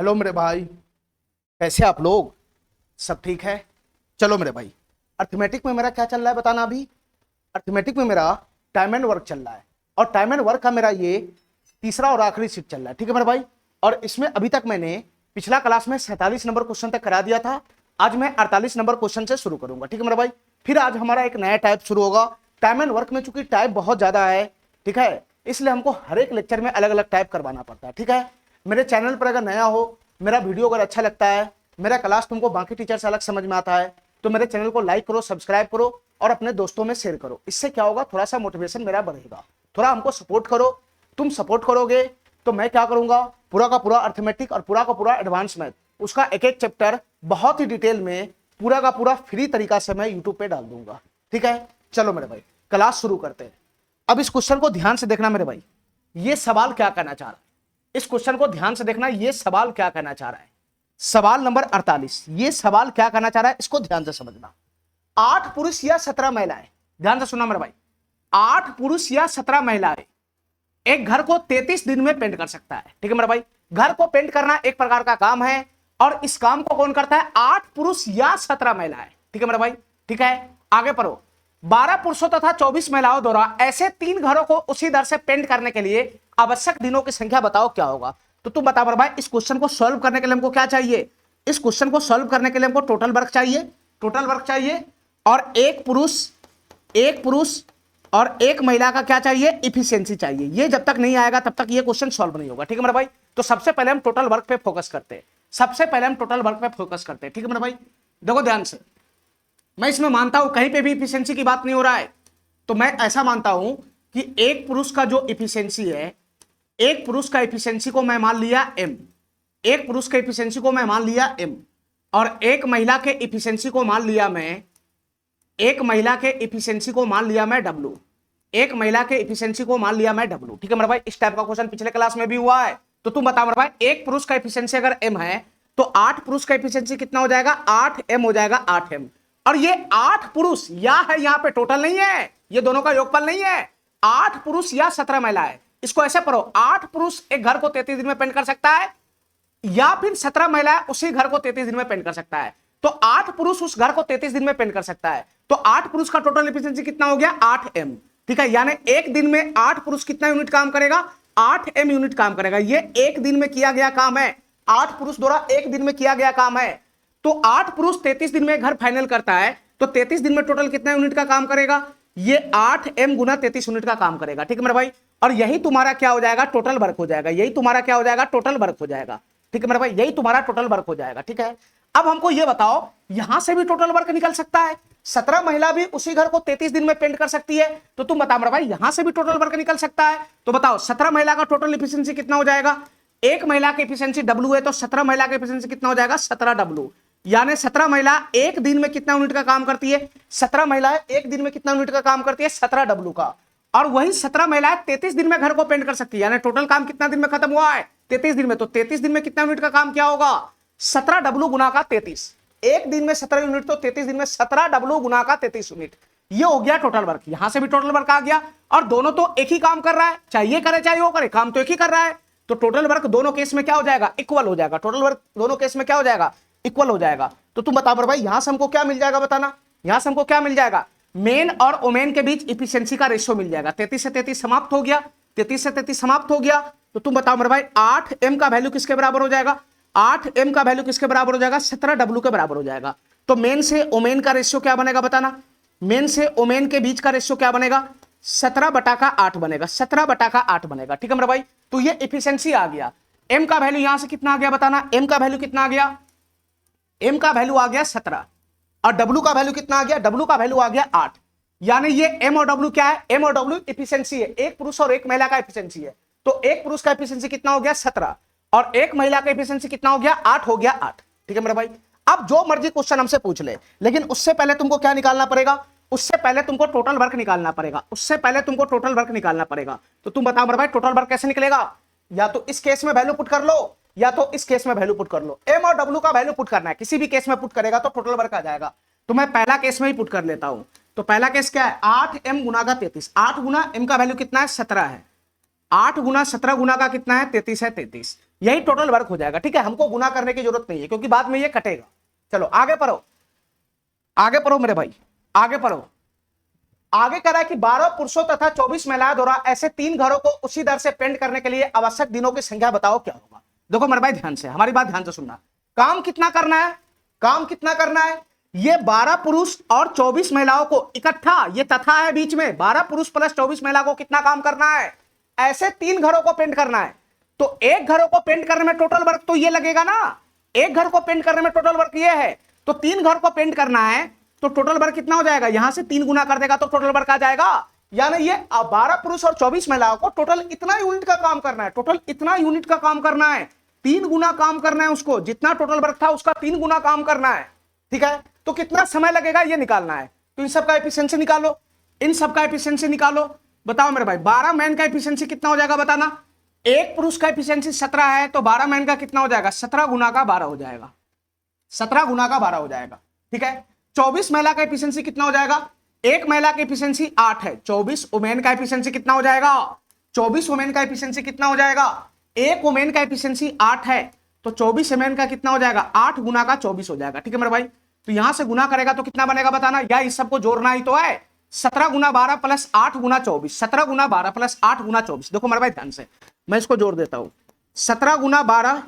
Hello मेरे भाई, कैसे आप लोग? सब ठीक है? चलो मेरे भाई, अर्थमेटिक में मेरा क्या चल रहा है बताना। अभी अर्थमेटिक में मेरा टाइम एंड वर्क चल रहा है, और टाइम एंड वर्क का मेरा ये तीसरा और आखिरी शिफ्ट चल रहा है। ठीक है मेरे भाई। और इसमें अभी तक मैंने पिछला क्लास में 47 नंबर क्वेश्चन तक करा दिया था। आज मैं 48 नंबर क्वेश्चन से शुरू करूंगा। ठीक है मेरे भाई। फिर आज हमारा एक नया टाइप शुरू होगा। टाइम एंड वर्क में चूंकि टाइप बहुत ज्यादा है, ठीक है, इसलिए हमको हर एक लेक्चर में अलग अलग टाइप करवाना पड़ता है। ठीक है, मेरे चैनल पर अगर नया हो, मेरा वीडियो अगर अच्छा लगता है, मेरा क्लास तुमको बाकी टीचर से अलग समझ में आता है, तो मेरे चैनल को लाइक करो, सब्सक्राइब करो और अपने दोस्तों में शेयर करो। इससे क्या होगा, थोड़ा सा मोटिवेशन मेरा बढ़ेगा। थोड़ा हमको सपोर्ट करो। तुम सपोर्ट करोगे तो मैं क्या करूंगा, पूरा का पूरा अर्थमेटिक और पूरा का पूरा एडवांस मैथ, उसका एक एक चैप्टर बहुत ही डिटेल में पूरा का पूरा फ्री तरीका से मैं यूट्यूब पे डाल दूंगा। ठीक है, चलो मेरे भाई क्लास शुरू करते हैं। अब इस क्वेश्चन को ध्यान से देखना मेरे भाई, ये सवाल क्या कहना चाह रहा है। इस क्वेश्चन को ध्यान से देखना, ये सवाल क्या कहना चाह रहा है। सवाल नंबर 48, ये सवाल क्या कहना चाह रहा है, इसको ध्यान से समझना। 8 पुरुष या 17 महिलाएं, ध्यान से सुनना मेरे भाई, 8 पुरुष या 17 महिलाएं एक घर को 33 दिन में पेंट कर सकता है। ठीक है मेरे भाई, घर को पेंट करना एक प्रकार का काम है, और इस काम को कौन करता है, 8 पुरुष या 17 महिलाएं। ठीक है मेरे भाई, ठीक है, आगे पढ़ो। 12 पुरुषों तथा 24 महिलाओं द्वारा ऐसे 3 घरों को उसी दर से पेंट करने के लिए आवश्यक दिनों की संख्या बताओ, क्या होगा। तो तुम बता मेरे भाई, इस क्वेश्चन को सॉल्व करने के लिए हमको क्या चाहिए। इस क्वेश्चन को सॉल्व करने के लिए हमको टोटल वर्क चाहिए, टोटल वर्क चाहिए, और एक पुरुष और एक महिला का क्या चाहिए, इफिशियंसी चाहिए। ये जब तक नहीं आएगा तब तक ये क्वेश्चन सॉल्व नहीं होगा। ठीक है मेरे भाई, तो सबसे पहले हम टोटल वर्क पे फोकस करते हैं। सबसे पहले हम टोटल वर्क पे फोकस करते हैं। ठीक है मेरे भाई, देखो ध्यान से, मैं इसमें मानता हूं कहीं पे भी इफिशियंसी की बात नहीं हो रहा है, तो मैं ऐसा मानता हूं कि एक पुरुष का जो इफिशियंसी है, एक पुरुष का इफिशियंसी को मैं मान लिया एम, एक पुरुष के इफिशियंसी को मैं मान लिया एम, और एक महिला के इफिशियंसी को मान लिया मैं, एक महिला के इफिशियंसी को मान लिया मैं डब्ल्यू, एक महिला के इफिशियंसी को मान लिया मैं डब्ल्यू। ठीक है मेरे भाई, इस टाइप का क्वेश्चन पिछले क्लास में भी हुआ है। तो तुम बता मेरे भाई, एक पुरुष का इफिशियंसी अगर एम है तो 8 पुरुष का इफिशियंसी कितना हो जाएगा, 8m हो जाएगा, 8m। और ये 8 पुरुष या है, यहां पे टोटल नहीं है, ये दोनों का योगफल नहीं है। 8 पुरुष या 17 महिलाएं, इसको ऐसे पढ़ो, 8 पुरुष एक घर को 33 दिन में पेंट कर सकता है, या फिर 17 महिलाएं उसी घर को 33 दिन में पेंट कर सकता है। तो 8 पुरुष उस घर को 33 दिन में पेंट कर सकता है, तो 8 पुरुष का टोटल एफिशिएंसी कितना हो गया, 8m। ठीक है, यानी एक दिन में 8 पुरुष कितना यूनिट काम करेगा, 8m यूनिट काम करेगा। ये एक दिन में किया गया काम है, 8 पुरुष द्वारा एक दिन में किया गया काम है। तो 8 पुरुष 33 दिन में घर फाइनल करता है, तो 33 दिन में टोटल कितना यूनिट का काम करेगा, ये 8m गुना 33 यूनिट का काम करेगा। ठीक है मेरे भाई, और यही तुम्हारा क्या हो जाएगा, टोटल वर्क हो जाएगा। यही तुम्हारा क्या हो जाएगा, टोटल वर्क हो जाएगा। ठीक है मेरे भाई, यही तुम्हारा टोटल वर्क हो जाएगा। ठीक है, अब हमको ये बताओ, यहां से भी टोटल वर्क निकल सकता है, 17 महिला भी उसी घर को 33 दिन में पेंट कर सकती है। तो तुम बताओ मेरे भाई, यहां से भी टोटल वर्क निकल सकता है। तो बताओ 17 महिला का टोटल एफिशिएंसी कितना हो जाएगा, एक महिला की एफिशिएंसी डब्ल्यू है, तो 17 महिला की एफिशिएंसी कितना हो जाएगा, 17w। यानी 17 महिला एक दिन में कितना यूनिट का काम करती है, 17 महिलाएं एक दिन में कितना यूनिट का काम करती है, 17w का। और वही 17 महिलाएं 33 दिन में घर को पेंट कर सकती है, यानी टोटल काम कितना दिन में खत्म हुआ है, 33 दिन में। तो 33 दिन में कितना यूनिट का काम क्या होगा, 17w गुना का 33। एक दिन में 17 यूनिट, तो 33 दिन में 17w गुना का 33 यूनिट। ये हो गया टोटल वर्क। यहां से भी टोटल वर्क आ गया, और दोनों तो एक ही काम कर रहा है, चाहे ये करे चाहे वो करे, काम तो एक ही कर रहा है। तो टोटल वर्क दोनों केस में क्या हो जाएगा, इक्वल हो जाएगा। टोटल वर्क दोनों केस में क्या हो जाएगा, इक्वल हो जाएगा। तो तुम बताओ भाई, यहां से हमको क्या मिल जाएगा, बताना। यहां से हमको क्या मिल जाएगा, मेन और ओमेन के बीच इफिशियंसी का रेशियो मिल जाएगा। 33 से 33 समाप्त हो गया, 33 से 33 समाप्त हो गया। तो तुम बताओ मेरे भाई, 8m का वैल्यू किसके बराबर हो जाएगा, 8m का वैल्यू किसके बराबर हो जाएगा, 17w के बराबर हो जाएगा। तो मेन से ओमेन का रेशियो क्या बनेगा, बताना। मेन से ओमेन के बीच का रेशियो क्या बनेगा, 17/8 बनेगा, 17/8 बनेगा। ठीक है मेरे भाई, तो ये इफिशियंसी आ गया। m का वैल्यू यहां से कितना आ गया, बताना। m का वैल्यू कितना आ गया, m का वैल्यू आ गया 17, और w का वैल्यू कितना आ गया, w का वैल्यू आ गया 8। यानी ये m और w क्या है, m और w इफिशियंसी है, एक पुरुष और एक महिला का इफिशियंसी है। तो एक पुरुष का इफिशियंसी कितना हो गया, 17, और एक महिला का इफिशियंसी कितना हो गया, 8 हो गया, 8। ठीक है मेरे भाई, अब जो मर्जी क्वेश्चन हमसे पूछ ले, लेकिन उससे पहले तुमको क्या निकालना पड़ेगा, उससे पहले तुमको टोटल वर्क निकालना पड़ेगा, उससे पहले तुमको टोटल वर्क निकालना पड़ेगा। तो तुम बताओ मेरे भाई, टोटल वर्क कैसे निकलेगा, या तो इस केस में वैल्यू पुट कर लो, या तो इस केस में वैल्यू पुट कर लो। m और w का वैल्यू पुट करना है, किसी भी केस में पुट करेगा तो टोटल वर्क आ जाएगा। तो मैं पहला केस में ही पुट कर लेता हूं। तो पहला केस क्या है, 8m गुना का 33, 8 गुना m का वैल्यू कितना है, 17 है, 8 गुना 17 गुना का कितना है, 33 है, 33। यही टोटल वर्क हो जाएगा। ठीक है, हमको गुना करने की जरूरत नहीं है क्योंकि बाद में ये कटेगा। चलो आगे पढ़ो, आगे पढ़ो मेरे भाई, आगे पढ़ो। आगे कह रहा है कि 12 पुरुषों तथा 24 महिलाओं द्वारा ऐसे 3 घरों को उसी दर से पेंट करने के लिए आवश्यक दिनों की संख्या बताओ क्या होगा। देखो मेरे भाई ध्यान से, हमारी बात ध्यान से सुनना। काम कितना करना है, काम कितना करना है, ये 12 पुरुष और 24 महिलाओं को इकट्ठा, ये तथा है बीच में, 12 पुरुष प्लस 24 महिला को कितना काम करना है, ऐसे 3 घरों को पेंट करना है। तो एक घरों को पेंट करने में टोटल वर्क तो ये लगेगा ना, एक घर को पेंट करने में टोटल वर्क ये है, तो 3 घर को पेंट करना है तो टोटल वर्क कितना हो जाएगा, यहां से 3 गुना कर देगा तो टोटल वर्क आ जाएगा। यानी ये 12 पुरुष और 24 महिलाओं को टोटल इतना यूनिट का काम करना है, टोटल इतना यूनिट का काम करना है, 3 गुना काम करना है उसको, जितना टोटल वर्क था उसका 3 गुना काम करना है। ठीक है, तो कितना समय लगेगा ये निकालना है। तो इन सबका एफिशिएंसी निकालो, इन सबका एफिशिएंसी निकालो। बताओ मेरे भाई 12 मैन का एफिशिएंसी कितना हो जाएगा बताना। एक पुरुष का एफिशिएंसी 17 है तो 12 मैन का कितना हो जाएगा, 17 गुना का 12 हो जाएगा, 17 गुना का 12 हो जाएगा। ठीक है, 24 महिला का एफिशिएंसी कितना हो जाएगा, एक महिला की एफिशिएंसी 8 है, 24 वुमेन का एफिशिएंसी कितना हो जाएगा, 24 वुमेन का एफिशिएंसी कितना हो जाएगा, एक वुमेन का एफिशिएंसी 8 है तो 24 वुमेन का कितना हो जाएगा, 8 गुना का 24 हो जाएगा। ठीक है मेरे भाई, तो यहां से गुना करेगा तो कितना बनेगा बताना, या इस सबको जोड़ना ही तो है। 17 गुना 12 प्लस 8 गुना 24, 17 गुना 12 प्लस 8 गुना 24। देखो मेरे भाई ध्यान से, मैं इसको जोड़ देता हूं, 17 गुना 12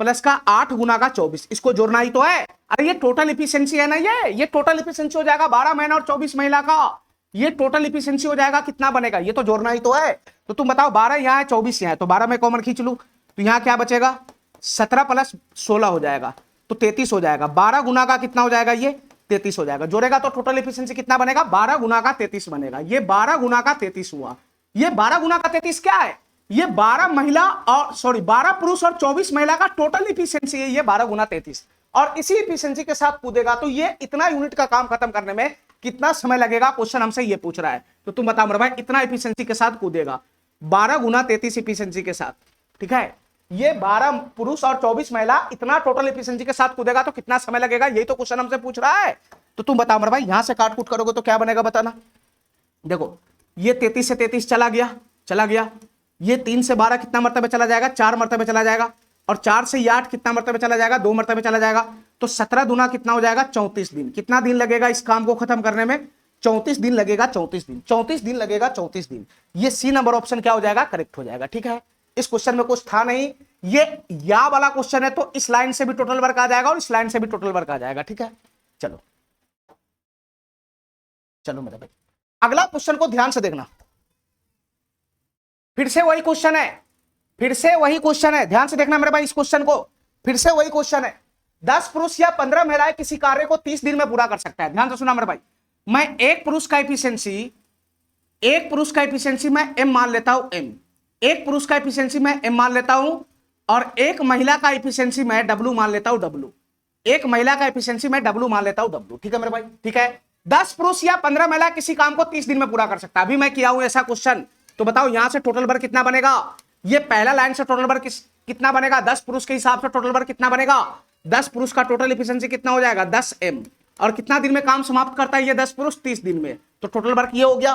प्लस का 8 गुना का 24, इसको जोड़ना ही तो है। अरे ये टोटल इफिशिएंसी है ना, ये टोटल इफिशिएंसी हो जाएगा 12 मैन और 24 महिला का, ये टोटल इफिशिएंसी हो जाएगा, कितना बनेगा, ये तो जोड़ना ही तो है। तो तुम बताओ 12 यहां है 24 यहां है, तो 12 में कॉमन खींच लूं तो यहां क्या बचेगा, 17 प्लस 16 हो जाएगा तो 33 हो जाएगा। 12 गुना का कितना हो जाएगा, ये 33 हो जाएगा। जोड़ेगा तो टोटल इफिशिएंसी कितना बनेगा, 12 गुना का 33 बनेगा। ये 12 गुना का 33 हुआ। ये 12 गुना का 33 क्या है, ये 12 महिला और 12 पुरुष और 24 महिला का टोटल इफिशिएंसी है, ये 12 गुना 33। और इसी इफिशिएंसी के साथ कूदेगा तो ये इतना यूनिट का काम खत्म करने में कितना समय लगेगा, क्वेश्चन हमसे ये पूछ रहा है। तो तुम बताओ मेरे भाई, इतना इफिशिएंसी के साथ कूदेगा 12 गुना 33 इफिशिएंसी के साथ। ठीक है, ये 12 पुरुष और 24 महिला इतना टोटल इफिशिएंसी के साथ कूदेगा तो कितना समय लगेगा, यही तो क्वेश्चन हमसे पूछ रहा है। तो तुम बताओ मेरे भाई, यहां से काट कूट करोगे तो क्या बनेगा बताना। देखो ये 33 से 33 चला गया, चला गया। ये 3 से 12 कितना मरतबे चला जाएगा, 4 मरतबे चला जाएगा। और 4 से 8 कितना मरतबे चला जाएगा, 2 मरतबे चला जाएगा। तो 17 दुना कितना हो जाएगा, 34 दिन। कितना दिन लगेगा इस काम को खत्म करने में, 34 दिन लगेगा, 34 दिन, 34 दिन लगेगा, 34 दिन। ये सी नंबर ऑप्शन क्या हो जाएगा, करेक्ट हो जाएगा। ठीक है, इस क्वेश्चन में कुछ था नहीं, ये या वाला क्वेश्चन है तो इस लाइन से भी टोटल वर्क आ जाएगा और इस लाइन से भी टोटल वर्क आ जाएगा। ठीक है, चलो चलो मेरे भाई, अगला क्वेश्चन को ध्यान से देखना। फिर से वही क्वेश्चन है, फिर से वही क्वेश्चन है, ध्यान से देखना मेरे भाई इस क्वेश्चन को। फिर से वही क्वेश्चन है, 10 पुरुष या 15 महिलाएं किसी कार्य को 30 दिन में पूरा कर सकता है। ध्यान से सुना मेरे भाई, मैं एक पुरुष का एफिशिएंसी मैं एम मान लेता हूं, एम एक पुरुष का एफिशिएंसी मैं एम मान लेता हूं और एक महिला का एफिशिएंसी मैं डब्ल्यू मान लेता हूं, डब्ल्यू एक महिला का एफिशिएंसी मैं डब्ल्यू मान लेता हूं, डब्ल्यू। ठीक है मेरे भाई, ठीक है। 10 पुरुष या 15 महिला किसी काम को 30 दिन में पूरा कर सकता है। अभी मैं किया हूं ऐसा क्वेश्चन, तो बताओ यहां से टोटल वर्क कितना बनेगा। ये पहला लाइन से टोटल वर्क कितना बनेगा, 10 पुरुष के हिसाब से टोटल वर्क कितना बनेगा, 10 पुरुष का टोटल एफिशिएंसी कितना हो जाएगा, 10 एम। और कितना दिन में काम समाप्त करता है ये 10 पुरुष, 30 दिन में। तो टोटल वर्क ये हो गया।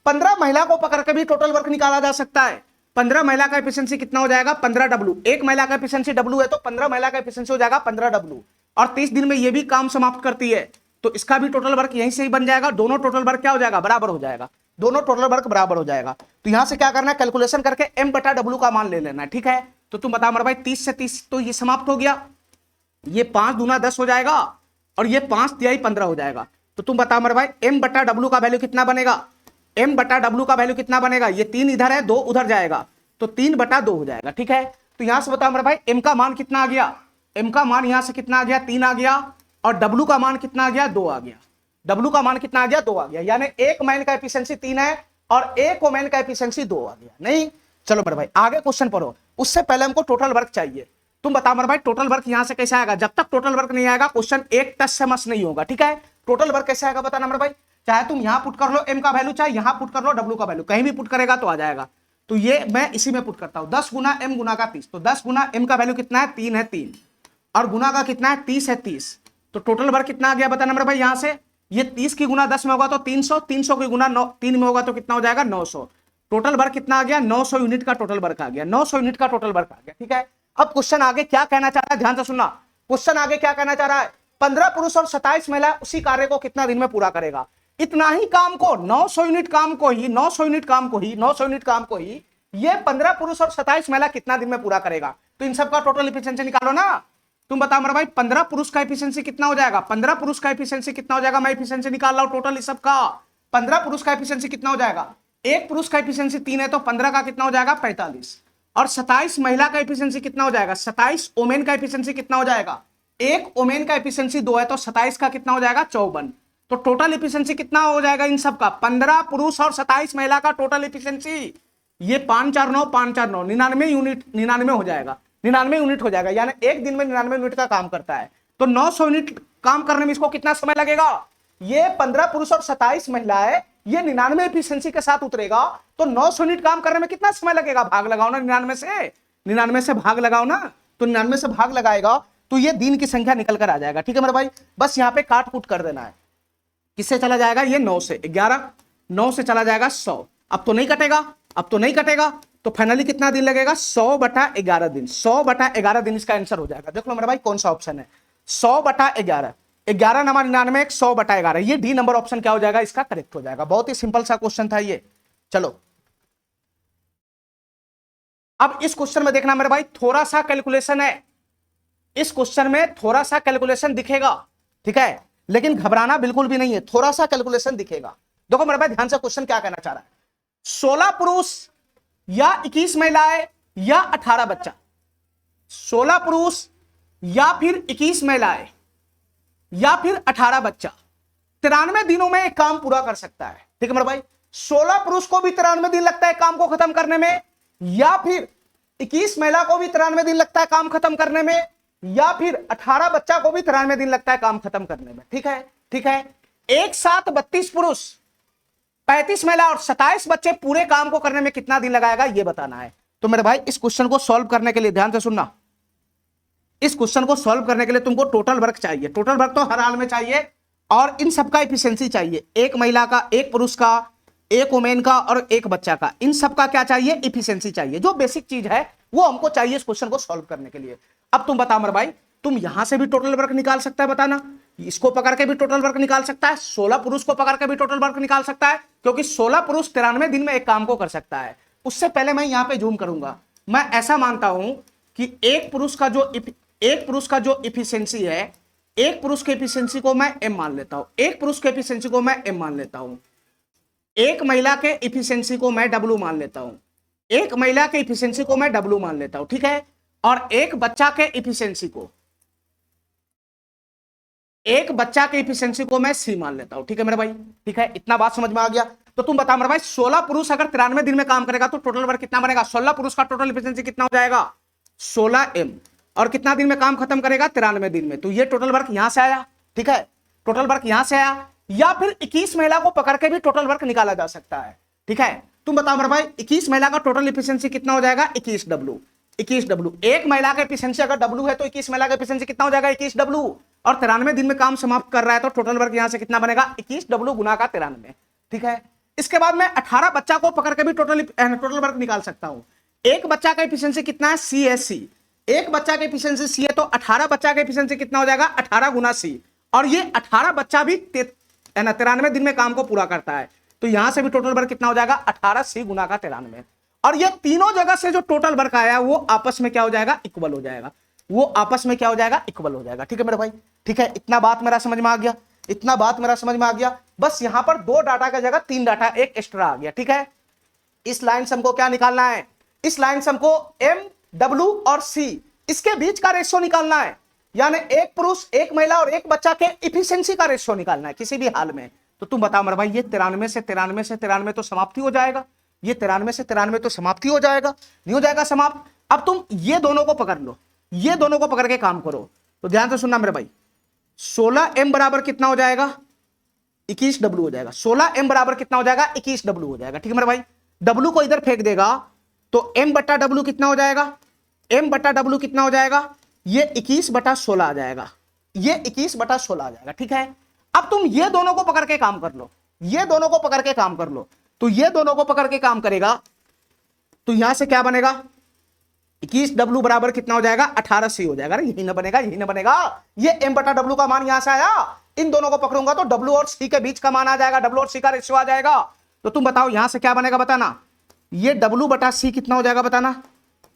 15 महिला को पकड़ के भी टोटल वर्क निकाला जा सकता है। 15 महिला का एफिशिएंसी कितना हो जाएगा, 15 डब्ल्यू। एक महिला का एफिशिएंसी डब्ल्यू है तो 15 महिला का एफिशिएंसी हो जाएगा 15 डब्ल्यू। और 30 दिन में ये भी काम समाप्त करती है तो इसका भी टोटल वर्क यहीं से ही बन जाएगा। दोनों टोटल वर्क क्या हो जाएगा, बराबर हो जाएगा। दोनों टोटल वर्क बराबर हो जाएगा। तो यहां से क्या करना है, कैलकुलेशन करके m बटा डब्ल्यू का मान ले लेना है। ठीक है, तो तुम बताओ मेरे भाई, 30 से 30 तो ये समाप्त हो गया। ये 5 दूना 10 हो जाएगा और ये 5 तिहाई 15 हो जाएगा। तो तुम बताओ मेरे भाई, m बटा डब्ल्यू का वैल्यू कितना बनेगा, m बटा डब्ल्यू का वैल्यू कितना बनेगा। ये 3 इधर है, 2 उधर जाएगा तो 3 बटा 2 हो जाएगा। ठीक है, तो यहां से बताओ मेरे भाई, m का मान कितना आ गया, m का मान यहां से कितना आ गया, 3 आ गया। और w का मान कितना आ गया, 2 आ गया। w का मान कितना आ गया, 2 आ गया। यानी एक मैन का एफिशिएंसी 3 है और एक वोमेन का एफिशिएंसी 2 आ गया। नहीं, चलो मेरे भाई आगे क्वेश्चन पढ़ो। उससे पहले हमको टोटल वर्क चाहिए। तुम बताओ मेरे भाई, टोटल वर्क यहां से कैसे आएगा। जब तक टोटल वर्क नहीं आएगा क्वेश्चन एक टच से मस नहीं होगा। ठीक है, टोटल वर्क कैसे आएगा बताना मेरे भाई। चाहे तुम यहां पुट कर लो m का वैल्यू, चाहे यहां पुट कर लो w का वैल्यू, कहीं भी पुट करेगा तो आ जाएगा। तो ये मैं इसी में पुट करता हूं, 10 गुना m गुना का 30। तो 10 गुना m का वैल्यू कितना है, 3 है, 3 और गुना का कितना है, 30 है, 30। तो टोटल वर्क कितना आ गया बताना मेरे भाई। यहां से ये 30 की गुना 10 में होगा तो 300, 300 की गुना 3 में होगा तो कितना हो जाएगा, 900। टोटल वर्क कितना आ गया, 900 यूनिट का टोटल वर्क आ गया, 900 यूनिट का टोटल वर्क आ गया। ठीक है, अब क्वेश्चन आगे क्या कहना चाह रहा है, ध्यान से सुनना। क्वेश्चन आगे क्या कहना चाह रहा है, 15 पुरुष और 27 महिला उसी कार्य को कितना दिन में पूरा करेगा। इतना ही काम को, 900 यूनिट काम को ही, 900 यूनिट काम को ही, 900 यूनिट काम को ही ये 15 पुरुष और 27 महिला कितना दिन में पूरा करेगा। तो इन सबका टोटल इफिशिएंसी निकालो ना। तुम बताओ मेरा भाई, 15 पुरुष का एफिशिएंसी कितना हो जाएगा, 15 पुरुष का एफिशिएंसी कितना हो जाएगा, मैं एफिशिएंसी निकाल रहा हूं टोटल इस सब का। 15 पुरुष का एफिशिएंसी कितना हो जाएगा, एक पुरुष का एफिशिएंसी 3 है तो 15 का कितना हो जाएगा 45, और 27 महिला का एफिशिएंसी कितना हो जाएगा, 27 ओमेन का एफिशिएंसी कितना हो जाएगा, एक ओमेन का एफिशिएंसी 2 है तो 27 का कितना हो जाएगा 54। तो टोटल एफिशिएंसी कितना हो जाएगा इन सब का, 15 पुरुष और 27 महिला का टोटल एफिशिएंसी, ये 549 549 99 यूनिट, 99 हो जाएगा, 99 यूनिट हो जाएगा, यानी एक दिन में 99 यूनिट का काम करता है। तो 900 यूनिट काम करने में इसको कितना समय लगेगा, ये 15 पुरुष और 27 महिलाएं ये 99 एफिशिएंसी के साथ उतरेगा, तो 900 यूनिट काम करने में कितना समय लगेगा, भाग लगाओ ना 99 से भाग लगाओ ना, तो 99 से भाग लगाएगा तो ये दिन की संख्या निकल कर आ जाएगा। ठीक है मेरे भाई, बस यहाँ पे काट कूट कर देना है। किससे चला जाएगा, ये 9 से 11, 9 से चला जाएगा 100, अब तो नहीं कटेगा, अब तो नहीं कटेगा, तो फाइनली कितना दिन लगेगा, 100/11 दिन, 100/11 दिन इसका आंसर हो जाएगा। देख लो मेरे भाई कौन सा ऑप्शन है, 100/11, 11 नंबर 99, 100/11, ये डी नंबर ऑप्शन क्या हो जाएगा, इसका करेक्ट हो जाएगा। बहुत ही सिंपल सा क्वेश्चन था ये। चलो अब इस क्वेश्चन में देखना मेरे भाई, थोड़ा सा कैलकुलेशन है, इस क्वेश्चन में थोड़ा सा कैलकुलेशन दिखेगा, ठीक है, लेकिन घबराना बिल्कुल भी नहीं है, थोड़ा सा कैलकुलेशन दिखेगा। देखो मेरे भाई ध्यान से क्वेश्चन क्या कहना चाह रहा है, 16 पुरुष या 21 महिलाएं या 18 बच्चा, 16 पुरुष या फिर 21 महिलाएं या फिर 18 बच्चा 93 दिनों में एक काम पूरा कर सकता है। ठीक है मेरे भाई, 16 पुरुष को भी 93 दिन लगता है काम को खत्म करने में, या फिर 21 महिला को भी 93 दिन लगता है काम खत्म करने में, या फिर 18 बच्चा को भी 93 दिन लगता है काम खत्म करने में। ठीक है, ठीक है, एक साथ 32 पुरुष, 35 महिला और 27 बच्चे पूरे काम को करने में कितना दिन लगाएगा ये बताना है। तो मेरे भाई इस क्वेश्चन को सॉल्व करने के लिए ध्यान से सुनना, इस क्वेश्चन को सॉल्व करने के लिए तुमको टोटल वर्क चाहिए, टोटल वर्क तो हर हाल में चाहिए, और इन सबका एफिशिएंसी चाहिए, एक महिला का, एक पुरुष का, एक वुमेन का और एक बच्चा का, इन सबका क्या चाहिए, एफिशिएंसी चाहिए, जो बेसिक चीज है वो हमको चाहिए इस क्वेश्चन को सॉल्व करने के लिए। अब तुम बताओ मेरे भाई, तुम यहां से भी टोटल वर्क निकाल सकता है, बताना, इसको पकड़ के भी टोटल वर्क निकाल सकता है, 16 पुरुष को पकड़ के भी टोटल वर्क निकाल सकता है, क्योंकि 16 पुरुष 93 दिन में एक काम को कर सकता है। उससे पहले मैं यहां पे जूम करूंगा, मैं ऐसा मानता हूं कि एक पुरुष का जो एफिशिएंसी है, एक पुरुष के एफिशिएंसी को मैं एम मान लेता हूं, एक पुरुष के एफिशिएंसी को मैं एम मान लेता हूं, एक महिला के एफिशिएंसी को मैं डब्ल्यू मान लेता हूं, एक महिला के एफिशिएंसी को मैं डब्ल्यू मान लेता हूं, ठीक है, और एक बच्चा के एफिशिएंसी को मैं सी मान लेता हूं। ठीक है मेरे भाई, ठीक है, इतना बात समझ में आ गया। तो तुम बताओ मेरे भाई, 16 पुरुष अगर 93 दिन में काम करेगा तो टोटल वर्क कितना बनेगा, 16 पुरुष का टोटल एफिशिएंसी कितना हो जाएगा 16m, और कितना दिन में काम खत्म करेगा 93 दिन में। तो ये टोटल वर्क यहां से आया, ठीक है, टोटल वर्क यहां से आया, या फिर 21 महिला को पकड़ के भी टोटल वर्क निकाला जा सकता है। ठीक है, तुम बताओ मेरे भाई, 21 महिला का टोटल एफिशिएंसी कितना हो जाएगा 21W, 21W, एक महिला का एफिशिएंसी अगर W है तो 21 महिला का एफिशिएंसी कितना हो जाएगा 21W, और 93 दिन में काम समाप्त कर रहा है तो टोटल वर्क यहां से कितना बनेगा 21W गुना का 93। ठीक है, इसके बाद मैं 18 बच्चा को पकड़ के भी टोटल वर्क निकाल सकता हूं। एक बच्चा का एफिशिएंसी कितना है CSC, एक बच्चा का एफिशिएंसी C है तो 18 बच्चा का एफिशिएंसी कितना हो जाएगा 18 गुना C, और ये 18 बच्चा भी 93 दिन में काम को पूरा करता है, तो यहां से भी टोटल वर्क कितना हो जाएगा 18C गुना का 93, और ये तीनों जगह से जो टोटल वर्क आया वो आपस में क्या हो जाएगा इक्वल हो जाएगा, वो आपस में क्या हो जाएगा इक्वल हो जाएगा। ठीक है मेरे भाई, ठीक है, इतना बात मेरा समझ में आ गया, इतना बात मेरा समझ में आ गया। बस यहां पर 2 डाटा की जगह 3 डाटा एक एक्स्ट्रा आ गया। ठीक है, इस लाइन से हमको क्या निकालना है, इस लाइन से हमको M, W और C इसके बीच का रेशियो निकालना है, यानी एक पुरुष, एक महिला और एक बच्चा के एफिशिएंसी का रेशियो निकालना है किसी भी हाल में। तो तुम बताओ मेरे भाई, ये 93 से 93 तो समाप्ति हो जाएगा, ये 93 से 93 तो समाप्ति हो जाएगा, नहीं हो जाएगा समाप्त। अब तुम ये दोनों को पकड़ लो, ये दोनों को पकड़ के काम करो। तो ध्यान से सुनना मेरे भाई, 16M बराबर कितना हो जाएगा 21W हो जाएगा, 16M बराबर कितना हो जाएगा 21W हो जाएगा। ठीक है मेरे भाई, W को इधर फेंक देगा तो M/W कितना हो जाएगा, M/W कितना हो जाएगा, ये 21/16 आ जाएगा, ये 21/16 आ जाएगा। ठीक है, अब तुम ये दोनों को पकड़ के काम कर लो, ये दोनों को पकड़ के काम कर लो, तो ये दोनों को पकड़ के काम करेगा तो यहां से क्या बनेगा 21W बराबर कितना हो जाएगा 18C हो जाएगा। यही ना बनेगा, यही ना बनेगा। ये M बटा W का मान यहां से आया, इन दोनों को पकड़ूंगा तो W और C के बीच का मान आ जाएगा, W और C का रेशियो आ जाएगा। तो तुम बताओ यहां से क्या बनेगा बताना। ये W बटा C कितना हो जाएगा बताना,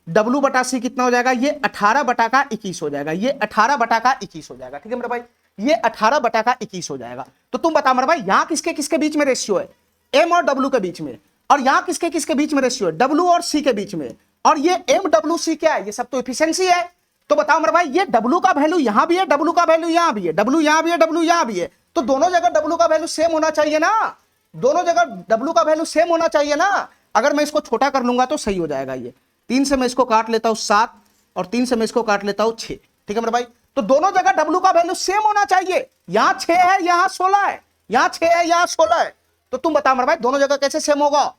W बटा C कितना हो जाएगा, ये 18 बटा का 21 हो जाएगा, ये 18 बटा का 21 हो जाएगा। ठीक है मेरे भाई, ये 18 बटा का 21 हो जाएगा। तो तुम बता मेरे भाई यहां किसके किसके बीच में रेशियो है, M और W के बीच में, और यहां किसके किसके बीच में रेशियो है, W और C के बीच में। और ये MWC क्या है, ये सब तो एफिशिएंसी है। तो बताओ मेरे भाई ये W का वैल्यू यहां भी है, W का वैल्यू यहां भी है, W यहां भी है, W यहां भी है, तो दोनों जगह W का वैल्यू सेम होना चाहिए ना, दोनों जगह W का वैल्यू सेम होना चाहिए ना। अगर मैं इसको छोटा कर लूंगा तो सही हो जाएगा। ये 3 से मैं इसको काट लेता हूं 7 और 3 से मैं इसको काट लेता हूं 6। ठीक है मेरे भाई, तो दोनों जगह W का वैल्यू सेम होना चाहिए। यहां 6 है, यहां 16 है, यहां 6 है, यहां 16 है। तो तुम बता मेरे भाई दोनों जगह कैसे सेम होगा।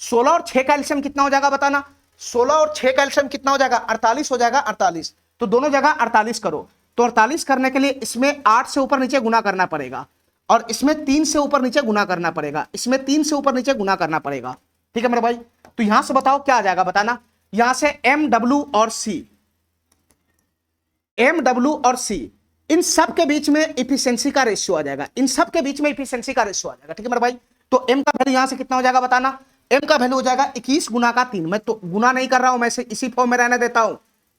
16 और 6 का एलसीएम कितना हो जाएगा बताना, 16 और 6 का एलसीएम कितना हो जाएगा, 48 हो जाएगा, 48। तो दोनों जगह 48 करो, तो 48 करने के लिए इसमें 8 से ऊपर नीचे गुना करना पड़ेगा, और इसमें 3 से ऊपर नीचे गुना करना पड़ेगा, इसमें 3 से ऊपर नीचे गुना करना पड़ेगा। ठीक है मेरे भाई, तो यहां से बताओ क्या आ जाएगा बताना। यहां से MW और C, MW और C इन सब के बीच में इफिशिएंसी का रेशियो आ जाएगा, इन सब के बीच में इफिशिएंसी का रेशियो आ जाएगा। ठीक है मेरे भाई, तो M का वैल्यू यहां से कितना हो जाएगा बताना, M का वैल्यू हो जाएगा 21 गुना का 3। मैं तो गुना नहीं कर रहा हूं, मैं इसी फॉर्म में रहने देता हूं,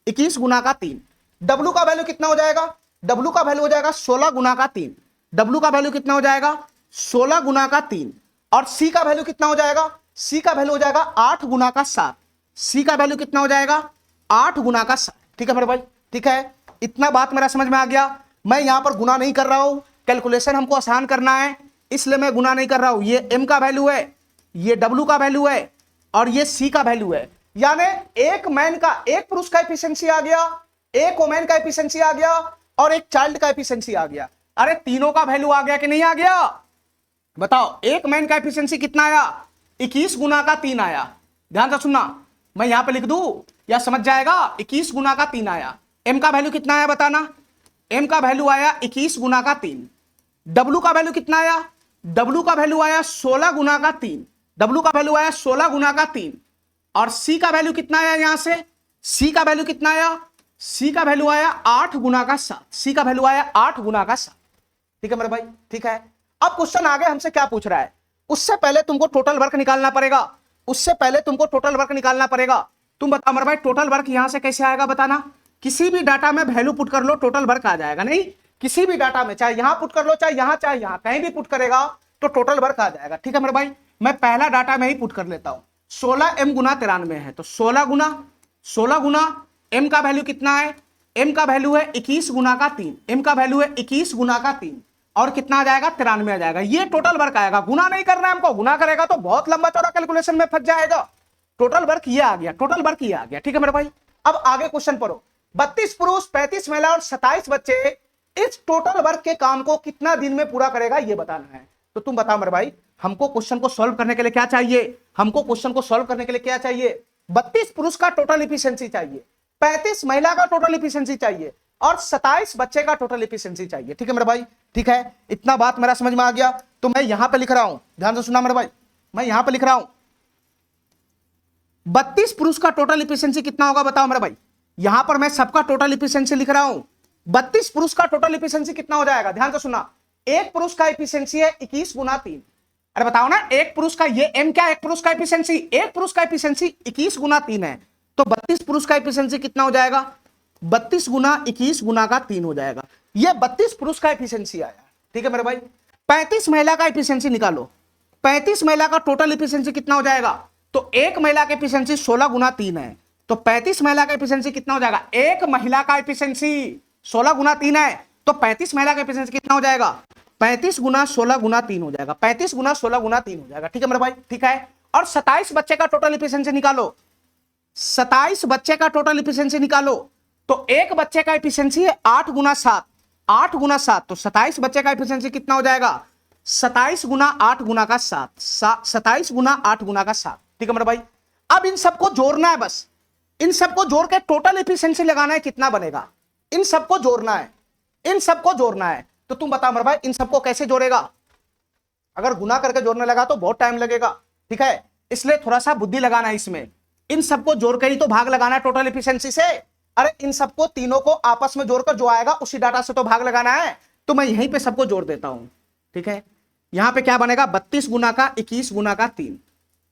21 गुना का 3। W का वैल्यू कितना हो जाएगा, W का वैल्यू हो जाएगा 16 गुना का 3, W का वैल्यू कितना हो जाएगा 16 गुना का 3। और C का वैल्यू कितना हो जाएगा, C का वैल्यू हो जाएगा 8 गुना का 7, C का वैल्यू कितना हो जाएगा 8 गुना का 7। ठीक है मेरे भाई, ठीक है, इतना बात मेरा समझ में आ गया। मैं यहां पर गुना नहीं कर रहा हूं, कैलकुलेशन हमको आसान करना है इसलिए मैं गुना नहीं कर रहा हूं। ये M का वैल्यू है, ये W का वैल्यू है, और ये C का वैल्यू है। यानी एक मैन का, एक पुरुष का एफिशिएंसी आ गया, एक वोमेन का एफिशिएंसी आ गया, और एक चाइल्ड का एफिशिएंसी आ गया। अरे तीनों का वैल्यू आ गया कि नहीं आ गया बताओ। एक मैन का एफिशिएंसी कितना आया, 21 गुना का 3 आया। ध्यान से सुनना, मैं यहां पे लिख दूं या समझ जाएगा, 21 गुना का 3 आया। M का वैल्यू कितना आया बताना, M का वैल्यू आया 21 गुना का 3। W का वैल्यू कितना आया, W का वैल्यू आया 16 गुना का 3, W का वैल्यू आया 16 गुना का 3। और C का वैल्यू कितना आया, यहां से C का वैल्यू कितना आया, C का वैल्यू आया 8 गुना का 7, C का वैल्यू आया 8 गुना का 7। ठीक है मेरे भाई, ठीक है। अब क्वेश्चन आगे हमसे क्या पूछ रहा है, उससे पहले तुमको टोटल वर्क निकालना पड़ेगा, उससे पहले तुमको टोटल वर्क निकालना पड़ेगा। तुम बताओ मेरे भाई टोटल वर्क यहां से कैसे आएगा बताना। किसी भी डाटा में वैल्यू पुट कर लो, टोटल वर्क आ जाएगा। नहीं, किसी भी डाटा में, चाहे यहां पुट कर लो, चाहे यहां कहीं भी पुट करेगा तो टोटल वर्क आ जाएगा। ठीक है मेरे भाई, मैं पहला डाटा में ही पुट कर लेता हूं। 16M गुना 93 है, तो 16 गुना M का वैल्यू कितना है, M का वैल्यू है 21 गुना का 3, M का वैल्यू है 21 गुना का 3, और कितना आ जाएगा 93 आ जाएगा। ये टोटल वर्क आएगा। गुना नहीं करना है हमको, गुना करेगा तो बहुत लंबा चौड़ा कैलकुलेशन में फंस जाएगा। टोटल वर्क ये आ गया, टोटल वर्क ये आ गया। ठीक है मेरे भाई, अब आगे क्वेश्चन पढ़ो। 32 पुरुष, 35 महिला और 27 बच्चे इस टोटल वर्क के काम को कितना दिन में पूरा करेगा ये बताना है। तो तुम बताओ मेरे भाई, हमको क्वेश्चन को सॉल्व करने के लिए क्या चाहिए, हमको क्वेश्चन को सॉल्व करने के लिए क्या चाहिए, 32 पुरुष का टोटल एफिशिएंसी चाहिए, 35 महिला का टोटल एफिशिएंसी चाहिए, और 27 बच्चे का टोटल एफिशिएंसी चाहिए। ठीक है मेरे भाई, ठीक है, इतना बात मेरा समझ में आ गया। तो मैं यहां पे लिख रहा हूं, ध्यान से सुनना मेरे भाई, मैं यहां पे लिख रहा हूं 32 पुरुष का टोटल एफिशिएंसी कितना होगा बताओ मेरे भाई। यहां पर मैं सबका टोटल एफिशिएंसी लिख रहा हूं। 32 पुरुष का टोटल एफिशिएंसी कितना हो जाएगा, ध्यान से सुनना। एक पुरुष का एफिशिएंसी है 21 गुना 3। अरे बताओ ना, एक पुरुष का, ये M क्या है, एक पुरुष का एफिशिएंसी, एक पुरुष का एफिशिएंसी 21 गुना 3 है, तो 32 पुरुष का एफिशिएंसी कितना हो जाएगा, 32 गुना 21 गुना का 3 हो जाएगा। ये 32 पुरुष का एफिशिएंसी आया। ठीक है मेरे भाई, 35 महिला का एफिशिएंसी निकालो। 35 महिला का टोटल एफिशिएंसी कितना हो जाएगा, तो एक महिला का एफिशिएंसी 16 गुना 3 है, तो 35 महिला का एफिशिएंसी कितना हो जाएगा, एक महिला का एफिशिएंसी 16 गुना 3 है, तो 35 महिला का एफिशिएंसी कितना हो जाएगा, 35 गुना 16 गुना 3 हो जाएगा, 35 गुना 16 गुना 3 हो जाएगा। ठीक है मेरे भाई, ठीक है। और 27 बच्चे का टोटल एफिशिएंसी निकालो, 27 बच्चे का टोटल एफिशिएंसी निकालो। तो एक बच्चे का एफिशिएंसी है 8 गुना 7, 8 गुना 7, तो 27 बच्चे का एफिशिएंसी कितना हो जाएगा, 27 गुना 8 गुना का 7, 27 गुना 8 गुना का 7। ठीक है मेरे भाई, अब इन सबको जोड़ना है, बस इन सबको जोड़ के टोटल एफिशिएंसी लगाना है, कितना बनेगा, इन सबको जोड़ना है, इन सबको जोड़ना है। तो तुम बताओ मेरे भाई इन सबको कैसे जोड़ेगा। अगर गुना करके जोड़ने लगा तो बहुत टाइम लगेगा, ठीक है, इसलिए थोड़ा सा बुद्धि लगाना है इसमें। इन सबको जोड़कर ही तो भाग लगाना है टोटल इफिशियंसी से। अरे इन सबको तीनों को आपस में जोड़कर जो आएगा उसी डाटा से तो भाग लगाना है। तो मैं यहीं पे सबको जोड़ देता हूं, ठीक है। यहां पे क्या बनेगा, 32 गुना का 21 गुना का 3,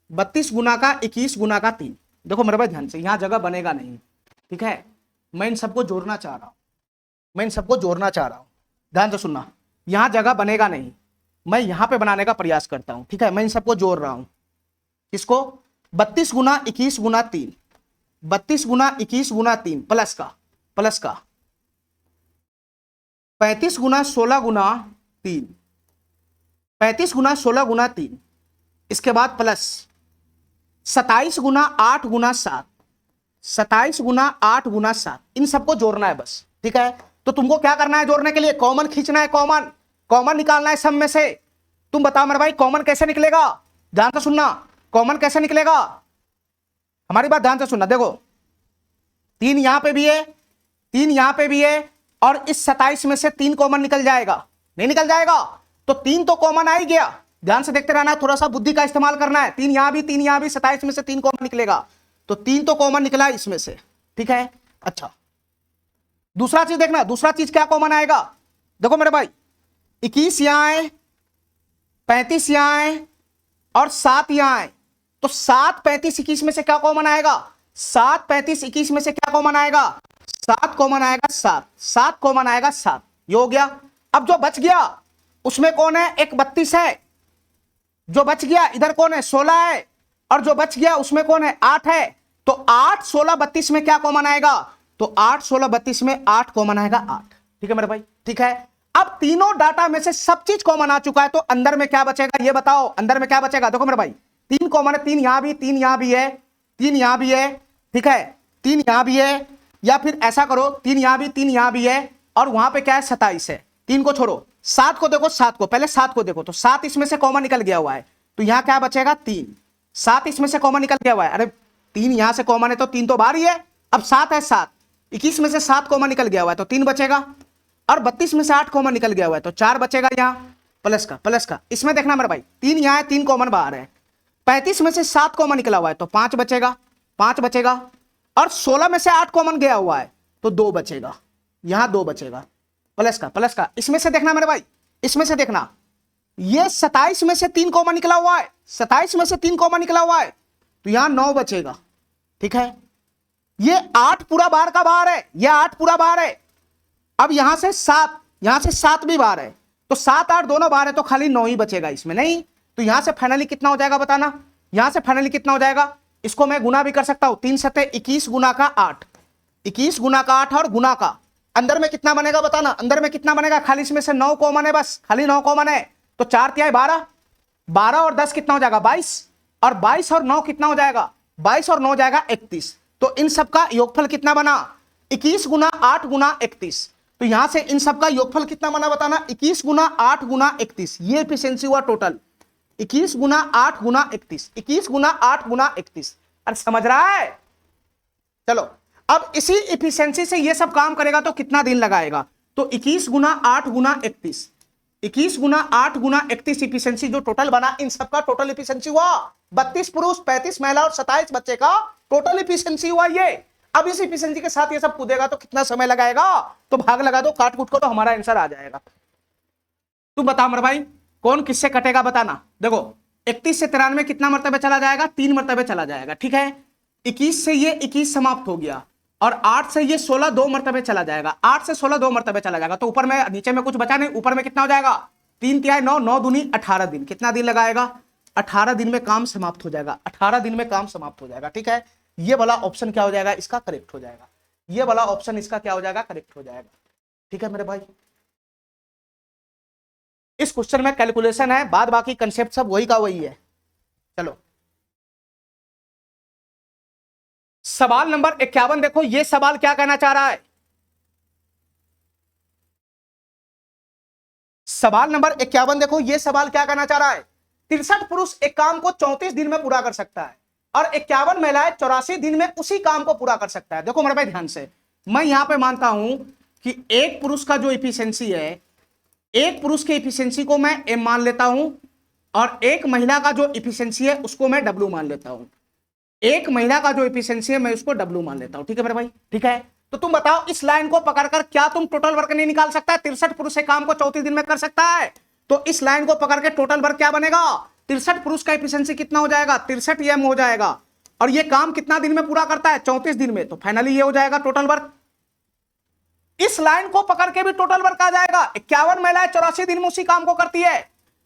32 गुना का 21 गुना का 3। देखो मेरे भाई ध्यान से, यहां जगह बनेगा नहीं, ठीक है। मैं इन सबको जोड़ना चाह रहा हूं, मैं इन सबको जोड़ना चाह रहा हूं, ध्यान से सुनना। यहां जगह बनेगा नहीं, मैं यहां पे बनाने का प्रयास करता हूं, ठीक है। मैं इन सबको जोड़ रहा हूं, किसको, 32 गुना 21 गुना 3, 32 गुना 21 गुना 3 प्लस का 35 गुना 16 गुना 3, 35 गुना 16 गुना 3, इसके बाद प्लस 27 गुना 8 गुना 7, 27 गुना 8 गुना 7। इन सबको जोड़ना है बस, ठीक है। तो तुमको क्या करना है, जोड़ने के लिए कॉमन खींचना है, कॉमन निकालना है सब में से। तुम बताओ मेरे भाई कॉमन कैसे निकलेगा, ध्यान से सुनना, कॉमन कैसे निकलेगा, हमारी बात ध्यान से सुनना। देखो 3 यहां पे भी है, 3 यहां पे भी है, और इस 27 में से 3 कॉमन निकल जाएगा, नहीं निकल जाएगा, तो 3 तो कॉमन आ ही गया। ध्यान से देखते रहना है, थोड़ा सा बुद्धि का इस्तेमाल करना है। 3 यहां भी, 3 यहां भी, 27 में से 3 कॉमन निकलेगा, तो 3 तो कॉमन निकला इसमें से, ठीक है। अच्छा दूसरा चीज देखना, दूसरा चीज क्या कॉमन आएगा, देखो मेरे भाई 21 यहां है, 35 यहां है, और 7 यहां है। तो 7 35 21 में से क्या कॉमन आएगा, 7 35 21 में से क्या कॉमन आएगा, 7 कॉमन आएगा, 7 कॉमन आएगा, 7। ये हो गया। अब जो बच गया उसमें कौन है, एक 32 है, जो बच गया इधर कौन है, 16 है, और जो बच गया उसमें कौन है, 8 है। तो 8 16 32 में क्या कॉमन आएगा, तो 8 16 32 में 8 कॉमन आएगा, 8, ठीक है मेरे भाई, ठीक है। अब तीनों डाटा में से सब चीज कॉमन आ चुका है, तो अंदर में क्या बचेगा ये बताओ, अंदर में क्या बचेगा। देखो मेरे भाई 3 कॉमन है, 3 यहां भी, 3 यहां भी है, 3 यहां भी है, ठीक है, 3 यहां भी है, या फिर ऐसा करो 3 यहां भी, 3 यहां भी है, और वहां पे क्या है 27 है। 3 को छोड़ो, 7 को देखो, 7 को पहले 7 को देखो, तो 7 इसमें से कॉमन निकल गया हुआ है, तो यहां क्या बचेगा 3, 7 इसमें से कॉमन निकल गया हुआ है। अरे 3 यहां से कॉमन है तो 3 तो बाहर ही है। अब 7 है, 7 21 में से 7 कॉमन निकल गया हुआ है, तो 3 बचेगा, और 32 में से 8 कॉमन निकल गया हुआ है, तो 4 बचेगा। यहां प्लस का इसमें देखना मेरे भाई 3 यहां है, 3 कॉमन बाहर है, 35 में से 7 कॉमन निकला हुआ है, तो 5 बचेगा, 5 बचेगा, और 16 में से 8 कॉमन गया हुआ है, तो 2 बचेगा, यहां 2 बचेगा, प्लस का इसमें से देखना मेरे भाई, इसमें से देखना, ये 27 में से 3 कॉमन निकला हुआ है, 27 में से 3 कॉमन निकला हुआ है, तो यहां 9 बचेगा, ठीक है। ये 8 पूरा बाहर का बाहर है, ये 8 पूरा बाहर है। अब यहां से 7 भी बाहर है, तो 7 8 दोनों बाहर है, तो खाली 9 ही बचेगा इसमें, नहीं। तो यहां से फाइनली कितना हो जाएगा बताना, यहां से फाइनली कितना हो जाएगा। इसको मैं गुना भी कर सकता हूं, 3 सत्ते 21 गुना का 8, 21 गुना का 8 और गुना का, अंदर में कितना बनेगा बताना, अंदर में कितना बनेगा, खाली इसमें से 9 कॉमन है, बस खाली 9 कॉमन है, तो 4 तिहाई 12, 12 और 10 कितना हो जाएगा 22, और 22 और 9 कितना हो जाएगा, 22 और 9 जाएगा 31। तो इन सब का योगफल कितना बना, 21 गुना 8 गुना 31। तो यहां से इन सब का योगफल कितना बना बताना, 21 गुना 8 गुना 31। ये एफिशिएंसी हुआ टोटल, 21 गुना 8 गुना 31, 21 गुना 8 गुना 31। अरे समझ रहा है, चलो अब इसी एफिशिएंसी से ये सब काम करेगा तो कितना दिन लगाएगा, तो 21 गुना 8 गुना 31, 21 गुना 8 गुना 31 एफिशिएंसी जो टोटल बना, इन सबका टोटल एफिशिएंसी हुआ 32 पुरुष 35 महिला और 27 बच्चे का टोटल एफिशिएंसी हुआ ये। अब इस एफिशिएंसी के साथ ये सब कूदेगा तो कितना समय लगाएगा, तो भाग लगा दो, काट कूट को, तो हमारा आंसर आ जाएगा। तुम बताओ मेरे भाई कौन किससे कटेगा बताना। देखो 31 से 93 कितना मरतबे चला जाएगा, 3 मरतबे चला जाएगा, ठीक है। 21 से ये 21 समाप्त हो गया, और 8 से ये 16 2 मरतबे चला जाएगा, 8 से 16 2 मरतबे चला जाएगा, तो ऊपर में नीचे में कुछ बचा नहीं, ऊपर में कितना हो जाएगा 3 तिहाई 9, 9 दूनी 18 दिन, कितना दिन लगाएगा, 18 दिन में काम समाप्त हो जाएगा, 18 दिन में काम समाप्त हो जाएगा, ठीक है। ये वाला ऑप्शन क्या हो जाएगा, इसका करेक्ट हो जाएगा, ये वाला ऑप्शन इसका क्या हो जाएगा, करेक्ट हो जाएगा, ठीक है मेरे भाई। इस क्वेश्चन में कैलकुलेशन है, बाद बाकी कंसेप्ट सब वही का वही है। चलो सवाल नंबर 51 देखो, ये सवाल क्या कहना चाह रहा है, सवाल नंबर 51 देखो, ये सवाल क्या कहना चाह रहा है। 63 पुरुष एक काम को 34 दिन में पूरा कर सकता है, और 51 महिलाएं 84 दिन में उसी काम को पूरा कर सकता है। देखो मेरे भाई ध्यान से, मैं यहां पे मानता हूं कि एक पुरुष का जो इफिशियंसी है, एक पुरुष के इफिशियंसी को मैं M मान लेता हूं, और एक महिला का जो इफिशियंसी है उसको मैं W मान लेता हूं। एक महिला का जो एफिशिएंसी है मैं उसको डब्ल्यू मान लेता हूं, ठीक है मेरे भाई, ठीक है। तो तुम बताओ इस लाइन को पकड़कर क्या तुम टोटल वर्क नहीं निकाल सकता? 63 पुरुष एक काम को 34 दिन में कर सकता है, तो इस लाइन को पकड़ के टोटल वर्क क्या बनेगा? 63 पुरुष का एफिशिएंसी कितना हो जाएगा? 63 एम हो जाएगा। और ये काम कितना दिन में पूरा करता है? 34 दिन में। तो फाइनली ये हो जाएगा टोटल वर्क। इस लाइन को पकड़ के भी टोटल वर्क आ जाएगा। 51 महिलाएं 84 दिन में उसी काम को करती है,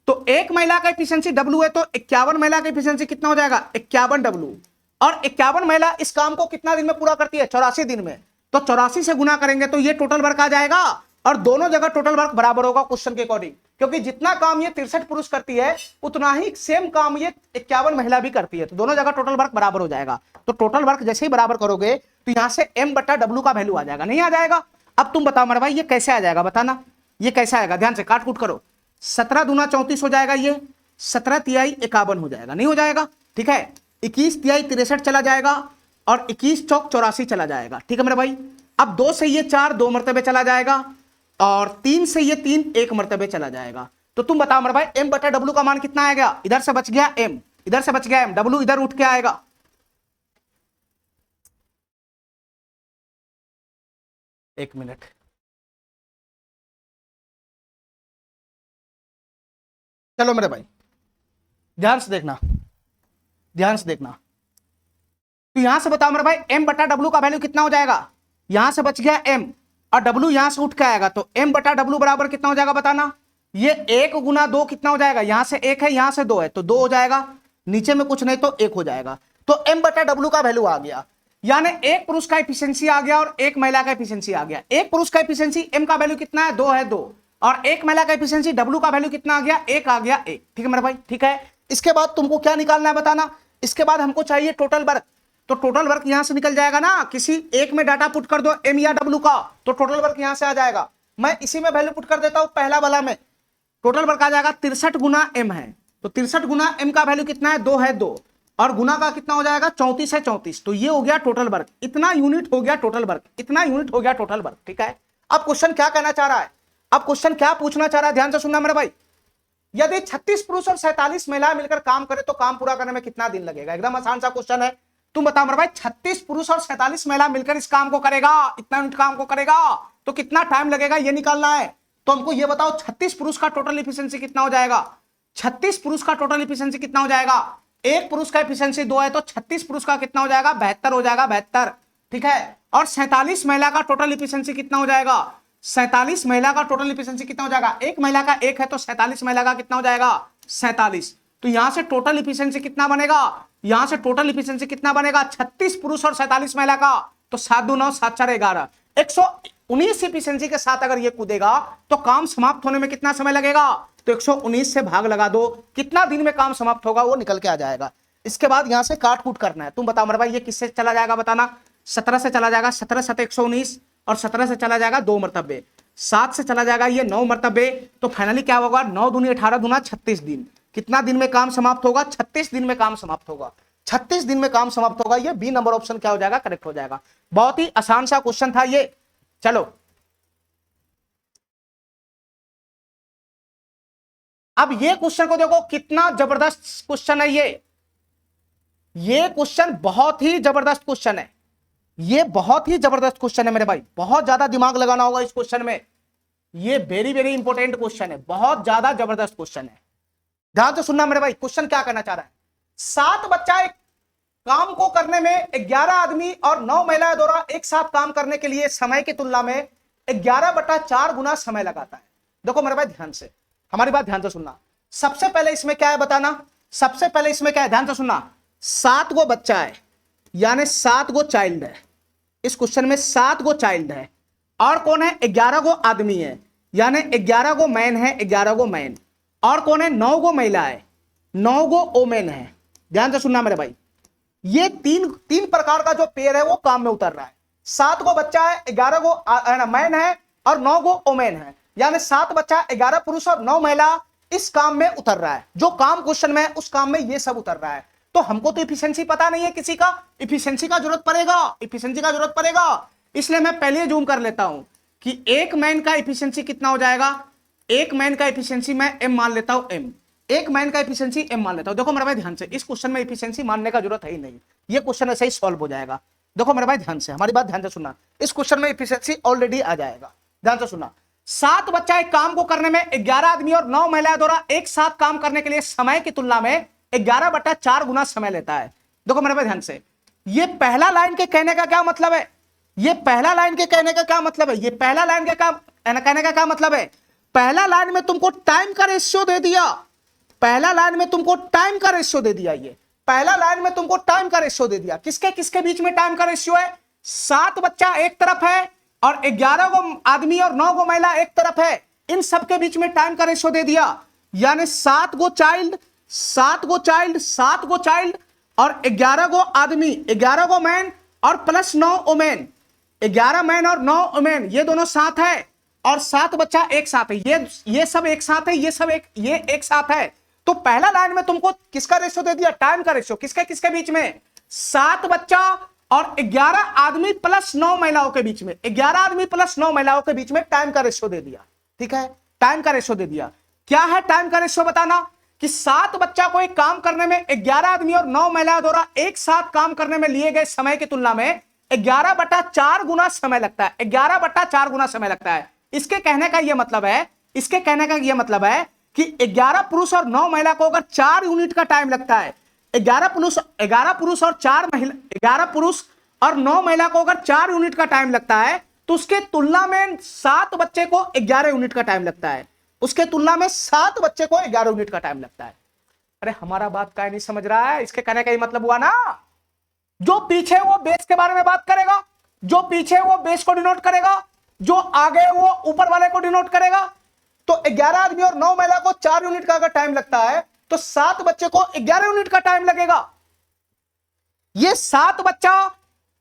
तो एक महिला का एफिशिएंसी डब्ल्यू है, तो 51 महिला का एफिशिएंसी कितना हो जाएगा? 51 डब्ल्यू। और 51 महिला इस काम को कितना दिन में पूरा करती है? 84 दिन में। तो 84 से गुना करेंगे तो ये टोटल वर्क आ जाएगा, और दोनों जगह टोटल वर्क बराबर होगा क्वेश्चन के अकॉर्डिंग, क्योंकि जितना काम ये 63 पुरुष करती है उतना ही सेम काम ये 51 महिला भी करती है, तो दोनों जगह टोटल वर्क बराबर हो जाएगा। तो टोटल वर्क जैसे ही बराबर करोगे तो यहां से m बटा डब्ल्यू का वैल्यू आ जाएगा, नहीं आ जाएगा? अब तुम बताओ मेरे भाई ये कैसे आ जाएगा, बताना ये कैसे आएगा? ध्यान से काट कूट करो। 17 दूना 34 हो जाएगा, ये 17 तिहाई 51 हो जाएगा, नहीं हो जाएगा? ठीक है। 21 तिहाई 63 चला जाएगा, और 21 चौक 84 चला जाएगा, ठीक है मेरे भाई। अब 2 से ये 4 2 मरतबे चला जाएगा, और 3 से ये 3 1 मरतबे चला जाएगा। तो तुम बताओ मेरे भाई m बटा डब्ल्यू का मान कितना आएगा? इधर से बच गया m, इधर से बच गया m, डब्ल्यू इधर उठ के आएगा। एक मिनट, चलो मेरे भाई ध्यान से देखना, ध्यान से देखना। तो यहां से बताओ मेरे भाई m बटा डब्ल्यू का वैल्यू कितना हो जाएगा? यहां से बच गया m, और w यहां से उठ के आएगा, तो m बटा डब्ल्यू बराबर कितना हो जाएगा बताना? ये 1 गुना 2 कितना हो जाएगा? यहां से 1 है, यहां से 2 है, तो 2 हो जाएगा, नीचे में कुछ नहीं तो 1 हो जाएगा। तो m बटा डब्ल्यू का वैल्यू आ गया, यानी एक पुरुष का एफिशिएंसी आ गया और एक महिला का एफिशिएंसी आ गया। एक पुरुष का एफिशिएंसी m का वैल्यू कितना है? 2 है, 2, और एक महिला का एफिशिएंसी w का वैल्यू कितना आ गया? 1 आ गया, 1, ठीक है मेरे भाई, ठीक है। इसके बाद तुमको क्या निकालना है बताना? इसके बाद हमको चाहिए टोटल वर्क, तो टोटल वर्क यहां से निकल जाएगा ना, किसी एक में डाटा पुट कर दो m या w का, तो टोटल वर्क यहां से आ जाएगा। मैं इसी में वैल्यू पुट कर देता हूं, पहला वाला में टोटल वर्क आ जाएगा 63 गुना m है, तो 63 गुना m का वैल्यू कितना है? 2 है, 2, और गुना का कितना हो जाएगा? 34 है, 34, तो ये हो गया टोटल वर्क। इतना यूनिट हो गया टोटल वर्क, इतना यूनिट हो गया टोटल वर्क, ठीक है। अब क्वेश्चन क्या कहना चाह रहा है? अब क्वेश्चन क्या पूछना चाह रहा है? ध्यान से सुनना मेरे भाई। यदि 36 पुरुष और 47 महिलाएं मिलकर काम करे तो काम पूरा करने में कितना दिन लगेगा? एकदम आसान सा क्वेश्चन है। तुम बताओ मेरे भाई 36 पुरुष और 47 महिला मिलकर इस काम को करेगा, इतना यूनिट काम को करेगा, तो कितना टाइम लगेगा ये निकालना है। तो हमको ये बताओ 36 पुरुष का टोटल एफिशिएंसी कितना हो जाएगा? 36 पुरुष का टोटल एफिशिएंसी कितना हो जाएगा? एक पुरुष का एफिशिएंसी 2 है, तो 36 पुरुष का कितना हो जाएगा? 72 हो जाएगा, 72, ठीक है। और 47 महिला का टोटल एफिशिएंसी कितना हो जाएगा? 47 महिला का टोटल एफिशिएंसी कितना हो जाएगा? एक महिला का 1 है, तो 47 महिला का कितना हो जाएगा? 47। तो यहां से टोटल एफिशिएंसी कितना बनेगा? यहां से टोटल एफिशिएंसी कितना बनेगा? 36 पुरुष और 47 महिला का, तो 7 2 9 7 4 11, 119 एफिशिएंसी के साथ अगर ये कूदेगा तो काम समाप्त होने में कितना समय लगेगा? तो 119 से भाग लगा दो, कितना दिन में काम समाप्त होगा वो निकल के आ जाएगा। इसके बाद यहां से काट कूट करना है। तुम बताओ मेरे भाई ये किससे चला जाएगा बताना? 17 से चला जाएगा, 17 7 119, और 17 से चला जाएगा 2 मरतबे, 7 से चला जाएगा ये 9 मरतबे, तो फाइनली क्या होगा? 9 दूनी 18 दूना 36 दिन। कितना दिन में काम समाप्त होगा? 36 दिन में काम समाप्त होगा, 36 दिन में काम समाप्त होगा। ये बी नंबर ऑप्शन क्या हो जाएगा? करेक्ट हो जाएगा। बहुत ही आसान सा क्वेश्चन था ये। चलो अब ये क्वेश्चन को देखो, कितना जबरदस्त क्वेश्चन है ये क्वेश्चन बहुत ही जबरदस्त क्वेश्चन है, ये बहुत ही जबरदस्त क्वेश्चन है मेरे भाई, बहुत ज्यादा दिमाग लगाना होगा इस क्वेश्चन में। ये वेरी वेरी इंपॉर्टेंट क्वेश्चन है, बहुत ज्यादा जबरदस्त क्वेश्चन है। ध्यान से सुनना मेरे भाई, क्वेश्चन क्या कहना चाह रहा है? 7 बच्चा एक काम को करने में 11 आदमी और 9 महिलाएं द्वारा एक साथ काम करने के लिए समय की तुलना में 11/4 गुना समय लगाता है। देखो मेरे भाई ध्यान से, हमारी बात ध्यान से सुनना। सबसे पहले इसमें क्या है बताना? सबसे पहले इसमें क्या है? ध्यान से सुनना। 7 गो बच्चा है, यानी 7 गो चाइल्ड है। इस क्वेश्चन में 7 गो चाइल्ड है, और कौन है? 11 गो आदमी है, यानी 11 गो मैन है, 11 गो मैन। और कौन है? 9 गो महिला है, 9 गो ओमेन है। ध्यान से सुनना मेरे भाई, ये तीन प्रकार का जो पेयर है वो काम में उतर रहा है। 7 गो बच्चा है, 11 गो मैन है, और 9 गो ओमेन है, यानी 7 बच्चा, 11 पुरुष और 9 महिला इस काम में उतर रहा है। जो काम क्वेश्चन में है उस काम में ये सब उतर रहा है। तो हमको तो इफिशिएंसी पता नहीं है किसी का, इफिशिएंसी का जरूरत पड़ेगा, इफिशिएंसी का जरूरत पड़ेगा। इसलिए मैं पहले जूम कर लेता हूं कि एक मैन का इफिशिएंसी कितना हो जाएगा। एक मैन का इफिशिएंसी मैं एम मान लेता हूं, एम, एक मैन का इफिशिएंसी एम मान लेता हूं। देखो मेरा भाई ध्यान से, इस क्वेश्चन में इफिशिएंसी मानने का जरूरत है ही नहीं, ये क्वेश्चन ऐसे ही सॉल्व हो जाएगा। देखो मेरे भाई ध्यान से, हमारी बात ध्यान से सुनना, इस क्वेश्चन में एफिशिएंसी ऑलरेडी आ जाएगा। ध्यान से सुनना, 7 बच्चा एक काम को करने में 11 आदमी और 9 महिलाएं द्वारा एक साथ काम करने के लिए समय की तुलना में 11/4 गुना समय लेता है। देखो मेरे भाई ध्यान से, ये पहला लाइन के कहने का क्या मतलब है, ये पहला लाइन के कहने का क्या मतलब है, ये पहला लाइन के कहने का क्या मतलब है, पहला लाइन में तुमको टाइम का रेशियो दे दिया, पहला लाइन में तुमको टाइम का रेशियो दे दिया, ये पहला लाइन में तुमको टाइम का रेशियो दे दिया। किसके किसके बीच में टाइम का रेशियो है, 7 बच्चा एक तरफ है और 11 को आदमी और 9 को महिला एक तरफ है, इन सबके बीच में टाइम का रेशियो दे दिया। यानी 7 गो चाइल्ड और 11 गो आदमी, 11 गो मैन और प्लस 9 वुमेन, 11 मैन और 9 वुमेन, ये दोनों साथ है और 7 बच्चा एक साथ है, ये सब एक साथ है, ये एक साथ है। तो पहला लाइन में तुमको किसका रेशियो दे दिया, टाइम का रेशियो। किसके किसके बीच में, 7 बच्चा और 11 आदमी प्लस 9 महिलाओं के बीच में, 11 आदमी प्लस 9 महिलाओं के बीच में टाइम का रेशियो दे दिया। ठीक है, टाइम का रेशियो दे दिया। क्या है टाइम का रेशियो बताना, कि 7 बच्चा को एक काम करने में 11 आदमी और 9 महिलाओं द्वारा एक साथ काम करने में लिए गए समय की तुलना में 11/4 गुना समय लगता है, 11/4 गुना समय लगता है। इसके कहने का यह मतलब है, इसके कहने का यह मतलब है कि 11 पुरुष और 9 महिला को अगर 4 यूनिट का टाइम लगता है, 11 पुरुष और 4 महिला, 11 पुरुष और 9 महिला को अगर 4 यूनिट का टाइम लगता है, तो उसके तुलना में 7 बच्चे को 11 यूनिट का टाइम लगता है, उसके तुलना में 7 बच्चे को 11 यूनिट का टाइम लगता है। अरे हमारा बात क्या नहीं समझ रहा है, इसके कहने का ये मतलब हुआ ना, जो पीछे वो बेस के बारे में बात करेगा, जो पीछे वो बेस को डिनोट करेगा, जो आगे वो ऊपर वाले को डिनोट करेगा। तो 11 आदमी और 9 महिला को 4 यूनिट का अगर टाइम लगता है, तो 7 बच्चे को 11 यूनिट का टाइम लगेगा। ये 7 बच्चा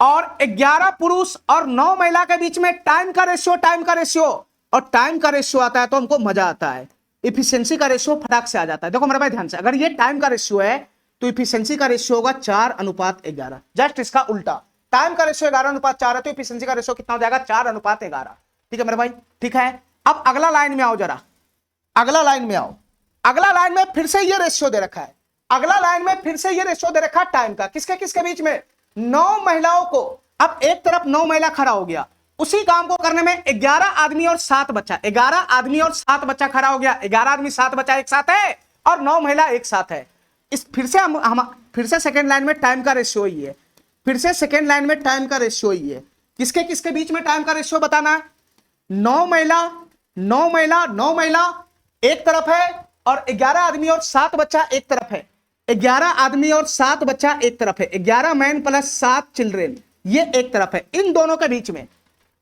और 11 पुरुष और 9 महिला के बीच में टाइम का रेशियो और टाइम का रेशियो आता है तो हमको मजा आता है, इफिशियंसी का रेशियो फटाक से आ जाता है। देखो मेरे भाई ध्यान से, अगर ये टाइम का रेशियो है तो इफिशियंसी का रेशियो होगा 4:11। जस्ट इसका उल्टा, टाइम का रेशियो 11:4 है तो इफिशियंसी का रेशियो कितना हो जाएगा, 4:11। ठीक है मेरे भाई, ठीक है। अब अगला लाइन में आओ जरा, अगला लाइन में आओ, अगला लाइन में फिर से ये रेशियो दे रखा है, अगला लाइन में फिर से ये रेशियो दे रखा है टाइम का। किसके किसके बीच में, 9 महिलाओं को, अब एक तरफ 9 महिला खड़ा हो गया, उसी काम को करने में 11 आदमी और 7 बच्चा, 11 आदमी और 7 बच्चा खड़ा हो गया, 11 आदमी 7 बच्चा एक साथ है और 9 महिला एक साथ है। इस फिर से सेकेंड लाइन में टाइम का रेशियो ही है, फिर से सेकेंड लाइन में टाइम का रेशियो ही है। किसके किसके बीच में टाइम का रेशियो बताना है, 9 महिला एक तरफ है और 11 आदमी और 7 बच्चा एक तरफ है, 11 आदमी और 7 बच्चा एक तरफ है, 11 मैन प्लस 7 चिल्ड्रेन ये एक तरफ है। इन दोनों के बीच में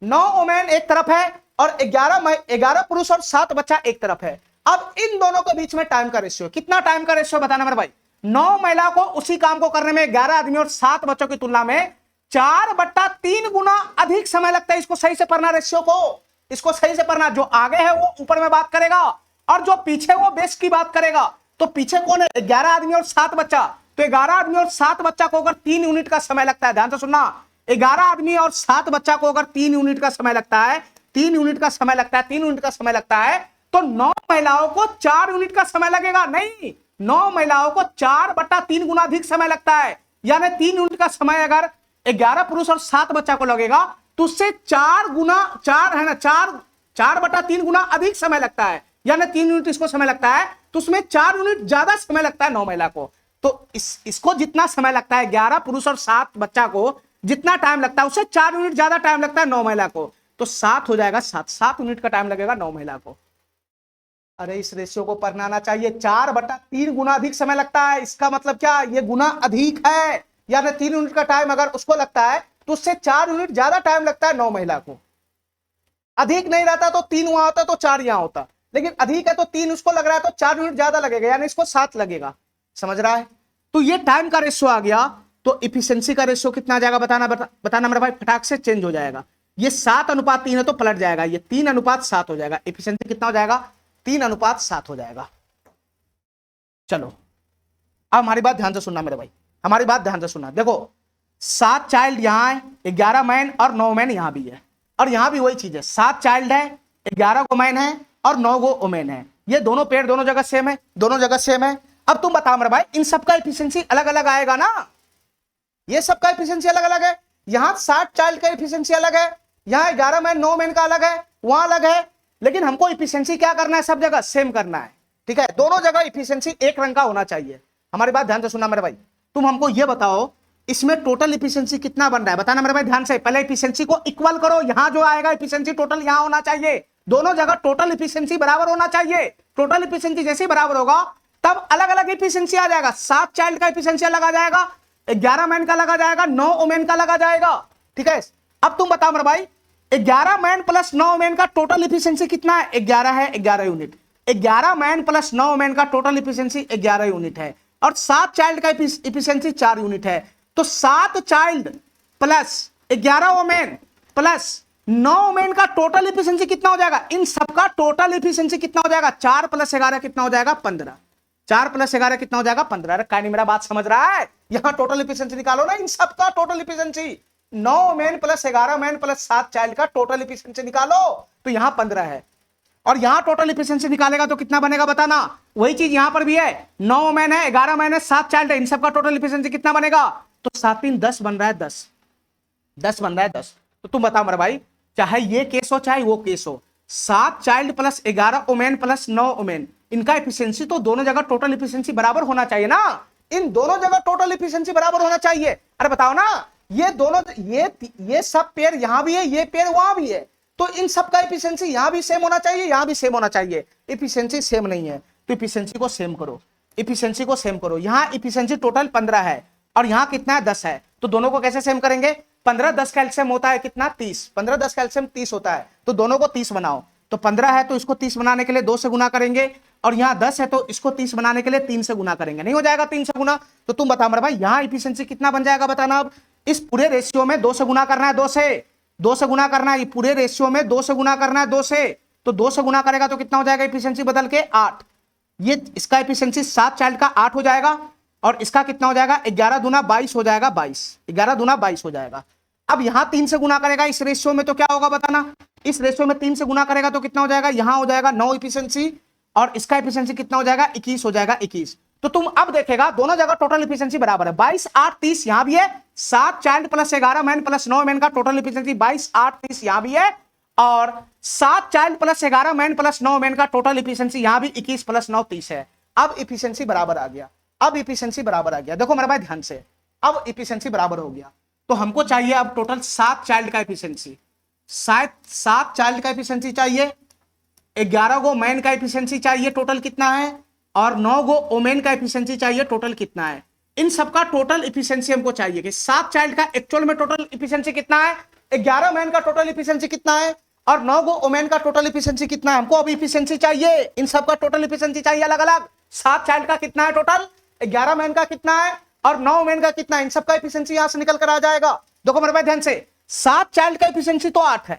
9 वुमेन एक तरफ है और 11 पुरुष और 7 बच्चा एक तरफ है। अब इन दोनों के बीच में टाइम का रेशियो, कितना टाइम का रेशियो बताना मेरे भाई, 9 महिला को उसी काम को करने में 11 आदमी और 7 बच्चों की तुलना में 4/3 गुना अधिक समय लगता है। इसको सही से पढ़ना, रेशियो को, इसको सही से पढ़ना। जो आगे है वो ऊपर में बात करेगा और जो पीछे वो बेस की बात करेगा। तो पीछे कौन है, 11 आदमी और 7 बच्चा, तो 11 आदमी और 7 बच्चा को अगर 3 यूनिट का समय लगता है, ध्यान से सुनना, 11 आदमी और 7 बच्चा को अगर 3 यूनिट का समय लगता है, 3 यूनिट का समय लगता है, 3 यूनिट का समय लगता है, तो 9 महिलाओं को 4 यूनिट का समय लगेगा। नहीं, 9 महिलाओं को 4/3 गुना अधिक समय लगता है। यानी 3 यूनिट का समय अगर 11 पुरुष और 7 बच्चा को लगेगा तो उससे 4/3 गुना अधिक समय लगता है। यानी 3 यूनिट इसको समय लगता है तो उसमें 4 यूनिट ज्यादा समय लगता है 9 महिला को। तो इसको जितना समय लगता है 11 पुरुष और 7 बच्चा को जितना टाइम लगता है उससे 4 यूनिट ज्यादा टाइम लगता है 9 महिला को, तो 7 हो जाएगा, 7 यूनिट का टाइम लगेगा 9 महिला को। अरे इस रेशियो को पढ़ना आना चाहिए, 4/3 गुना अधिक समय लगता है। इसका मतलब क्या, ये गुना अधिक है, यानी 3 यूनिट का टाइम अगर उसको लगता है तो उससे 4 यूनिट ज्यादा टाइम लगता है 9 महिला को। अधिक नहीं रहता तो 3 वहां होता तो 4 यहां होता, लेकिन अधिक है तो 3 उसको लग रहा है तो 4 यूनिट ज्यादा लगेगा, यानी इसको 7 लगेगा। समझ रहा है, तो ये टाइम का रेशियो आ गया। तो इफिशियंसी का रेशियो कितना आ जाएगा बताना मेरा भाई, फटाक से चेंज हो जाएगा। ये 7:3 है तो पलट जाएगा, ये 3:7 हो जाएगा। इफिशियंसी कितना हो जाएगा, 3:7 हो जाएगा। चलो अब हमारी बात ध्यान से सुनना मेरे भाई, हमारी बात ध्यान से सुनना। देखो 7 चाइल्ड यहां है, 11 मैन और 9 मैन यहां भी है, और यहां भी वही चीज है, 7 चाइल्ड है, 11 गो मैन है और 9 गो वुमेन है। ये दोनों पेड़ दोनों जगह सेम है, दोनों जगह सेम है। अब तुम बताओ मेरे भाई, इन सबका इफिशियंसी अलग अलग आएगा ना, ये सबका एफिशिएंसी अलग अलग है। यहां 60 चाइल्ड का एफिशिएंसी अलग है, यहां 11 मैन 9 मैन का अलग है, वहां अलग है, लेकिन हमको एफिशिएंसी क्या करना है, सब जगह सेम करना है। ठीक है, दोनों जगह एफिशिएंसी एक रंग का होना चाहिए। हमारी बात ध्यान से सुनना मेरे भाई। तुम हमको ये बताओ इसमें टोटल एफिशिएंसी कितना बन रहा है, बताना मेरे भाई ध्यान से। पहले एफिशिएंसी को इक्वल करो, यहां जो आएगा एफिशिएंसी टोटल यहां होना चाहिए। दोनों जगह टोटल एफिशिएंसी बराबर होना चाहिए। टोटल एफिशिएंसी जैसे ही बराबर होगा तब अलग अलग एफिशिएंसी आ जाएगा। 7 चाइल्ड का एफिशिएंसी अलग आ जाएगा, 11 मैन का लगा जाएगा, 9 वुमेन का लगा जाएगा। ठीक है, अब तुम बताओ मेरे भाई 11 मैन प्लस 9 वुमेन का टोटल एफिशिएंसी कितना है, 11 है, 11 यूनिट। 11 मैन प्लस 9 वुमेन का टोटल एफिशिएंसी 11 यूनिट है, और 7 चाइल्ड का एफिशिएंसी 4 यूनिट है। तो 7 child plus 11 women plus 9 women का टोटल एफिशिएंसी कितना हो जाएगा, इन सबका टोटल एफिशिएंसी कितना हो जाएगा, 4 प्लस 11 कितना हो जाएगा, 15। 4 प्लस 11 कितना हो जाएगा, 15। अरे कानी मेरा बात समझ रहा है, यहां टोटल एफिशिएंसी निकालो ना, इन सबका total efficiency 9 man plus 11 man plus 7 child का टोटल एफिशिएंसी निकालो, तो यहां 15 है। और यहां टोटल एफिशिएंसी निकालेगा तो कितना बनेगा बताना, वही चीज यहां पर भी है, 9 मैन है, 11 मैन है, 7 चाइल्ड है, इन सबका टोटल एफिशिएंसी कितना बनेगा, तो 7 3 10 बन रहा है, 10 बन रहा है 10। तो तुम बताओ मेरा भाई, चाहे ये केस हो चाहे वो केस हो, 7 child plus 11 women plus 9 women, इनका एफिशिएंसी तो दोनों जगह टोटल एफिशिएंसी बराबर होना चाहिए ना। इन दोनों जगह टोटल एफिशिएंसी बराबर होना चाहिए। अरे बताओ ना, ये दोनों ये सब पेयर यहां भी है, ये पेयर वहां भी है, तो इन सब का एफिशिएंसी यहां भी सेम होना चाहिए, यहां भी सेम होना चाहिए। एफिशिएंसी सेम नहीं है तो एफिशिएंसी को सेम करो, एफिशिएंसी को सेम करो। यहां एफिशिएंसी टोटल 15 है और यहां कितना है, 10 है, तो दोनों को कैसे सेम करेंगे, 15 10 का एलसीएम होता है कितना, 30। 15 10 का एलसीएम 30 होता है, तो दोनों को 30 बनाओ। तो 15 है तो इसको 30 बनाने के लिए 2 से गुना करेंगे, और यहां 10 है तो इसको 30 बनाने के लिए 3 से गुना करेंगे। नहीं हो जाएगा 3 से गुना, तो तुम बताओ मेरे भाई यहां एफिशिएंसी कितना बन जाएगा बताना। अब इस पूरे रेशियो में 2 से गुना करना है, 2 से गुना करना है, पूरे रेशियो में 2 से गुना करना है, 2 से, तो 2 से गुना करेगा तो कितना हो जाएगा एफिशिएंसी बदल के 8। ये इसका एफिशिएंसी 7 चाइल्ड का 8 हो जाएगा, और इसका कितना हो जाएगा, 11 दूना 22 हो जाएगा, 22, 11 दूना 22 हो जाएगा। अब यहां 3 से गुना करेगा इस रेशियो में तो क्या होगा बताना, इस रेशियो में 3 से गुना करेगा तो कितना हो जाएगा, यहां हो जाएगा 9 एफिशिएंसी, और इसका एफिशिएंसी कितना हो जाएगा, 21 हो जाएगा, 21। तो तुम अब देखेगा दोनों जगह टोटल एफिशिएंसी बराबर है, 22 8 30 यहां भी है, 7 child plus 11 man plus 9 man का टोटल एफिशिएंसी 22 8 30 यहां भी है, और 7 child plus 11 man plus 9 man का टोटल एफिशिएंसी यहां भी 21 प्लस 9 30 है। अब एफिशिएंसी बराबर आ गया, अब एफिशिएंसी बराबर आ गया। देखो मेरे भाई ध्यान से, अब एफिशिएंसी बराबर हो गया, तो हमको चाहिए अब टोटल 7 चाइल्ड का एफिशिएंसी, 7 चाइल्ड का एफिशिएंसी चाहिए, 11 गो मैन का एफिशिएंसी चाहिए टोटल कितना है, और 9 गो वुमेन का एफिशिएंसी चाहिए टोटल कितना है। इन सबका टोटल एफिशिएंसी हमको चाहिए कि 7 चाइल्ड का एक्चुअल में टोटल एफिशिएंसी कितना है, 11 मैन का टोटल एफिशिएंसी कितना है, और 9 गो वुमेन का टोटल एफिशिएंसी कितना है। हमको अब एफिशिएंसी चाहिए, इन सबका टोटल एफिशिएंसी चाहिए अलग अलग। 7 चाइल्ड का कितना है टोटल, 11 मैन का कितना है, और 9 वुमेन का कितना है, इन सबका एफिशिएंसी यहां से निकल कर आ जाएगा। देखो मेरे भाई ध्यान से, 7 चाइल्ड का एफिशिएंसी तो 8 है,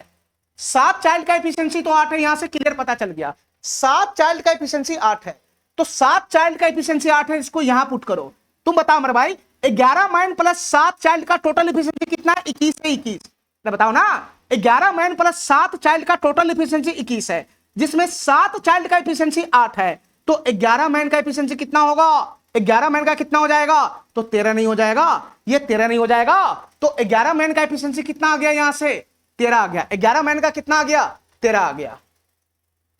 7 चाइल्ड का एफिशिएंसी तो 8 है, यहां से क्लियर पता चल गया। 7 चाइल्ड का एफिशिएंसी 8 है, तो 7 चाइल्ड का एफिशिएंसी 8 है, इसको यहां पुट करो। तुम बताओ मेरे भाई 11 मैन प्लस 7 चाइल्ड का टोटल एफिशिएंसी कितना है, 21 है, 21 बताओ ना। 11 मैन प्लस 7 चाइल्ड का टोटल एफिशिएंसी 21 है, जिसमें 7 चाइल्ड का एफिशिएंसी 8 है, तो 11 मैन का एफिशिएंसी कितना होगा, 11 मैन का कितना हो जाएगा, तो 13 नहीं हो जाएगा, ये 13 नहीं हो जाएगा, तो 11 मैन का एफिशिएंसी कितना आ गया, यहां से 13 आ गया। 11 मैन का कितना आ गया, 13 आ गया।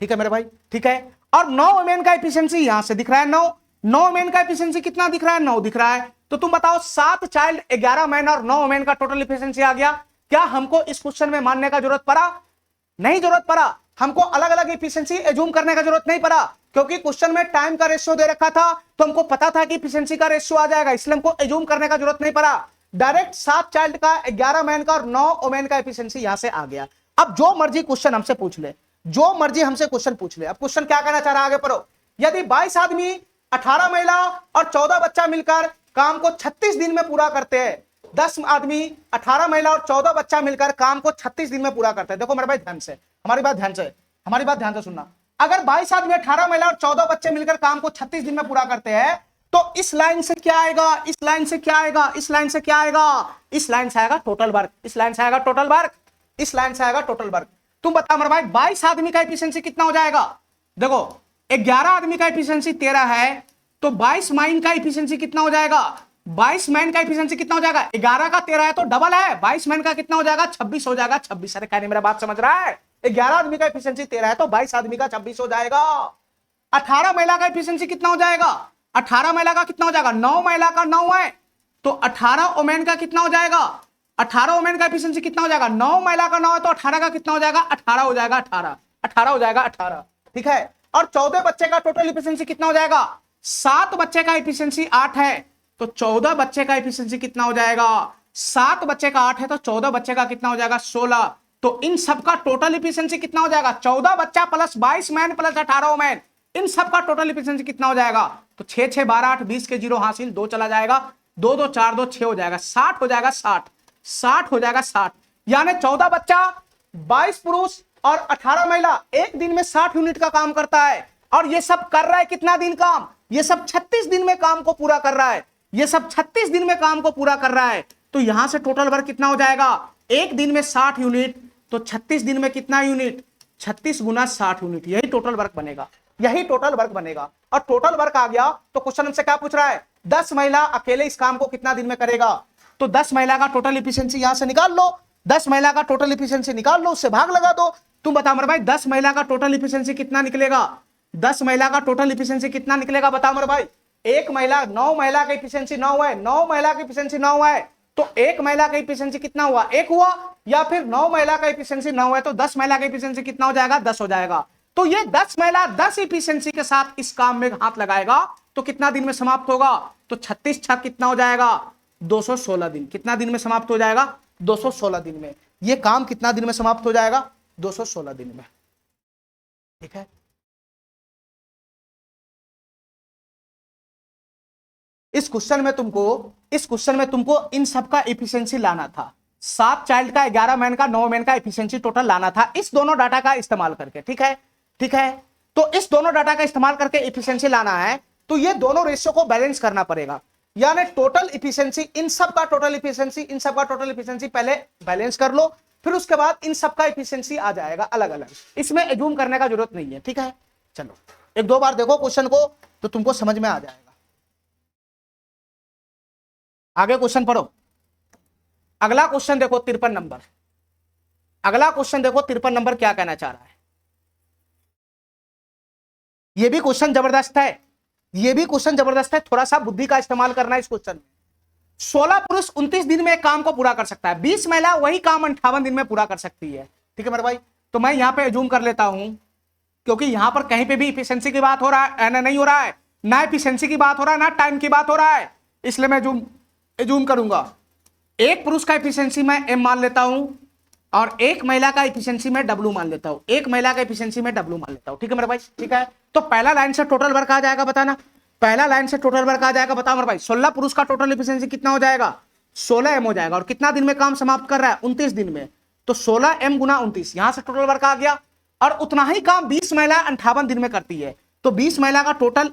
ठीक है मेरे भाई, ठीक है। और 9 वुमेन का एफिशिएंसी यहां से दिख रहा है, 9 वुमेन का एफिशिएंसी कितना दिख रहा है, 9 दिख रहा है। तो तुम बताओ 7 चाइल्ड 11 मैन और 9 वुमेन का टोटल एफिशिएंसी आ गया। क्या हमको इस क्वेश्चन में मानने का जरूरत पड़ा, नहीं जरूरत पड़ा। हमको अलग अलग एफिशिएंसी एज्यूम करने का जरूरत नहीं पड़ा, क्योंकि क्वेश्चन में टाइम का रेशियो दे रखा था, तो हमको पता था कि एफिशिएंसी का रेशियो आ जाएगा, इसलिए हमको एज्यूम करने का जरूरत नहीं पड़ा। डायरेक्ट 7 चाइल्ड का 11 मैन का और 9 वुमेन का एफिशिएंसी यहां से आ गया। अब जो मर्जी क्वेश्चन हमसे पूछ ले, जो मर्जी हमसे क्वेश्चन पूछ ले। अब क्वेश्चन क्या कहना चाह रहा है, आगे पढ़ो। यदि 22 आदमी 18 महिला और 14 बच्चा मिलकर काम को 36 दिन में पूरा करते हैं, 10 आदमी 18 महिला और 14 बच्चा मिलकर काम को 36 दिन में पूरा करते हैं। देखो मेरे भाई ध्यान से, हमारी बात ध्यान से सुनना। अगर 22 आदमी 18 महिला और 14 बच्चे मिलकर काम को 36 दिन में पूरा करते हैं, तो इस लाइन से क्या आएगा, इस लाइन से क्या आएगा, इस लाइन से क्या आएगा, इस लाइन से आएगा टोटल वर्क, इस लाइन से आएगा टोटल वर्क, इस लाइन से आएगा टोटल वर्क। तुम बताओ मेरे भाई 22 आदमी का एफिशिएंसी कितना हो जाएगा। देखो 11 आदमी का एफिशिएंसी 13 है, तो 22 माइन का एफिशिएंसी कितना हो जाएगा, 22 मैन का एफिशिएंसी कितना हो जाएगा, 11 का 13 है तो डबल है, 22 मैन का कितना हो जाएगा, 26 हो जाएगा, 26। अरे कहने मेरा बात समझ रहा है, 11 आदमी का एफिशिएंसी 13 है तो 22 आदमी का 26 हो जाएगा। 18 महिला का एफिशिएंसी कितना हो जाएगा, 18 महिला का कितना हो जाएगा, 9 महिला का 9 है तो 18 ओमेन का कितना हो जाएगा, 18 ओमेन का एफिशिएंसी कितना हो जाएगा, 9 महिला का 9 है तो 18 का कितना हो जाएगा, 18 हो जाएगा, 18 हो जाएगा, 18। ठीक है। और 14 बच्चे का टोटल एफिशिएंसी कितना हो जाएगा, 7 बच्चे का एफिशिएंसी 8 है तो 14 बच्चे का एफिशिएंसी कितना हो जाएगा, 7 बच्चे का 8 है तो 14 बच्चे का कितना हो जाएगा, 16। तो इन सब का टोटल एफिशिएंसी कितना हो जाएगा, 14 बच्चा प्लस 22 मैन प्लस 18 मैन, इन सब का टोटल एफिशिएंसी कितना हो जाएगा, तो 6 6 12 8 20 के 0 हासिल, 2 चला जाएगा, 2 2 4 2 6 हो जाएगा, 60 हो जाएगा, 60 हो जाएगा, 60। यानी 14 बच्चा 22 पुरुष और 18 महिला एक दिन में 60 यूनिट का काम करता है। और ये सब कर रहा है कितना दिन काम, ये सब 36 दिन में काम को पूरा कर रहा है, ये सब 36 दिन में काम को पूरा कर रहा है। तो यहां से टोटल वर्क कितना हो जाएगा, एक दिन में 60 यूनिट तो 36 दिन में कितना यूनिट, 36 गुना 60 यूनिट, यही टोटल वर्क बनेगा, यही टोटल वर्क बनेगा। और टोटल वर्क आ गया तो क्वेश्चन हमसे क्या पूछ रहा है, 10 महिला अकेले इस काम को कितना दिन में करेगा। तो 10 महिला का टोटल एफिशिएंसी यहां से निकाल लो, 10 महिला का टोटल एफिशिएंसी निकाल लो, उससे भाग लगा दो। तुम बता मेरे भाई 10 महिला का टोटल एफिशिएंसी कितना निकलेगा, 10 महिला का टोटल एफिशिएंसी कितना निकलेगा, बता मेरे भाई। एक महिला, 9 महिला की एफिशिएंसी 9 है, 9 महिला की एफिशिएंसी 9 है तो एक महिला का एफिशिएंसी कितना हुआ, 1 हुआ, या फिर 9 महिला का एफिशिएंसी 9 है तो 10 महिला का एफिशिएंसी कितना हो जाएगा, 10 हो जाएगा। तो ये 10 महिला 10 एफिशिएंसी के साथ इस काम में हाथ लगाएगा तो कितना दिन में समाप्त होगा, तो 36 छक कितना हो जाएगा, 216 दिन। कितना दिन में समाप्त हो जाएगा, 216 दिन में। ये काम कितना दिन में समाप्त हो जाएगा, 216 दिन में। ठीक है। इस क्वेश्चन में तुमको इन सब का एफिशिएंसी लाना था, 7 चाइल्ड का, 11 मैन का, 9 मैन का एफिशिएंसी टोटल लाना था इस दोनों डाटा का इस्तेमाल करके। ठीक है, ठीक है। तो इस दोनों डाटा का इस्तेमाल करके एफिशिएंसी लाना है तो ये दोनों रेशियो को बैलेंस करना पड़ेगा। यानी टोटल एफिशिएंसी, इन सब का टोटल एफिशिएंसी, इन सब का टोटल एफिशिएंसी पहले बैलेंस कर लो, फिर उसके बाद इन सब का एफिशिएंसी आ जाएगा अलग अलग, इसमें एज्यूम करने का जरूरत नहीं है। ठीक है, चलो एक दो बार देखो क्वेश्चन को तो तुमको समझ में आ जाएगा। आगे क्वेश्चन पढ़ो। अगला क्वेश्चन देखो 53 नंबर, अगला क्वेश्चन देखो 53 नंबर क्या कहना चाह रहा है। यह भी क्वेश्चन जबरदस्त है, यह भी क्वेश्चन जबरदस्त है, थोड़ा सा बुद्धि का इस्तेमाल करना है इस क्वेश्चन में। 16 पुरुष 29 दिन में एक काम को पूरा कर सकता है, 20 महिला वही काम 58 दिन में पूरा कर सकती है। ठीक है मेरे भाई, तो मैं यहां पे एज्यूम कर लेता हूं, क्योंकि यहां पर कहीं पे भी इफिशिएंसी की बात हो रहा है ना, नहीं हो रहा है, ना इफिशिएंसी की बात हो रहा है, ना टाइम की बात हो रहा है, इसलिए मैं एज्यूम करूंगा। एक पुरुष का एफिशिएंसी मैं एम मान लेता हूं और एक महिला का एफिशिएंसी में डब्ल्यू मान लेता हूं, एक महिला का एफिशिएंसी में डब्ल्यू मान लेता हूं। ठीक है मेरे भाई, ठीक है। तो पहला लाइन से टोटल वर्क आ जाएगा, बताना पहला लाइन से टोटल वर्क आ जाएगा, बताओ मेरे भाई। 16 पुरुष का टोटल एफिशिएंसी कितना हो जाएगा, 16 एम हो जाएगा, और कितना दिन में काम समाप्त कर रहा है, 29 दिन में, तो 16 एम गुना 29, यहां से टोटल वर्क आ गया। और उतना ही काम 20 महिला 58 दिन में करती है, तो 20 महिला का टोटल,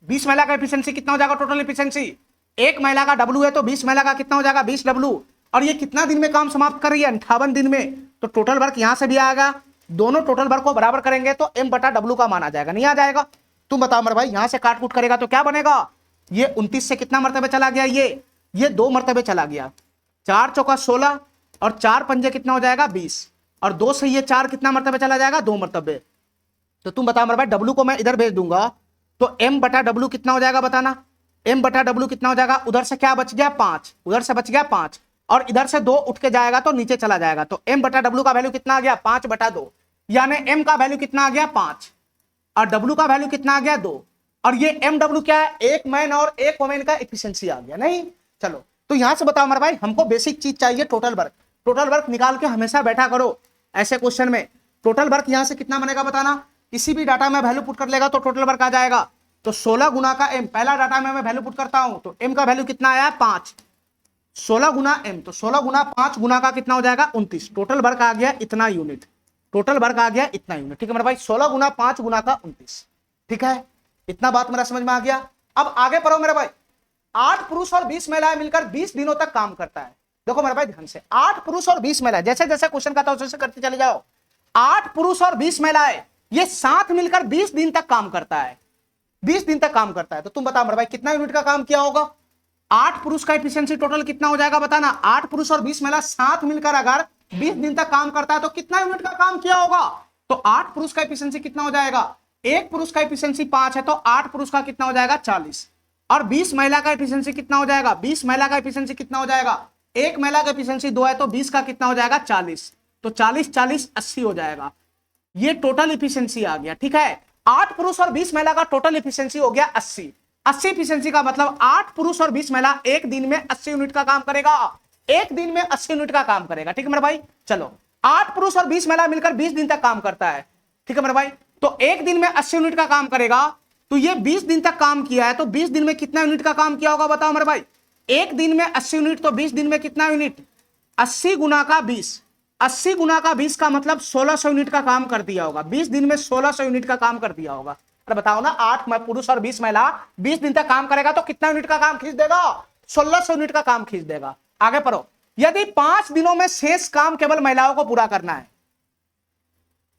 20 महिला का एफिशिएंसी कितना हो जाएगा टोटल एफिशिएंसी, एक महिला का डब्ल्यू है तो 20 महिला का कितना हो जाएगा, 20 डब्ल्यू, और ये कितना दिन में काम समाप्त कर रही है, 58 दिन में, तो टोटल वर्क यहां से भी आएगा, दोनों टोटल वर्क को बराबर करेंगे तो एम बटा डब्ल्यू का मान आ जाएगा, नहीं आ जाएगा। तुम बताओ मेरे भाई, यहां से काट कूट करेगा तो क्या बनेगा, ये 29 से कितना मरतबे चला गया, ये 2 मरतबे चला गया, 4 चौका 16 और 4 पंजे कितना हो जाएगा 20, और 2 से ये 4 कितना मरतबे चला जाएगा, 2 मरतबे। तो तुम बताओ मेरे भाई, डब्ल्यू को मैं इधर भेज दूंगा तो एम बटा डब्ल्यू कितना हो जाएगा, बताना। एम बटा डब्ल्यू कितना हो जाएगा, उधर से क्या बच गया 5, उधर से बच गया 5, और इधर से 2 उठ के जाएगा तो नीचे चला जाएगा, तो एम बटा डब्ल्यू का वैल्यू कितना आ गया, 5 बटा 2, यानी एम का वैल्यू कितना आ गया 5 और डब्ल्यू का वैल्यू कितना आ गया 2, और ये एम डब्ल्यू क्या है, एक मैन और एक वोमेन का एफिशिएंसी आ गया, नहीं। चलो तो यहां से बताओ मेरे भाई, हमको बेसिक चीज चाहिए टोटल वर्क, टोटल वर्क निकाल के हमेशा बैठा करो ऐसे क्वेश्चन में। टोटल वर्क यहां से कितना बनेगा, बताना। किसी भी डाटा में वैल्यू पुट कर लेगा तो टोटल वर्क आ जाएगा, तो 16 गुना का एम, पहला डाटा में मैं वैल्यू पुट करता हूं तो एम का वैल्यू कितना आया 5, 16 गुना एम, तो 16 गुना 5 गुना का कितना हो जाएगा 29, टोटल वर्क आ गया इतना यूनिट, टोटल वर्क आ गया इतना यूनिट। ठीक है मेरे भाई, 16 गुना 5 गुना का 29। ठीक है, इतना बात मेरा समझ में आ गया। अब आगे पढ़ो मेरे भाई, 8 पुरुष और 20 महिलाएं मिलकर 20 दिनों तक काम करता है। देखो मेरे भाई ध्यान से, 8 पुरुष और 20 महिलाएं, जैसे जैसे क्वेश्चन का था वैसे करते चले जाओ। 8 पुरुष और 20 महिलाएं ये साथ मिलकर 20 दिन तक काम करता है, 20 दिन तक काम करता है। तो तुम बताओ मेरे भाई कितना यूनिट का काम किया होगा, 8 पुरुष का एफिशिएंसी टोटल कितना हो जाएगा बताना। 8 पुरुष और 20 महिला साथ मिलकर अगर 20 दिन तक काम करता है तो कितना यूनिट का काम किया होगा। तो 8 पुरुष का एफिशिएंसी कितना हो जाएगा, एक पुरुष का एफिशिएंसी 5 है तो 8 पुरुष का कितना हो जाएगा 40, और 20 महिला का एफिशिएंसी कितना हो जाएगा, 20 महिला का एफिशिएंसी कितना हो जाएगा, एक महिला का एफिशिएंसी 2 है तो 20 का कितना हो जाएगा 40, तो 40 40 80 हो जाएगा। ये टोटल एफिशिएंसी आ गया। ठीक है, 8 पुरुष और 20 महिला का टोटल एफिशिएंसी हो गया 80। 80 एफिशिएंसी का मतलब 8 पुरुष और 20 महिला एक दिन में 80 यूनिट का काम करेगा, एक दिन में 80 यूनिट का काम करेगा। ठीक है मेरे भाई, चलो 8 पुरुष और 20 महिला मिलकर 20 दिन तक काम करता है। ठीक है मेरे भाई, तो एक दिन में 80 यूनिट का काम करेगा, तो ये 20 दिन तक काम किया है तो 20 दिन में कितना यूनिट का काम किया होगा बताओ मेरे भाई। एक दिन में 80 यूनिट तो 20 दिन में कितना यूनिट, 80 गुना का 20, 80 गुना का 20 का मतलब 1600 यूनिट का काम कर दिया होगा। 20 दिन में 1600 यूनिट का काम कर दिया होगा। अरे बताओ ना, 8 पुरुष और 20 महिला 20 दिन तक काम करेगा तो कितना यूनिट का काम खींच देगा, 1600 यूनिट का काम खींच देगा। आगे पढ़ो, यदि 5 दिनों में शेष काम केवल महिलाओं को पूरा करना है,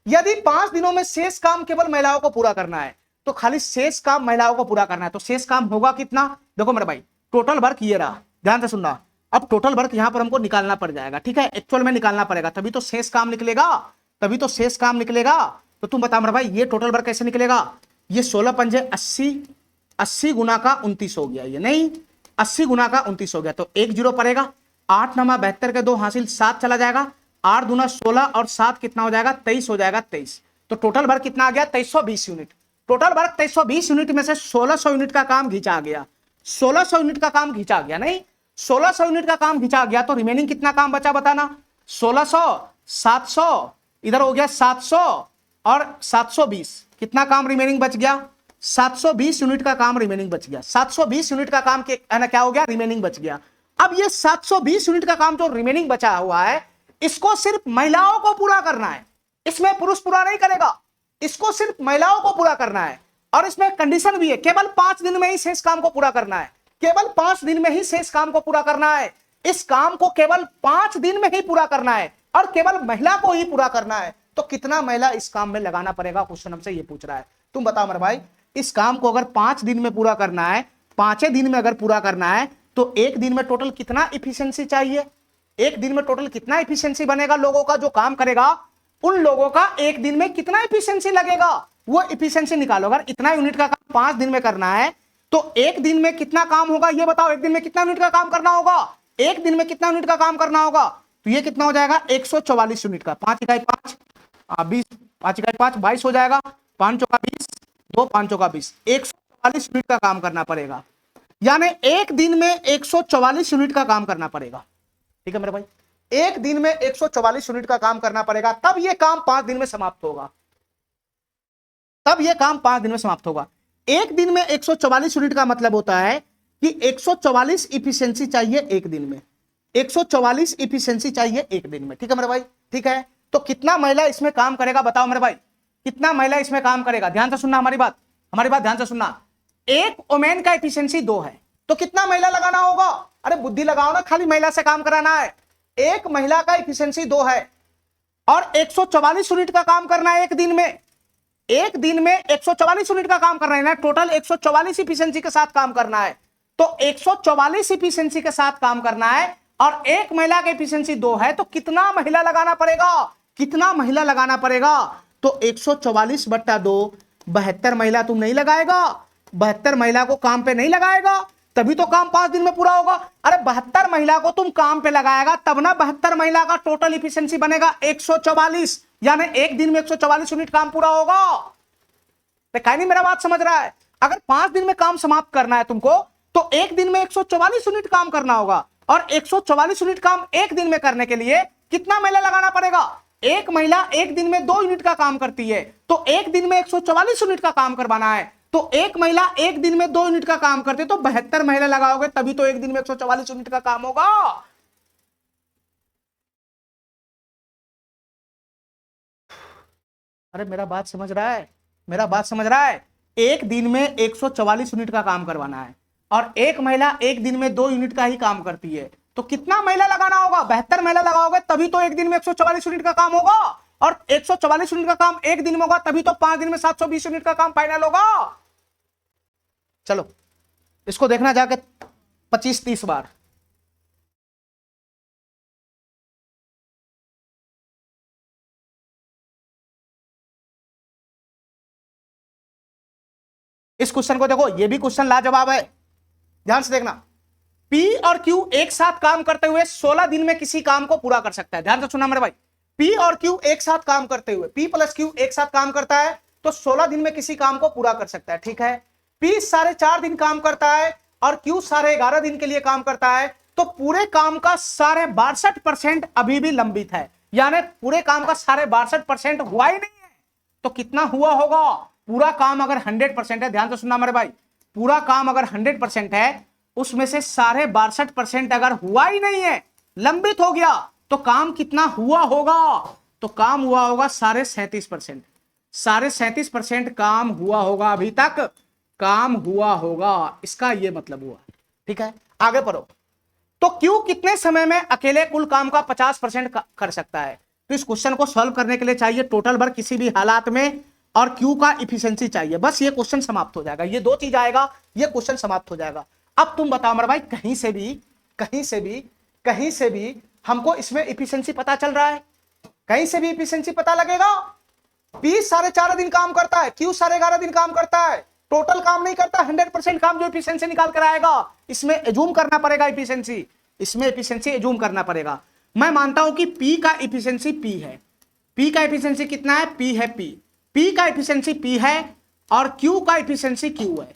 यदि 5 दिनों में शेष काम केवल महिलाओं को पूरा करना है तो खाली शेष काम महिलाओं को पूरा करना है, तो शेष काम होगा कितना। देखो मेरे भाई, टोटल वर्क ये रहा, ध्यान से सुनना। अब टोटल वर्क यहां पर हमको निकालना पड़ जाएगा। ठीक है, एक्चुअल में निकालना पड़ेगा, तभी तो शेष काम निकलेगा, तभी तो शेष काम निकलेगा। तो तुम बता मेरे भाई, ये टोटल वर्क कैसे निकलेगा। ये 16 पंजे 80, 80 गुना का 29 हो गया, ये नहीं 80 गुना का 29 हो गया, तो 1 जीरो पड़ेगा। 8 नमा 72 के 2 हासिल 7 चला जाएगा, 8 दूना 16 और 7 कितना हो जाएगा 23 हो जाएगा, 23। तो टोटल वर्क कितना आ गया 2320 यूनिट। टोटल वर्क 2320 यूनिट में से 1600 यूनिट का काम खींचा गया, 1600 यूनिट का काम खींचा गया, नहीं 1600 यूनिट का काम खींचा गया, तो रिमेनिंग कितना काम बचा बताना। 1600 700 इधर हो गया 700 और 720, कितना काम रिमेनिंग बच गया 720 यूनिट का काम रिमेनिंग बच गया। 720 यूनिट का काम के क्या हो गया, रिमेनिंग बच गया। अब ये 720 यूनिट का काम जो रिमेनिंग बचा हुआ है, इसको सिर्फ महिलाओं को पूरा करना है, इसमें पुरुष पूरा नहीं करेगा, इसको सिर्फ महिलाओं को पूरा करना है। और इसमें कंडीशन भी है, केवल 5 दिन में ही शेष काम को पूरा करना है, केवल 5 दिन में ही शेष काम को पूरा करना है। इस काम को केवल 5 दिन में ही पूरा करना है और केवल महिला को ही पूरा करना है। तो कितना महिला इस काम में लगाना पड़ेगा, क्वेश्चन हमसे ये पूछ रहा है। तुम बताओ मेरे भाई, इस काम को अगर 5 दिन में पूरा करना है, 5 दिन में अगर पूरा करना है तो एक दिन में टोटल कितना इफिशियंसी चाहिए, एक दिन में टोटल कितना इफिशियंसी बनेगा लोगों का जो काम करेगा, उन लोगों का एक दिन में कितना इफिशियंसी लगेगा, वो इफिशियंसी निकालो। अगर इतना यूनिट का काम 5 दिन में करना है तो एक दिन में कितना काम होगा ये बताओ। एक दिन में कितना यूनिट का काम करना होगा, एक दिन में कितना यूनिट का काम करना होगा, तो ये कितना हो जाएगा 144 यूनिट का। 5 इकाई 5 20, 5 इकाई 5 22 हो जाएगा, 5 चौका 20, 2 5 चौका 20, 144 यूनिट का काम करना पड़ेगा। यानी एक दिन में 144 यूनिट का काम करना पड़ेगा। ठीक है मेरे भाई, एक दिन में 144 यूनिट का काम करना पड़ेगा, तब यह काम 5 दिन में समाप्त होगा, तब यह काम 5 दिन में समाप्त होगा। एक दिन में 144 यूनिट का मतलब होता है कि 144 इफिशियंसी चाहिए एक दिन में, 144 इफिशियंसी चाहिए एक दिन में। ठीक है मेरे भाई, ठीक है। तो कितना महिला इसमें काम करेगा बताओ मेरे भाई, कितना महिला इसमें काम करेगा। ध्यान से सुनना हमारी बात, हमारी बात ध्यान से सुनना। एक वुमेन का एफिशिएंसी 2 है तो कितना महिला लगाना होगा। अरे बुद्धि लगाओ ना, खाली महिला से काम कराना है। एक महिला का एफिशिएंसी 2 है और 144 यूनिट का काम करना है एक दिन में, एक दिन में 144 यूनिट का काम करना है ना, टोटल 144 इफिशिएंसी के साथ काम करना है। तो 144 इफिशिएंसी के साथ काम करना है और एक महिला की एफिशिएंसी 2 है, तो कितना महिला लगाना पड़ेगा, कितना महिला लगाना पड़ेगा। तो 144 बट्टा 2, 72 महिला तुम नहीं लगाएगा, 72 महिला को काम पे नहीं लगाएगा, तभी तो काम 5 दिन में पूरा होगा। अरे 72 महिला को तुम काम पे लगाएगा तब ना 72 महिला का टोटल इफिशिएंसी बनेगा 144, यानी एक दिन में 144 यूनिट काम पूरा होगा। देखा नहीं मेरा बात समझ रहा है। अगर 5 दिन में काम समाप्त करना है तुमको तो एक दिन में 144 यूनिट काम करना होगा, और 144 यूनिट काम एक दिन में करने के लिए कितना महिला लगाना पड़ेगा। एक महिला एक दिन में 2 यूनिट का काम करती है, तो एक दिन में 144 यूनिट का काम करवाना है, तो एक महिला एक दिन में 2 यूनिट का काम करते तो 72 महिला लगाओगे तभी तो एक दिन में 144 यूनिट का काम होगा। अरे मेरा बात समझ रहा है, मेरा बात समझ रहा है। एक दिन में 144 यूनिट का काम करवाना है और एक महिला एक दिन में 2 यूनिट का ही काम करती है, तो कितना महिला लगाना होगा। 72 महिला लगाओगे तभी तो एक दिन में 144 यूनिट का काम होगा, और 144 यूनिट का काम एक दिन में होगा तभी तो 5 दिन में 720 यूनिट का काम फाइनल होगा। चलो इसको देखना जाके, 25-30 बार। इस क्वेश्चन को देखो, ये भी क्वेश्चन लाजवाब है, ध्यान से देखना। पी और क्यू एक साथ काम करते हुए 16 दिन में किसी काम को पूरा कर सकता है। ध्यान से सुनना मेरे भाई, पी और क्यू एक साथ काम करते हुए, पी प्लस क्यू एक साथ काम करता है तो 16 दिन में किसी काम को पूरा कर सकता है। ठीक है, पी 4.5 दिन काम करता है और क्यू 11.5 दिन के लिए काम करता है, तो पूरे काम का 62% अभी भी लंबित है, यानी पूरे काम का 62% हुआ ही नहीं है। तो कितना हुआ होगा? पूरा काम अगर 100% है, ध्यान से सुनना मेरे भाई, पूरा काम अगर 100% है, उसमें से 62% अगर हुआ ही नहीं है, लंबित हो गया, तो काम कितना हुआ होगा? तो काम हुआ होगा 37.5%। 37.5% काम हुआ होगा, अभी तक काम हुआ होगा, इसका यह मतलब हुआ। ठीक है, आगे पढ़ो। तो क्यू कितने समय में अकेले कुल काम का 50% कर सकता है? तो इस क्वेश्चन को सॉल्व करने के लिए चाहिए टोटल वर्क किसी भी हालात में, और क्यू का इफिशिएंसी चाहिए, बस ये क्वेश्चन समाप्त हो जाएगा। ये दो चीज आएगा, ये क्वेश्चन समाप्त हो जाएगा। अब तुम बताओ मेरे भाई, कहीं से भी हमको इसमें इफिशिएंसी पता चल रहा है? कहीं से भी इफिशिएंसी पता लगेगा? पी 4.5 दिन काम करता है, क्यू 11.5 दिन काम करता है, टोटल काम नहीं करता, 100% काम जो इफिशिएंसी निकाल कर आएगा, इसमें एज्यूम करना पड़ेगा इफिशिएंसी, इसमें इफिशिएंसी एज्यूम करना पड़ेगा। मैं मानता हूं कि पी का इफिशिएंसी पी है, पी का इफिशिएंसी कितना है? पी है, पी का इफिशिएंसी पी है और क्यू का इफिशिएंसी क्यू है,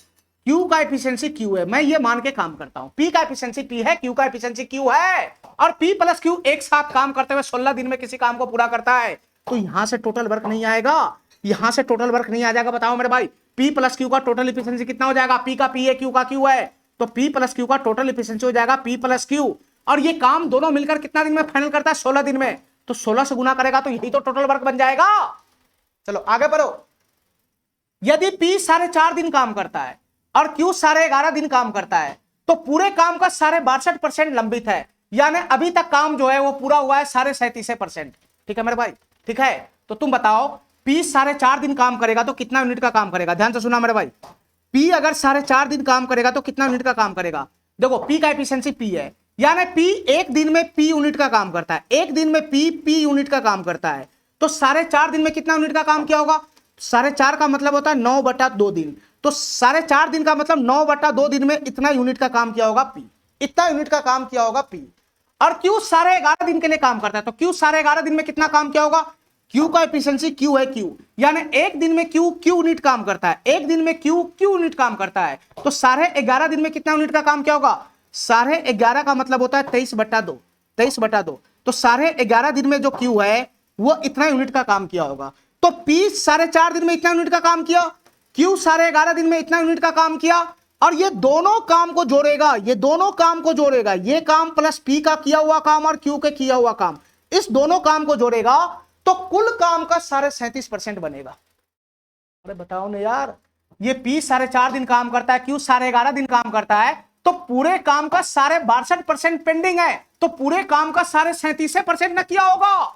क्यू का इफिशिएंसी क्यू है। मैं ये मान के काम करता हूं, पी का इफिशिएंसी पी है, क्यू का इफिशिएंसी क्यू है, और पी प्लस क्यू एक साथ काम करते हुए 16 दिन में किसी काम को पूरा करता है, तो यहां से टोटल वर्क नहीं आएगा, यहां से टोटल वर्क नहीं आ जाएगा। बताओ मेरे भाई, पी प्लस क्यू का टोटल इफिशिएंसी कितना हो जाएगा? पी का पी है, क्यू का क्यू है, तो पी प्लस क्यू का टोटल इफिशिएंसी हो जाएगा पी प्लस क्यू। और ये काम दोनों मिलकर कितना दिन में फाइनल करता है? 16 दिन में, तो 16 से गुना करेगा तो यही तो टोटल वर्क बन जाएगा। चलो आगे बढ़ो। यदि पी 4.5 दिन काम करता है और क्यू 11.5 दिन काम करता है, तो पूरे काम का 62% लंबित है, यानी अभी तक काम जो है वो पूरा हुआ है 37.5%। ठीक है मेरे भाई, ठीक है। तो तुम बताओ, पी 4.5 दिन काम करेगा तो कितना यूनिट का काम करेगा? ध्यान से सुना मेरे भाई, पी अगर 4.5 दिन काम करेगा तो कितना यूनिट का काम करेगा? देखो, पी का एफिशिएंसी पी है, यानी पी एक दिन में पी यूनिट का काम करता है, एक दिन में पी यूनिट का काम करता है, तो 4.5 दिन में कितना यूनिट का काम किया होगा? 4.5 का मतलब होता है 9/2 दिन, तो 4.5 दिन का मतलब 9/2 दिन में इतना यूनिट का काम किया होगा पी, इतना यूनिट का काम किया होगा पी। और क्यू 11.5 दिन के लिए काम करता है, तो क्यू 11.5 दिन में कितना काम किया होगा? क्यू का एफिशिएंसी क्यू है क्यू, यानी एक दिन में क्यू यूनिट काम करता है, एक दिन में क्यू यूनिट काम करता है, तो 11.5 दिन में कितना यूनिट का काम किया होगा? 11.5 का मतलब होता है 23/2, 23/2, तो 11.5 दिन में जो क्यू है वो इतना यूनिट का काम किया होगा। तो पी 4.5 दिन में इतना यूनिट का काम किया, क्यू 11.5 दिन में इतना यूनिट का काम किया, और ये दोनों काम को जोड़ेगा, ये दोनों काम को जोड़ेगा, ये काम प्लस पी का किया हुआ काम और क्यू के किया हुआ काम, इस दोनों काम को जोड़ेगा तो कुल काम का 37.5% बनेगा। अरे बताओ ना यार, ये पी 4.5 दिन काम करता है, क्यू 11.5 दिन काम करता है, तो पूरे काम का 62% पेंडिंग है, तो पूरे काम का 37.5% ना किया होगा।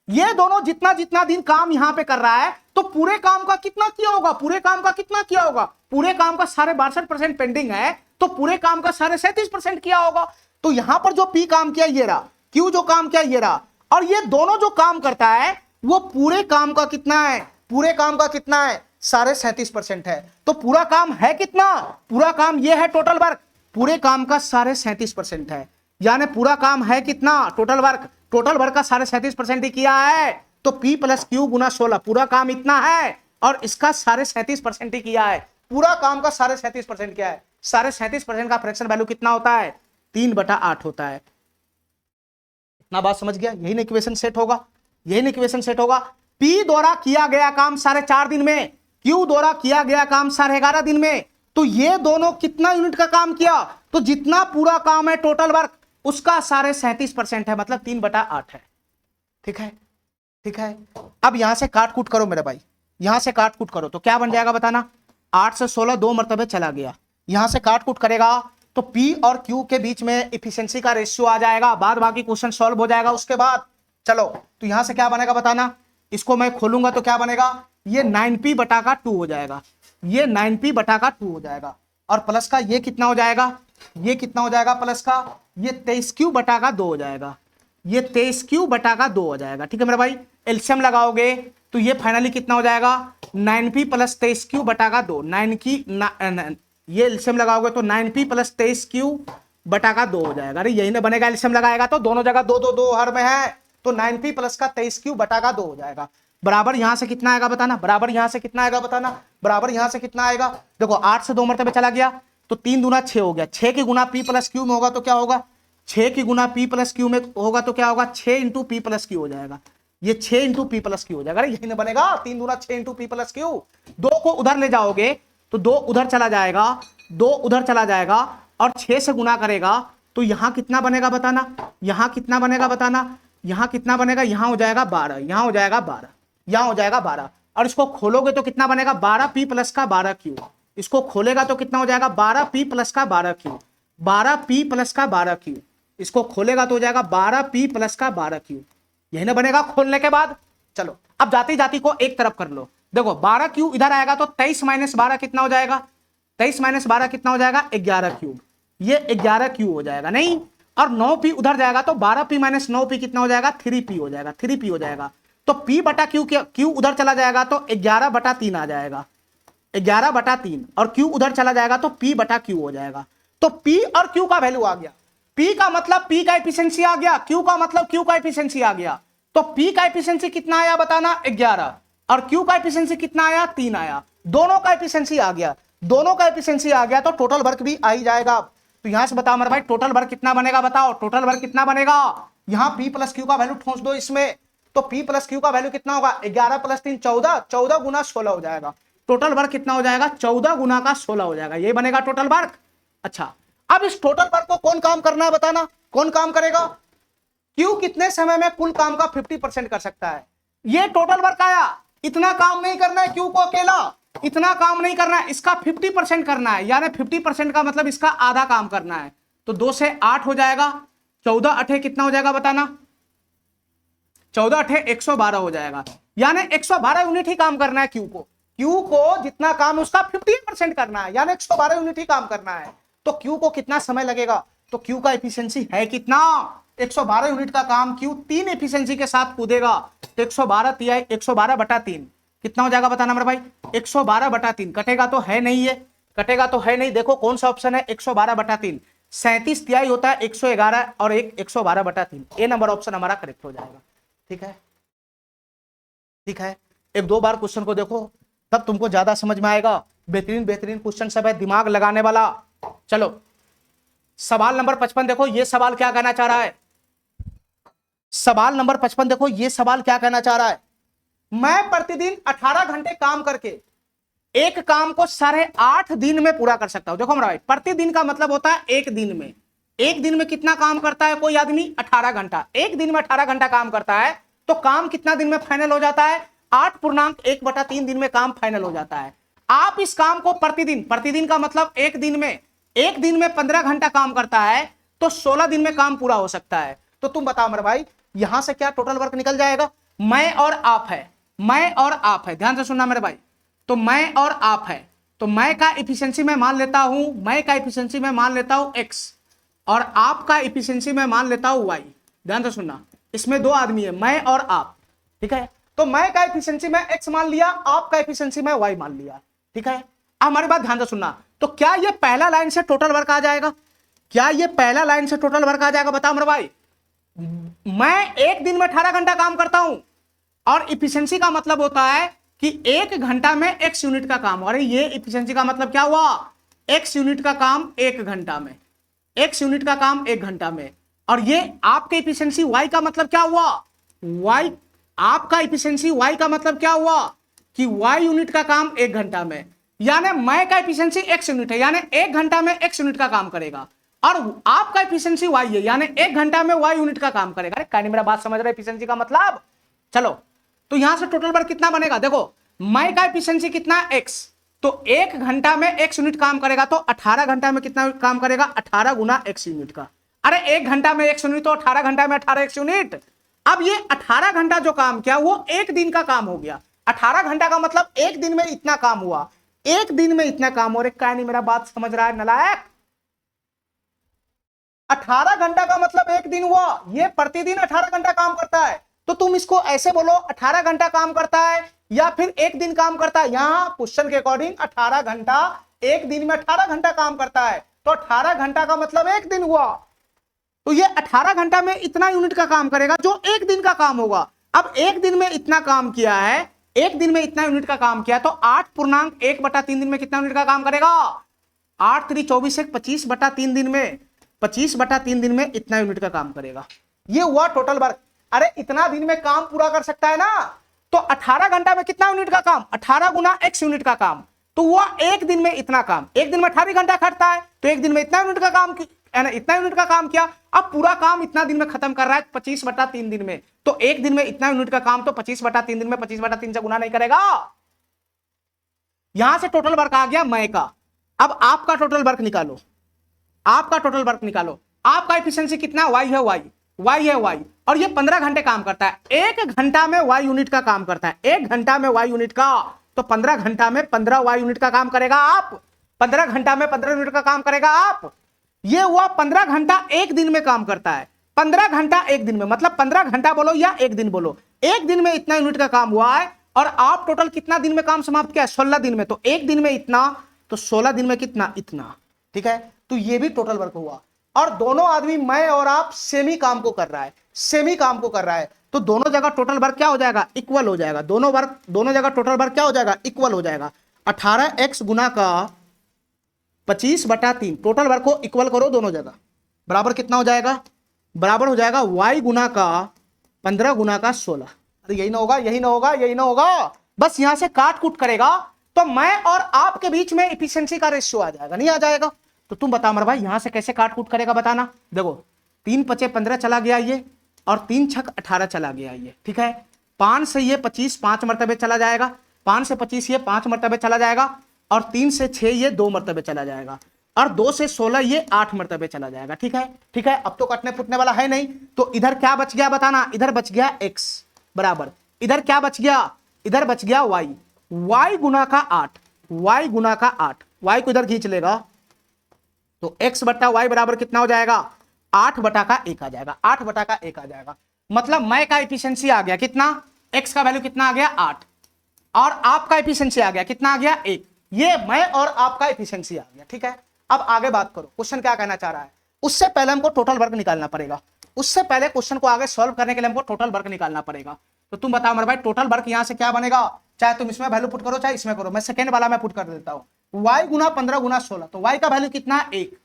ये दोनों जितना जितना दिन काम यहां पे कर रहा है, तो पूरे काम का कितना किया होगा? पूरे काम का कितना किया होगा? पूरे काम का 62% पेंडिंग है, तो पूरे काम का 37.5% किया होगा। तो यहां पर जो पी काम किया ये रहा, क्यू जो काम किया ये रहा, और ये दोनों जो काम करता है वो पूरे काम का कितना है? पूरे काम का कितना है? 37.5% है। तो पूरा काम है कितना? पूरा काम ये है टोटल वर्क, पूरे काम का 37.5% है, यानी पूरा काम है कितना? टोटल वर्क, टोटल वर्क का 37.5% ही किया है, तो P प्लस क्यू गुना 16, पूरा काम इतना है और इसका 37.5% ही किया है, पूरा काम का 37.5% क्या है? 37.5% का फ्रैक्शन वैल्यू कितना होता है? 3/8 होता है। इतना बात समझ गया? यही इक्वेशन सेट होगा, यही इक्वेशन सेट होगा। P द्वारा किया गया काम 4.5 दिन में, Q द्वारा किया गया काम 11.5 दिन में, तो ये दोनों कितना यूनिट का काम किया? तो जितना पूरा काम है टोटल वर्क उसका 37.5% है, मतलब 3/8 है। ठीक है, ठीक है। अब यहां से काट कूट करो मेरे भाई, यहां से काट कूट करो तो क्या बन जाएगा बताना? 8 से 16 2 मरतबे चला गया, यहां से काट कूट करेगा तो P और Q के बीच में इफिशिएंसी का रेशियो आ जाएगा, बाद बाकी क्वेश्चन सॉल्व हो जाएगा उसके बाद। चलो तो यहां से क्या बनेगा बताना? इसको मैं खोलूंगा तो क्या बनेगा? ये 9P/2 हो जाएगा, ये 9P/2 हो जाएगा, और प्लस का ये कितना हो जाएगा? ये कितना हो जाएगा प्लस का, ये 23 क्यू बटा का 2 हो जाएगा, ये 23 क्यू बटा का 2 हो जाएगा। ठीक है मेरे भाई, एलसीएम लगाओगे तो ये फाइनली कितना हो जाएगा 9p प्लस 23 क्यू बटा का 2, 9 की ये एलसीएम लगाओगे तो 9p प्लस 23 क्यू बटा का 2 हो जाएगा। अरे यही ना बनेगा, एलसीएम लगाएगा तो दोनों जगह 2 2 2 हर में है, तो 9p प्लस का 23 क्यू बटा का 2 हो जाएगा। बराबर यहां से कितना आएगा बताना, बराबर यहां से कितना आएगा बताना, बराबर यहां से कितना आएगा। देखो 8 से 2 मरतबे चला गया तो 3 दूना 6 हो गया, 6 की गुना p प्लस क्यू में होगा तो क्या होगा, 6 की गुना p प्लस क्यू में होगा तो क्या होगा, 6 इंटू पी प्लस क्यू हो जाएगा, ये 6 इंटू पी प्लस क्यू हो जाएगा। अरे यही ना बनेगा, 3 दूना 6 इंटू पी प्लस क्यू। 2 को उधर ले जाओगे तो 2 उधर चला जाएगा, 2 उधर चला जाएगा और 6 से गुना करेगा तो यहां कितना बनेगा बताना, यहां कितना बनेगा बताना, यहां कितना बनेगा, यहां हो जाएगा 12, यहां हो जाएगा 12, यहां हो जाएगा 12, और इसको खोलोगे तो कितना बनेगा 12p प्लस का 12 क्यू, इसको खोलेगा तो कितना हो जाएगा 12p प्लस का 12 क्यू, 12p प्लस का 12 क्यू, इसको खोलेगा तो हो जाएगा 12p प्लस का 12 क्यू। यही ना बनेगा खोलने के बाद। चलो अब जाती जाती को एक तरफ कर लो, देखो 12 क्यू इधर आएगा तो 23 माइनस 12 कितना हो जाएगा, 23 माइनस 12 कितना हो जाएगा 11 क्यूब, ये 11 क्यू हो जाएगा नहीं, और 9p उधर जाएगा तो 12p माइनस 9p कितना हो जाएगा 3p हो जाएगा, 3p हो जाएगा। तो p बटा क्यू, क्यू उधर चला जाएगा तो 11 बटा 3 आ जाएगा, 11 बटा 3, और क्यू उधर चला जाएगा तो p बटा क्यू हो जाएगा। तो p और q का वैल्यू आ गया, p का मतलब p का एफिशिएंसी आ गया, q का मतलब q का एफिशिएंसी आ गया। तो p का एफिशिएंसी कितना आया बताना 11, और q का एफिशिएंसी कितना आया 3 आया, दोनों का एफिशिएंसी आ गया, दोनों का एफिशिएंसी आ गया तो टोटल वर्क भी आ ही जाएगा। तो यहां से बताओ मेरे भाई टोटल वर्क कितना बनेगा, बताओ टोटल वर्क कितना बनेगा। यहां p प्लस क्यू का वैल्यू ठोंस दो इसमें, तो p प्लस क्यू का वैल्यू कितना होगा 11 प्लस 3 14, 14 गुना 16 हो जाएगा। टोटल वर्क कितना हो जाएगा 14 गुना का 16 हो जाएगा, ये बनेगा टोटल वर्क। अच्छा अब इस टोटल वर्क को कौन काम करना है बताना, कौन काम करेगा, क्यू कितने समय में कुल काम का 50% कर सकता है। ये टोटल वर्क आया, इतना काम नहीं करना है क्यू को अकेला, इतना काम नहीं करना है, इसका 50% करना है, यानी 50% का मतलब इसका आधा काम करना है। तो 2 से 8 हो जाएगा, 14 अठे कितना हो जाएगा बताना, 14 अठे 112 हो जाएगा, यानी 112 यूनिट ही काम करना है क्यू को, क्यू को जितना काम उसका 50% करना है, यानी 112 यूनिट ही काम करना है। तो क्यू को कितना समय लगेगा, तो क्यू का एफिशिएंसी है कितना 112 यूनिट का काम क्यू 3 एफिशिएंसी के साथ कूदेगा, तो 112 बटा 3 कितना हो जाएगा बताना मेरे भाई 112 बटा 3, कटेगा तो है नहीं, ये कटेगा तो है नहीं, देखो कौन सा ऑप्शन है 112 बटा 3, 37 तिहाई होता है 111 और एक 112 बटा 3, ए नंबर ऑप्शन हमारा करेक्ट हो जाएगा। ठीक है, ठीक है, एक दो बार क्वेश्चन को देखो तब तुमको ज्यादा समझ में आएगा, बेहतरीन बेहतरीन क्वेश्चन सब है, दिमाग लगाने वाला। चलो सवाल नंबर 55 देखो, ये सवाल क्या कहना चाह रहा है, सवाल नंबर 55 देखो, ये सवाल क्या कहना चाह रहा है, मैं प्रतिदिन 18 घंटे काम करके एक काम को 8.5 दिन में पूरा कर सकता हूं। देखो मेरा भाई प्रतिदिन का मतलब होता है एक दिन में, एक दिन में कितना काम करता है कोई आदमी 18 घंटा, एक दिन में 18 घंटा काम करता है, तो काम कितना दिन में फाइनल हो जाता है 8.1/3 दिन में काम फाइनल हो जाता है। आप इस काम को प्रतिदिन, प्रतिदिन का मतलब एक दिन में 15 घंटा काम करता है तो 16 दिन में काम पूरा हो सकता है। तो तुम बताओ मेरे भाई यहां से क्या टोटल वर्क निकल जाएगा, मैं और आप है, मैं और आप है, ध्यान से सुनना मेरे भाई, तो मैं और आप है, तो मैं का एफिशिएंसी मैं मान लेता हूं, मैं का एफिशिएंसी मैं मान लेता हूं x, और आप का एफिशिएंसी मैं मान लेता हूं y। ध्यान से सुनना, इसमें दो आदमी है मैं और आप, ठीक है, तो मैं का एफिशिएंसी मैं x मान लिया, आप का एफिशिएंसी मैं y मान लिया। ठीक है, अब हमारी बात ध्यान से सुनना, तो क्या ये पहला लाइन से टोटल वर्क आ जाएगा, क्या ये पहला लाइन से टोटल वर्क आ जाएगा बताओ मेरे भाई। मैं एक दिन में 18 घंटा काम करता हूं और इफिशिएंसी का मतलब होता है कि एक घंटा में x यूनिट का काम, और ये इफिशिएंसी का मतलब क्या हुआ x यूनिट का काम एक घंटा में, x यूनिट का काम एक घंटा में, और ये आपके इफिशिएंसी y का मतलब क्या हुआ, y आपका इफिशिएंसी y का मतलब क्या हुआ कि y यूनिट का काम एक घंटा में, यानी मैं का इफिशिएंसी x यूनिट है, यानी एक घंटा में x यूनिट का काम करेगा, और आपका इफिशिएंसी y है, यानी एक घंटा में y यूनिट का काम करेगा। अरे कहानी मेरा बात समझ रहे इफिशिएंसी का मतलब। चलो तो यहां से टोटल वर्क कितना बनेगा, देखो मैं का एफिशिएंसी कितना x, तो एक घंटा में x यूनिट काम करेगा, तो 18 घंटा में कितना काम करेगा 18 गुना x यूनिट का, अरे एक घंटा में x यूनिट तो 18 घंटा में 18 x यूनिट। अब ये 18 घंटा जो काम किया वो एक दिन का काम हो गया, 18 घंटा का मतलब एक दिन में इतना काम हुआ, एक दिन में इतना काम हो रहा है, क्या नहीं मेरा बात समझ रहा है नलायक। 18 घंटा का मतलब एक दिन हुआ, ये प्रतिदिन 18 घंटा काम करता है। तो तुम इसको ऐसे बोलो 18 घंटा काम करता है या फिर एक दिन काम करता है। यहां क्वेश्चन के अकॉर्डिंग 18 घंटा, एक दिन में 18 घंटा काम करता है, तो 18 घंटा का मतलब एक दिन हुआ। तो ये 18 घंटा में इतना यूनिट का काम करेगा जो एक दिन का काम होगा। अब एक दिन में इतना काम किया है, एक दिन में इतना यूनिट का काम किया, तो 8.1/3 दिन में कितना यूनिट का काम करेगा? 8 3 24 1 25/3 दिन में, 25/3 दिन में इतना यूनिट का काम करेगा। ये हुआ टोटल वर्क। अरे इतना दिन में काम पूरा कर सकता है ना, तो 18 घंटा में कितना यूनिट का काम? 18 गुना x यूनिट का काम, तो हुआ एक दिन में इतना काम। एक दिन में 18 घंटा खटता है, तो एक दिन में इतना यूनिट का काम, इतना यूनिट का काम किया। अब पूरा काम इतना दिन में खत्म कर रहा है 25/3 दिन में, तो एक दिन में इतना यूनिट का काम, तो 25/3 दिन में 25/3 से गुना नहीं करेगा। यहां से टोटल वर्क आ गया मई का। अब आपका टोटल वर्क निकालो, आपका टोटल वर्क निकालो। आपका एफिशिएंसी कितना? वाई है वाई, वाई है वाई, और ये 15 घंटे काम करता है। एक घंटा में वाई यूनिट का काम करता है, एक घंटा में वाई यूनिट का, तो 15 घंटा में 15 वाई यूनिट का काम करेगा आप। 15 घंटा में 15 यूनिट का काम करेगा आप। ये हुआ 15 घंटा एक दिन में काम करता है। 15 घंटा एक दिन में, मतलब 15 घंटा बोलो या एक दिन बोलो, एक दिन में इतना यूनिट का काम हुआ है। और आप टोटल कितना दिन में काम समाप्त किया? 16 दिन में। तो एक दिन में इतना, तो 16 दिन में कितना? इतना। ठीक है, तो ये भी टोटल वर्क हुआ। और दोनों आदमी, मैं और आप, सेम ही काम को कर रहा है, सेम ही काम को कर रहा है, तो दोनों जगह टोटल वर्क क्या हो जाएगा? इक्वल हो जाएगा। दोनों जगह टोटल वर्क क्या हो जाएगा? इक्वल हो जाएगा। 18x गुना का 25/3, टोटल वर्क को इक्वल करो दोनों जगह, बराबर कितना हो जाएगा? बराबर हो जाएगा y गुना का 15 गुना का 16। अरे यही ना होगा, यही ना होगा, यही ना होगा। बस यहां से काट कूट करेगा तो मैं और आपके बीच में इफिशियंसी का रेशियो आ जाएगा, नहीं आ जाएगा? तो तुम बता मेरे भाई, यहां से कैसे काट कूट करेगा बताना। देखो 3 5 15 चला गया ये, और 3 6 18 चला गया ये। ठीक है, 5 से ये 25 5 मरतबे चला जाएगा, 5 से 25 ये 5 मरतबे चला जाएगा, और 3 से 6 ये 2 मरतबे चला जाएगा, और 2 से 16 ये 8 मरतबे चला जाएगा। ठीक है, ठीक है, अब तो कटने फुटने वाला है नहीं। तो इधर क्या बच गया बताना? इधर बच गया x बराबर, इधर क्या बच गया? इधर बच गया y, y गुना का 8, y गुना का 8, y को इधर खींच लेगा तो x बट्टा y बराबर कितना हो जाएगा? 8/1 आ जाएगा, 8/1 आ जाएगा। मतलब मैं का एफिशिएंसी आ गया कितना? x का वैल्यू कितना आ गया? 8, और आपका एफिशिएंसी आ गया कितना? आ गया 1। ये मैं और आपका एफिशिएंसी आ गया। ठीक है, अब आगे बात करो, क्वेश्चन क्या कहना चाह रहा है। उससे पहले हमको टोटल वर्क निकालना पड़ेगा, उससे पहले क्वेश्चन को आगे सॉल्व करने के लिए हमको टोटल वर्क निकालना पड़ेगा। तो तुम बताओ मेरे भाई, टोटल वर्क यहां से क्या बनेगा? चाहे तुम इसमें वैल्यू पुट करो चाहे इसमें करो, मैं सेकेंड वाला मैं पुट कर देता हूं। y गुना 15 गुना 16, तो y का वैल्यू कितना? 1,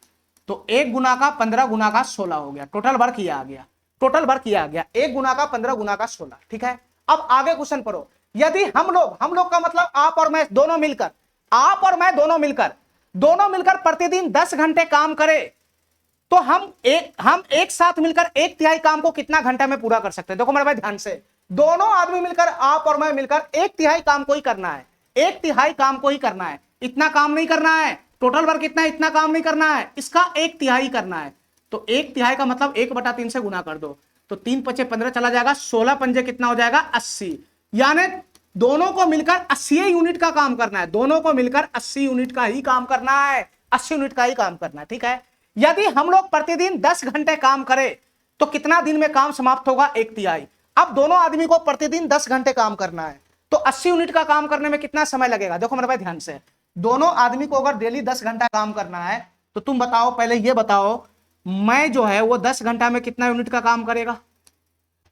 तो 1 गुना का 15 गुना का 16 हो गया। टोटल वर्क ये आ गया, टोटल वर्क ये आ गया 1 गुना का 15 गुना का 16। ठीक है, अब आगे क्वेश्चन पढ़ो। यदि हम लोग का मतलब आप और मैं दोनों मिलकर, आप और मैं दोनों मिलकर प्रतिदिन 10 घंटे काम करें, तो हम एक साथ मिलकर 1/3 काम को कितना घंटा में पूरा कर सकते हैं? देखो मेरे भाई ध्यान से, दोनों आदमी मिलकर, आप और मैं मिलकर 1/3 काम को ही करना है, 1/3 काम को ही करना है, इतना काम नहीं करना है। टोटल वर्क कितना है? इतना काम नहीं करना है, इसका 1/3 करना है। तो 1/3 का मतलब 1/3 से गुना कर दो, तो 3 5 15 चला जाएगा, 16 पंजे कितना हो जाएगा? 80। यानी दोनों को मिलकर 80 यूनिट का काम करना है, दोनों को मिलकर 80 यूनिट का ही काम करना है, 80 यूनिट का ही काम करना है। ठीक है, यदि हम लोग प्रतिदिन 10 घंटे काम करें तो कितना दिन में काम समाप्त होगा? 1/3। अब दोनों आदमी को प्रतिदिन 10 घंटे काम करना है, तो 80 यूनिट का काम करने में कितना समय लगेगा? देखो मेरे भाई ध्यान से, दोनों आदमी को अगर डेली 10 घंटा काम करना है, तो तुम बताओ, पहले ये बताओ, मैं जो है वो 10 घंटा में कितना यूनिट का काम करेगा?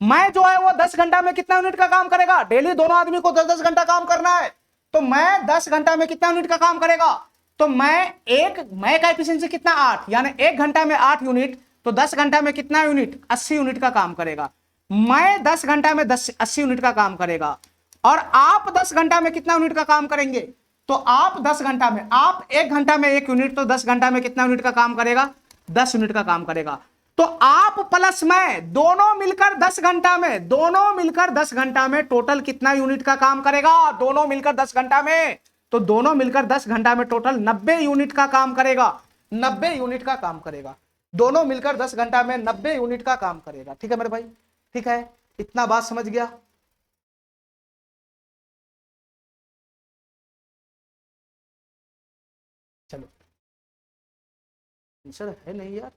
मैं जो है वो 10 घंटा में कितना यूनिट का काम करेगा? डेली दोनों आदमी को 10-10 घंटा काम करना है, तो मैं 10 घंटा में कितना यूनिट का काम करेगा? तो मैं का एफिशिएंसी कितना? 8, यानी 1 घंटा में 8 यूनिट, तो 10 घंटा में कितना यूनिट? 80 यूनिट का काम करेगा। मैं 10 घंटा में 80 यूनिट का काम करेगा, और आप 10 घंटा में कितना यूनिट का काम करेंगे? तो आप 10 घंटा में, आप 1 घंटा में 1 यूनिट, तो 10 घंटा में कितना यूनिट का काम करेगा? 10 यूनिट का काम करेगा। तो आप प्लस मैं दोनों मिलकर 10 घंटा में, दोनों मिलकर 10 घंटा में टोटल कितना यूनिट का काम करेगा? दोनों मिलकर 10 घंटा में, तो दोनों मिलकर 10 घंटा में टोटल 90 यूनिट का काम करेगा, 90 यूनिट का काम करेगा। दोनों मिलकर 10 घंटा में 90 यूनिट का काम करेगा। ठीक है मेरे भाई, ठीक है, इतना बात समझ गया? चलो, आंसर है नहीं यार।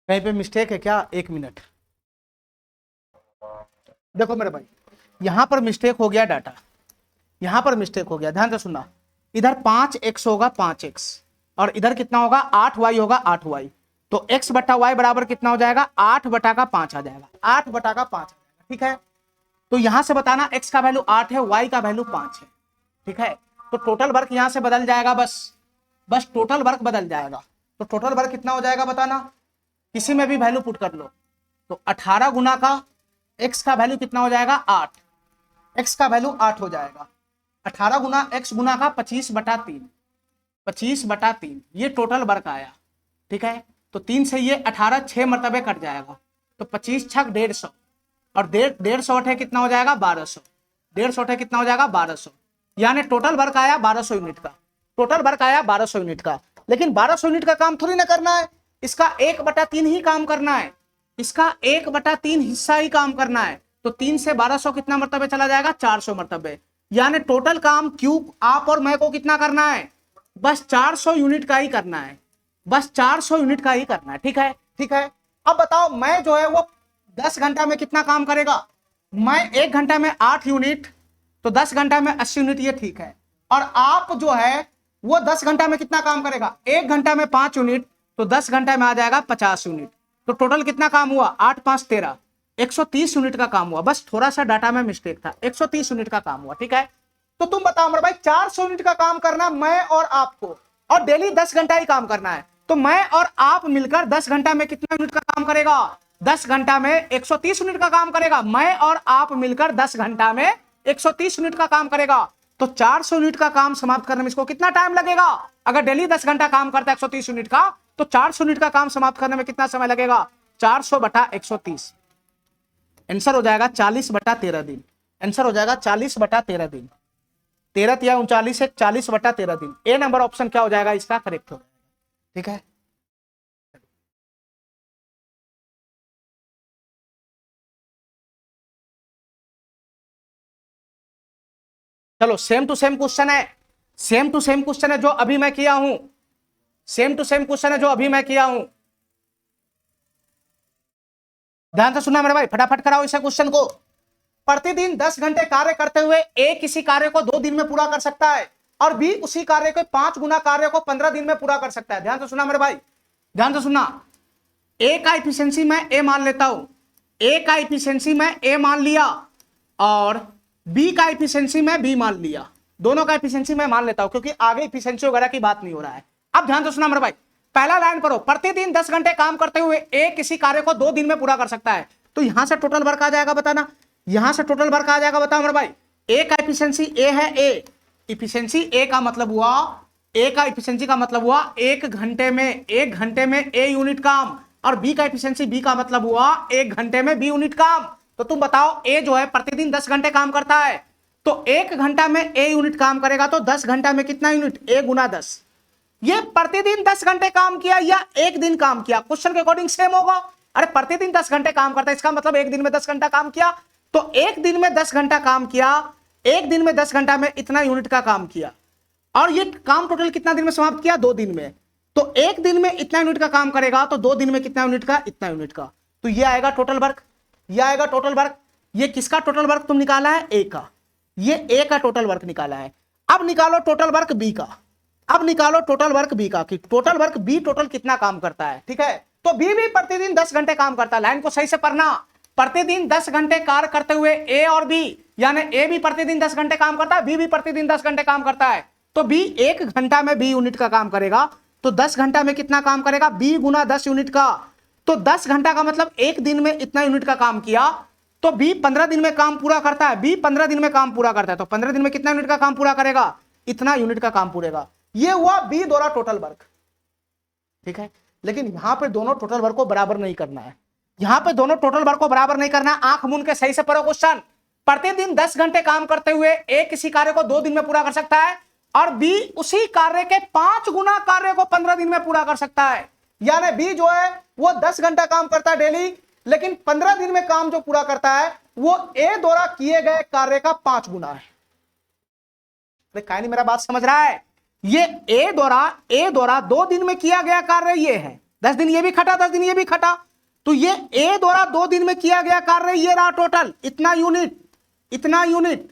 कहीं पे मिस्टेक है क्या? एक मिनट, देखो मेरे भाई, यहां पर मिस्टेक हो गया डाटा, यहां पर मिस्टेक हो गया, ध्यान से सुनना। इधर 5x होगा 5x, और इधर कितना होगा 8y होगा 8y। तो x बटा y बराबर कितना हो जाएगा? 8 बटा का 5 आ जाएगा, 8 बटा का 5 आ जाएगा, ठीक है। तो यहां से बताना x का वैल्यू 8 है, y का वैल्यू 5 है, ठीक है। तो टोटल वर्क यहां से बदल जाएगा, बस टोटल वर्क बदल जाएगा। तो टोटल वर्क कितना हो जाएगा बताना, किसी में भी वैल्यू पुट कर लो। तो 18 गुना का x का वैल्यू कितना हो जाएगा? 8, x का वैल्यू 8 हो जाएगा। 18 गुना x गुना का 25 बटा 3, 25 बटा 3, ये टोटल वर्क आया, ठीक है। तो 3 से ये 18 6 मरतबे कट जाएगा, तो 25 छक 150, और 150 है कितना हो जाएगा? 1200, 150 है कितना हो जाएगा? 1200। यानी टोटल वर्क आया 1200 यूनिट का, टोटल वर्क आया 1200 यूनिट का। लेकिन 1200 यूनिट का काम थोड़ी ना करना है, इसका 1/3 ही काम करना है, इसका 1/3 हिस्सा ही काम करना है। तो 3 से 1200 कितना मरतबे चला जाएगा? 400 मरतबे। यानी टोटल काम क्यू आप और मैं को कितना करना है? बस 400 यूनिट का ही करना है, बस 400 यूनिट का ही करना है, ठीक है, ठीक है। अब बताओ, मैं जो है वो 10 घंटा में कितना काम करेगा? मैं 1 घंटा में 8 यूनिट, तो 10 घंटा में 80 यूनिट, ये ठीक है। और आप जो है वो 10 घंटा में कितना काम करेगा? 1 घंटा में 5 यूनिट, तो 10 घंटा में आ जाएगा 50 यूनिट। तो टोटल कितना काम हुआ? 8 5 13, 130 यूनिट का काम हुआ। बस थोड़ा सा डाटा में मिस्टेक था, 130 यूनिट का काम हुआ, ठीक है। तो तुम बताओ मेरे भाई, 400 यूनिट का काम करना मैं और आपको, और डेली 10 घंटा ही काम करना है। तो मैं और आप मिलकर 10 घंटा में कितना यूनिट का काम करेगा? 10 घंटा में 130 यूनिट का काम करेगा। मैं और आप मिलकर 10 घंटा में 130 यूनिट का काम करेगा। तो 400 यूनिट का काम समाप्त करने में इसको कितना टाइम लगेगा? अगर डेली 10 घंटा काम करता है 130 यूनिट का, तो 400 यूनिट का काम समाप्त करने में कितना समय लगेगा? 400 बटा 130, आंसर हो जाएगा 40 बटा 13 दिन। आंसर हो जाएगा 40 बटा 13 दिन। 13 या 39 है, 40 बटा 13 दिन। ए नंबर ऑप्शन क्या हो जाएगा इसका? करेक्ट हो, ठीक है। चलो सेम टू सेम क्वेश्चन है, सेम टू सेम क्वेश्चन है जो अभी मैं किया हूं, सेम टू सेम क्वेश्चन है जो अभी मैं किया हूं। ध्यान से सुनना मेरे भाई, फटाफट कराओ इसे क्वेश्चन को। प्रतिदिन 10 घंटे कार्य करते हुए ए किसी कार्य को 2 दिन में पूरा कर सकता है, और बी उसी कार्य के 5 गुना कार्य को 15 दिन में पूरा कर सकता है। ध्यान से सुनना मेरे भाई, ध्यान से सुनना। ए का इफिशियंसी मैं ए मान लेता हूं, ए का इफिशियंसी मैं ए मान लिया, और बी का इफिशियंसी मैं बी मान लिया। दोनों का इफिशियंसी मैं मान लेता हूं, क्योंकि आगे इफिशियंसी वगैरह की बात नहीं हो रहा है। अब ध्यान से सुनना मेरे भाई, पहला लाइन पढ़ो। प्रतिदिन 10 घंटे काम करते हुए ए किसी कार्य को 2 दिन में पूरा कर सकता है। तो यहां से टोटल वर्क आ जाएगा, बताना, यहां से टोटल वर्क आ जाएगा, बताओ मेरे भाई। ए का इफिशियंसी ए है, ए इफिशियंसी ए का मतलब हुआ, ए का इफिशियंसी का मतलब हुआ 1 घंटे में, 1 घंटे में ए यूनिट काम, और बी का इफिशियंसी बी का मतलब हुआ 1 घंटे में बी यूनिट काम। तो तुम बताओ, ए जो है प्रतिदिन 10 घंटे काम करता है, तो 1 घंटा में ए यूनिट काम करेगा, तो 10 घंटा में कितना यूनिट? ए गुना 10। ये प्रतिदिन 10 घंटे काम किया या 1 दिन काम किया, क्वेश्चन के अकॉर्डिंग सेम होगा। अरे प्रतिदिन 10 घंटे काम करता है, इसका मतलब 1 दिन में 10 घंटा काम किया। तो 1 दिन में 10 घंटा काम किया, 1 दिन में 10 घंटा में इतना यूनिट का काम किया, और ये काम टोटल कितना दिन में समाप्त किया? 2 दिन में। तो 1 दिन में इतना यूनिट का काम करेगा, तो 2 दिन में कितना यूनिट का? इतना यूनिट का। तो ये आएगा टोटल वर्क, ये आएगा टोटल वर्क। ये किसका टोटल वर्क तुम निकाला है? ए का। ये ए का टोटल वर्क निकाला है। अब निकालो टोटल वर्क बी का, अब निकालो टोटल वर्क बी का, कि टोटल वर्क बी टोटल कितना काम करता है, ठीक है। तो बी भी प्रतिदिन 10 घंटे काम करता है। लाइन को सही से पढ़ना, प्रतिदिन 10 घंटे कार्य करते हुए ए और बी, यानी ए भी प्रतिदिन 10 घंटे काम करता है, बी भी प्रतिदिन 10 घंटे काम करता है। तो बी 1 घंटा में बी यूनिट का काम करेगा, तो 10 घंटा में कितना काम करेगा? बी गुना 10 यूनिट का। तो 10 घंटा का मतलब 1 दिन में इतना यूनिट का काम किया, तो बी 15 दिन में काम पूरा करता है, बी 15 दिन में काम पूरा करता है, तो 15 दिन में कितना यूनिट का काम पूरा करेगा? इतना यूनिट का काम पूरेगा। ये हुआ बी द्वारा टोटल वर्क, ठीक है। लेकिन यहां पे दोनों टोटल वर्क को बराबर नहीं करना है, यहां पे दोनों टोटल वर्क को बराबर नहीं करना है। आंख मूंद के सही से पढ़ो क्वेश्चन। प्रतिदिन 10 घंटे काम करते हुए ए किसी कार्य को 2 दिन में पूरा कर सकता है, और बी उसी कार्य के 5 गुना कार्य को 15 दिन में पूरा कर सकता है। यानी बी जो है वो 10 घंटा काम करता है डेली, लेकिन 15 दिन में काम जो पूरा करता है वो ए द्वारा किए गए कार्य का 5 गुना है। नहीं मेरा बात समझ रहा है? ये ए द्वारा 2 दिन में किया गया कार्य ये है, 10 दिन ये भी खटा, 10 दिन ये भी खटा। तो ये ए द्वारा 2 दिन में किया गया कार्य ये रहा टोटल इतना यूनिट, इतना यूनिट।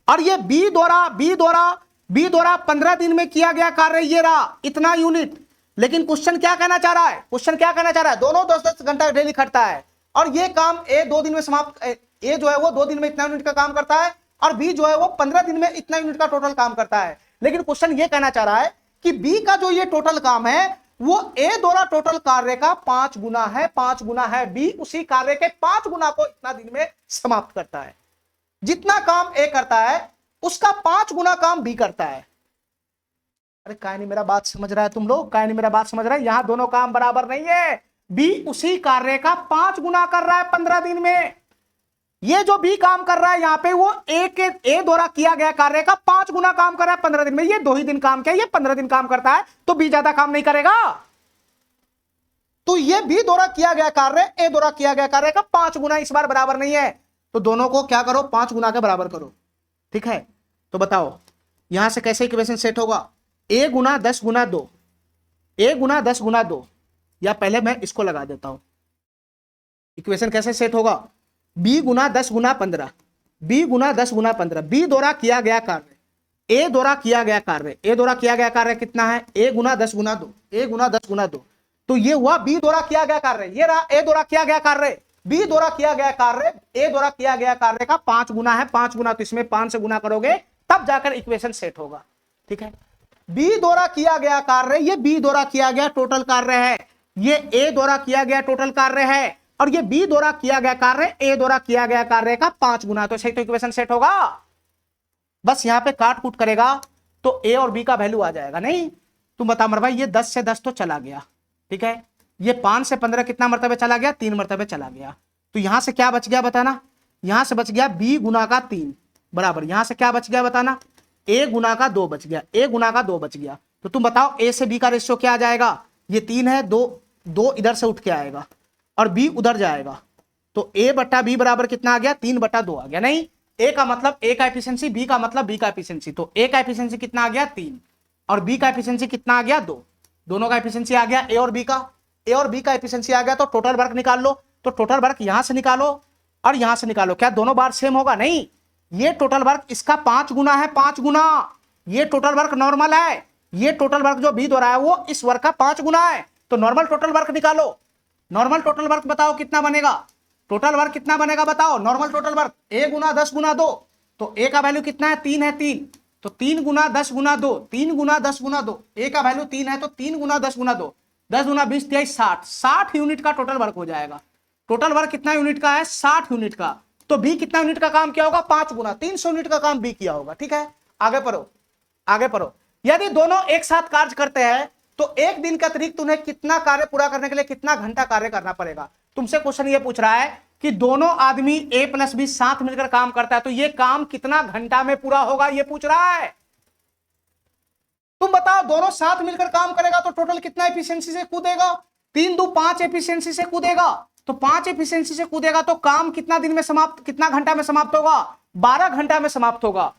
और ये बी द्वारा 15 दिन में किया गया कार्य ये रहा इतना यूनिट। लेकिन क्वेश्चन क्या कहना चाह रहा है, क्वेश्चन क्या कहना चाह रहा है, दोनों 10-10 घंटा डेली खटता है और ये काम ए 2 दिन में समाप्त, ए जो है वो 2 दिन में इतना यूनिट का काम करता है और बी जो है वो 15 दिन में इतना यूनिट का टोटल काम करता है। लेकिन क्वेश्चन ये कहना चाह रहा है कि बी का जो ये टोटल काम है वो ए द्वारा टोटल कार्य का 5 गुना है, 5 गुना है। बी उसी कार्य के 5 गुना को इतना दिन में समाप्त करता है। जितना काम ए करता है उसका 5 गुना काम बी करता है। अरे काय नहीं मेरा बात समझ रहा है तुम लोग, काय नहीं मेरा बात समझ रहा है। यहां दोनों काम बराबर नहीं है। बी उसी कार्य का 5 गुना कर रहा है 15 दिन में। ये जो बी काम कर रहा है यहां पे वो ए द्वारा किया गया कार्य का 5 गुना काम कर रहा है 15 दिन में। ये 2 ही दिन काम किया, ये 15 दिन काम करता है, तो बी ज्यादा काम नहीं करेगा। तो ये बी द्वारा किया गया कार्य ए द्वारा किया गया कार्य का 5 गुना इस बार बराबर नहीं है। तो दोनों को क्या करो, 5 गुना के बराबर करो। ठीक है, तो बताओ यहां से कैसे इक्वेशन सेट होगा। ए गुना 10 गुना 2, ए गुना 10 गुना 2, या पहले मैं इसको लगा देता हूं। इक्वेशन कैसे सेट होगा, बी गुना 10 गुना 15, बी गुना 10 गुना 15। बी द्वारा किया गया कार्य ए द्वारा किया गया कार्य, ए द्वारा किया गया कार्य कितना है, ए गुना 10 गुना 2, ए गुना 10 गुना 2। तो ये हुआ बी द्वारा किया गया कार्य, ये रहा ए द्वारा किया गया कार्य। बी द्वारा किया गया कार्य ए द्वारा किया गया कार्य का 5 गुना है, 5 गुना, तो इसमें 5 से गुना करोगे तब जाकर इक्वेशन सेट होगा। ठीक है, बी द्वारा किया गया कार्य, ये बी द्वारा किया गया टोटल कार्य है, ये ए द्वारा किया गया टोटल कार्य है, और ये बी द्वारा किया गया कार्य ए द्वारा किया गया कार्य का 5 गुना। तो सही, तो इक्वेशन सेट होगा। बस यहां पे काट कूट करेगा तो ए और बी का वैल्यू आ जाएगा। नहीं तुम बता मेरे भाई, ये 10 से 10 तो चला गया। ठीक है, ये 5 से 15 कितना मरतबे चला गया, 3 मरतबे चला गया। तो यहां से क्या बच गया बताना, यहां से बच गया बी गुना का 3 बराबर, यहां से क्या बच गया बताना, ए गुना का 2 बच गया, ए गुना का 2 बच गया। तो तुम बताओ ए से बी का रेशियो क्या आ जाएगा, ये 3 है, 2 इधर से उठ के आएगा और बी उधर जाएगा। तो ए बट्टा बी बराबर कितना आ गया, 3/2 आ गया। नहीं, ए का मतलब ए का एफिशिएंसी, बी का मतलब बी का एफिशिएंसी। तो ए का एफिशिएंसी कितना आ गया 3 और बी का एफिशिएंसी कितना आ गया 2। दोनों का एफिशिएंसी आ गया ए और बी का, ए और बी का एफिशिएंसी आ गया। तो टोटल वर्क निकाल लो, तो टोटल वर्क यहां से निकालो और यहां से निकालो। क्या दोनों बार सेम होगा, नहीं, ये टोटल वर्क इसका 5 गुना है, 5 गुना। ये टोटल वर्क नॉर्मल है, ये टोटल वर्क जो बी द्वारा है वो इस वर्क का 5 गुना है। तो नॉर्मल टोटल वर्क निकालो, नॉर्मल टोटल वर्क बताओ कितना बनेगा, टोटल वर्क कितना बनेगा बताओ, नॉर्मल टोटल वर्क ए गुना 10 गुना 2। तो ए का वैल्यू कितना है, 3 है, 3, तो 3 गुना 10 गुना 2, 3 गुना 10 गुना 2, ए का वैल्यू 3 है, तो 3 गुना 10 गुना 2, 10 गुना 20 23 60, 60 यूनिट का टोटल वर्क हो जाएगा। टोटल वर्क कितना यूनिट का है, 60 यूनिट का। तो बी कितना यूनिट का काम किया होगा, 5 गुना, 300 यूनिट का काम बी किया होगा। ठीक है, आगे पढ़ो, आगे पढ़ो। यदि दोनों एक साथ कार्य करते हैं तो एक दिन के अतिरिक्त उन्हें कितना कार्य पूरा करने के लिए कितना घंटा कार्य करना पड़ेगा। तुमसे क्वेश्चन ये पूछ रहा है कि दोनों आदमी ए प्लस बी साथ मिलकर काम करता है तो ये काम कितना घंटा में पूरा होगा, ये पूछ रहा है। तुम बताओ, दोनों साथ मिलकर काम करेगा तो टोटल कितना एफिशिएंसी से कूदेगा, 3 2 5 एफिशिएंसी से कूदेगा। तो 5 एफिशिएंसी से कूदेगा तो काम कितना दिन में समाप्त, कितना घंटा में समाप्त होगा, 12 घंटा में समाप्त होगा,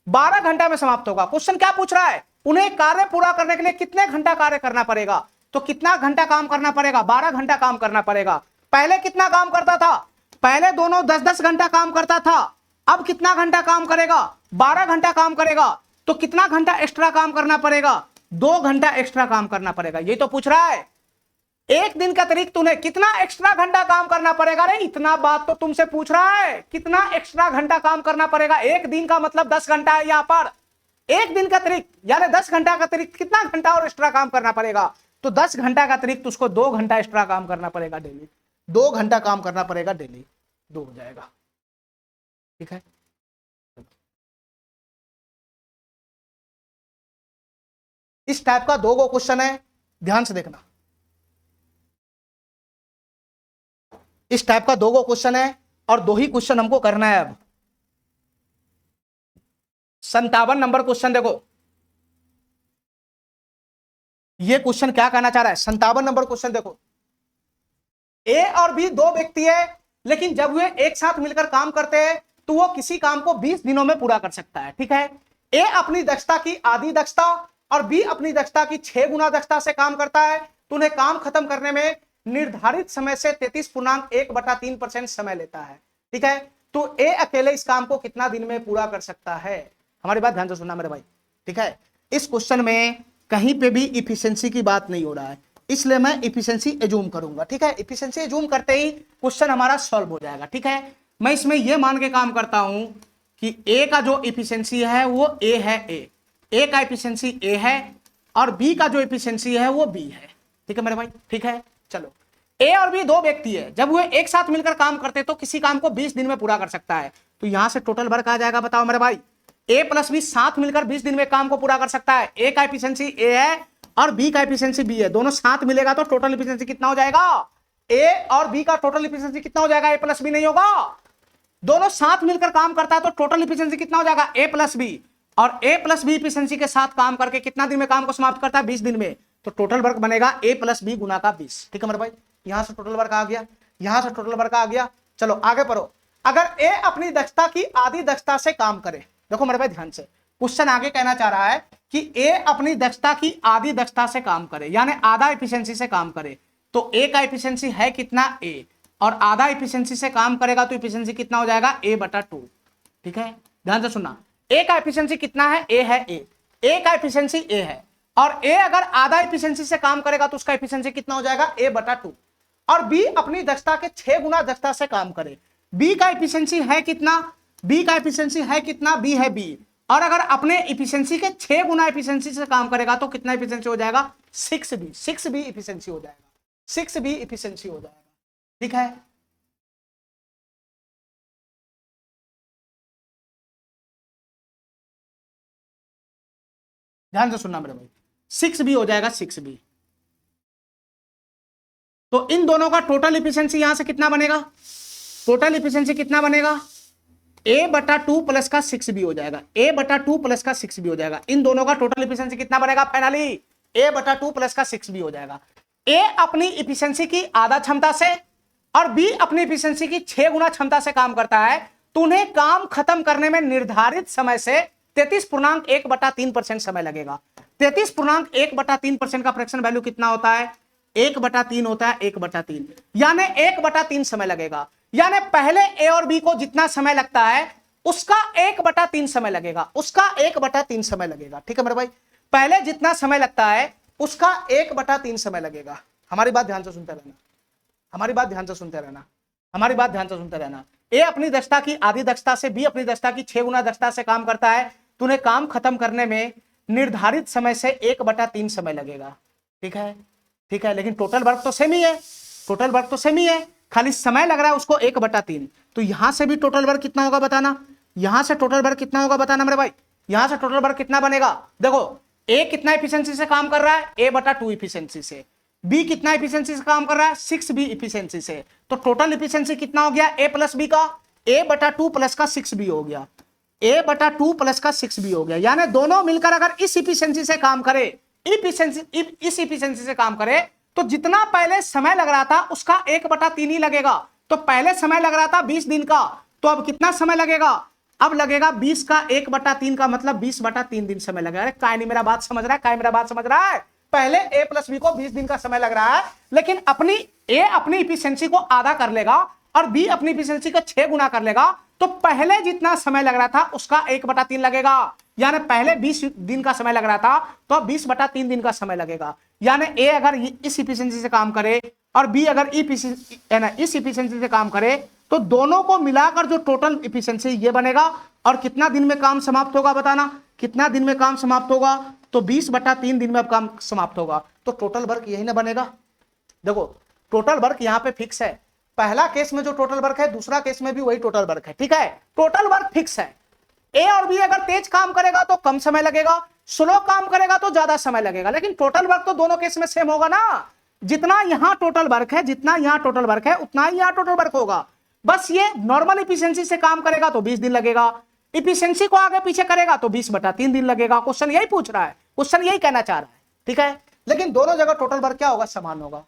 12 घंटा में समाप्त होगा। क्वेश्चन क्या पूछ रहा है, उन्हें कार्य पूरा करने के लिए कितने घंटा कार्य करना पड़ेगा। तो कितना घंटा काम करना पड़ेगा, 12 घंटा काम करना पड़ेगा। पहले कितना काम करता था, पहले दोनों 10-10 घंटा काम करता था, अब कितना घंटा काम करेगा, 12 घंटा काम करेगा। तो कितना घंटा एक्स्ट्रा काम करना पड़ेगा, 2 घंटा एक्स्ट्रा काम करना पड़ेगा। ये तो पूछ रहा है, एक दिन का अतिरिक्त उन्हें कितना एक्स्ट्रा घंटा काम करना पड़ेगा। रे इतना बात तो तुमसे पूछ रहा है, कितना एक्स्ट्रा घंटा काम करना पड़ेगा। एक दिन का मतलब 10 घंटा है, यहां पर एक दिन का अतिरिक्त यानी 10 घंटा का अतिरिक्त कितना घंटा और एक्स्ट्रा काम करना पड़ेगा। तो 10 घंटा का अतिरिक्त उसको 2 घंटा एक्स्ट्रा काम करना पड़ेगा डेली, 2 घंटा काम करना पड़ेगा डेली, 2 हो जाएगा। ठीक है, इस टाइप का 2 क्वेश्चन है, ध्यान से देखना। इस टाइप का 2 क्वेश्चन है और 2 ही क्वेश्चन हमको करना है। अब 57 नंबर क्वेश्चन देखो, ये क्वेश्चन क्या कहना चाह रहा है। 57 नंबर क्वेश्चन देखो, ए और बी 2 व्यक्ति है, लेकिन जब वे एक साथ मिलकर काम करते हैं तो वो किसी काम को 20 दिनों में पूरा कर सकता है। ठीक है, ए अपनी दक्षता की आधी दक्षता और बी अपनी दक्षता की 6 गुना दक्षता से काम करता है। तो उन्हें काम खत्म करने में निर्धारित समय से 33.1/3% समय लेता है। ठीक है, तो ए अकेले इस काम को कितना दिन में पूरा कर सकता है? हमारी बात ध्यान से सुनना मेरे भाई। ठीक है, इस क्वेश्चन में कहीं पे भी इफिशिएंसी की बात नहीं हो रहा है, इसलिए मैं इफिशिएंसी एज्यूम करूंगा। ठीक है, इफिशिएंसी एज्यूम करते ही क्वेश्चन हमारा सॉल्व हो जाएगा। ठीक है, मैं इसमें यह मान के काम करता हूं कि ए का जो इफिशिएंसी है वो ए है, ए का इफिशिएंसी ए है और बी का जो इफिशिएंसी है वो बी है। ठीक है मेरे भाई। ठीक है, चलो, ए और बी दो व्यक्ति है, जब वो एक साथ मिलकर काम करते तो किसी काम को 20 दिन में पूरा कर सकता है। तो यहां से टोटल वर्क आ जाएगा, बताओ मेरे भाई। ए प्लस बी साथ मिलकर 20 दिन में काम को पूरा कर सकता है। ए का एफिशिएंसी ए है और बी का एफिशिएंसी बी है, दोनों साथ मिलेगा तो टोटल एफिशिएंसी कितना हो जाएगा? ए और बी का टोटल एफिशिएंसी कितना हो जाएगा? ए प्लस बी नहीं होगा, दोनों साथ मिलकर काम करता है तो टोटल एफिशिएंसी कितना हो जाएगा? ए प्लस बी। और ए प्लस बी एफिशिएंसी के साथ काम करके कितना दिन में काम को समाप्त करता है? 20 दिन में। तो टोटल वर्क बनेगा ए प्लस बी गुना का 20। ठीक है मेरे भाई, यहां से टोटल वर्क आ गया, यहां से टोटल वर्क आ गया। चलो आगे पढ़ो। अगर ए अपनी दक्षता की आधी दक्षता से काम करे, देखो मेरे भाई ध्यान से, क्वेश्चन आगे कहना चाह रहा है कि ए अपनी दक्षता की आधी दक्षता से काम करे, यानी आधा एफिशिएंसी से काम करे। तो ए का एफिशिएंसी है कितना? ए, और आधा एफिशिएंसी से काम करेगा तो एफिशिएंसी कितना हो जाएगा? A/2। ठीक है, ध्यान से सुनना, ए का एफिशिएंसी कितना है? ए है, ए का एफिशिएंसी ए है और ए अगर आधा एफिशिएंसी से काम करेगा तो उसका एफिशिएंसी कितना हो जाएगा? A/2। और बी अपनी दक्षता के 6 गुना दक्षता से काम करे, बी का एफिशिएंसी है कितना? बी का एफिशिएंसी है कितना? बी है बी, और अगर अपने एफिशिएंसी के 6 गुना एफिशिएंसी से काम करेगा तो कितना एफिशिएंसी हो जाएगा? 6B। 6B एफिशिएंसी हो जाएगा, 6B एफिशिएंसी हो जाएगा। ठीक है, ध्यान से सुनना मेरे भाई, 6B हो जाएगा, 6B। तो इन दोनों का टोटल एफिशिएंसी यहां से कितना बनेगा? टोटल एफिशिएंसी कितना बनेगा? A/2 प्लस का 6B हो जाएगा, A/2 प्लस का 6B हो जाएगा। इन दोनों का टोटल एफिशिएंसी कितना बनेगा? फाइनली A/2 प्लस का 6B हो जाएगा। ए अपनी एफिशिएंसी की आधा क्षमता से और बी अपनी एफिशिएंसी की 6 गुना क्षमता से काम करता है, तो उन्हें काम खत्म करने में निर्धारित समय से 33.1/3% समय लगेगा। 33.1/3% का फ्रैक्शन वैल्यू कितना होता है? 1/3 होता है, 1/3, यानी 1/3 समय लगेगा। यानी पहले ए और बी को जितना समय लगता है उसका 1/3 समय लगेगा, उसका 1/3 समय लगेगा। ठीक है मेरे भाई, पहले जितना समय लगता है उसका 1/3 समय लगेगा। हमारी बात ध्यान से सुनते रहना, हमारी बात ध्यान से सुनते रहना, हमारी बात ध्यान से सुनते रहना। ए अपनी दक्षता की आधी दक्षता से, बी अपनी दक्षता की 6 गुना दक्षता से काम करता है, तो उन्हें काम खत्म करने में निर्धारित समय से 1/3 समय लगेगा। ठीक है, ठीक है, लेकिन टोटल वर्क तो सेम ही है, टोटल वर्क तो सेम ही है, खाली समय लग रहा है उसको 1/3। तो यहां से भी टोटल वर्क कितना होगा बताना, यहां से टोटल वर्क कितना होगा बताना मेरे भाई। यहां से टोटल वर्क कितना बनेगा? देखो, ए कितना एफिशिएंसी से काम कर रहा है? A/2 एफिशिएंसी से। बी कितना एफिशिएंसी से काम कर रहा है? 6B एफिशिएंसी से। तो टोटल एफिशिएंसी कितना हो गया? ए प्लस बी का A/2 प्लस का 6B हो गया, A/2 प्लस का 6B हो गया। यानी दोनों मिलकर अगर इस एफिशिएंसी से काम करे, इस एफिशिएंसी से काम करे, तो जितना पहले समय लग रहा था उसका 1/3 ही लगेगा। तो पहले समय लग रहा था 20 दिन का, तो अब कितना समय लगेगा? अब लगेगा 20 का 1/3 का मतलब 20/3 दिन समय लगेगा। अरे काय नहीं मेरा बात समझ रहा है? काय मेरा बात समझ रहा है? पहले ए प्लस बी को 20 दिन का समय लग रहा है, लेकिन ए अपनी इफिशिएंसी को आधा कर लेगा और बी अपनी इफिशिएंसी का 6 गुना कर लेगा, तो पहले जितना समय लग रहा था उसका 1/3 लगेगा। यानी पहले 20 दिन का समय लग रहा था तो अब 20/3 दिन का समय लगेगा। यानी ए अगर इस इफिशिएंसी से काम करे और बी अगर इस इफिशिएंसी से काम करे, तो दोनों को मिलाकर जो टोटल इफिशिएंसी ये बनेगा। और कितना दिन में काम समाप्त होगा बताना, कितना दिन में काम समाप्त होगा? तो 20/3 दिन में अब काम समाप्त होगा। तो टोटल वर्क यही ना बनेगा। देखो, टोटल वर्क यहां पे फिक्स है, पहला केस में जो टोटल वर्क है दूसरा केस में भी वही टोटल वर्क है। ठीक है, टोटल वर्क फिक्स है। ए और बी अगर तेज काम करेगा तो कम समय लगेगा, स्लो काम करेगा तो ज्यादा समय लगेगा, लेकिन टोटल वर्क तो दोनों केस में सेम होगा ना। जितना यहां टोटल वर्क है, जितना यहां टोटल वर्क है, उतना ही यहां टोटल वर्क होगा। बस ये नॉर्मल इफिशिएंसी से काम करेगा तो 20 दिन लगेगा, इफिशिएंसी को आगे पीछे करेगा तो 20/3 दिन लगेगा। क्वेश्चन यही पूछ रहा है, क्वेश्चन यही कहना चाह रहा है। ठीक है, लेकिन दोनों जगह टोटल वर्क क्या होगा? समान होगा।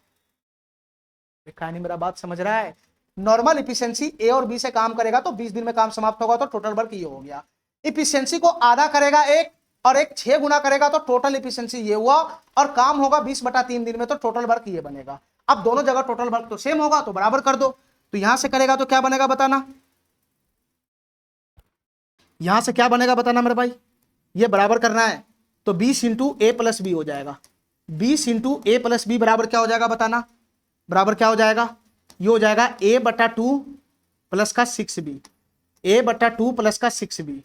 कहानी मेरा बात समझ रहा है? नॉर्मल इफिशिएंसी ए और बी से काम करेगा तो 20 दिन में काम समाप्त होगा, तो टोटल वर्क ये हो गया। इफिशिएंसी को आधा करेगा एक और एक 6 गुना करेगा तो टोटल इफिशियंसी ये हुआ, और काम होगा 20/3 दिन में, तो टोटल वर्क ये बनेगा। अब दोनों जगह टोटल वर्क तो सेम होगा, तो बराबर कर दो। तो यहां से करेगा तो क्या बनेगा बताना, यहां से क्या बनेगा बताना मेरे भाई, ये बराबर करना है तो 20 इंटू ए प्लस बी हो जाएगा। 20 इंटू ए प्लस बी बराबर क्या हो जाएगा बताना, बराबर क्या हो जाएगा, ये हो जाएगा a/2 प्लस का 6b, a/2 प्लस का 6b,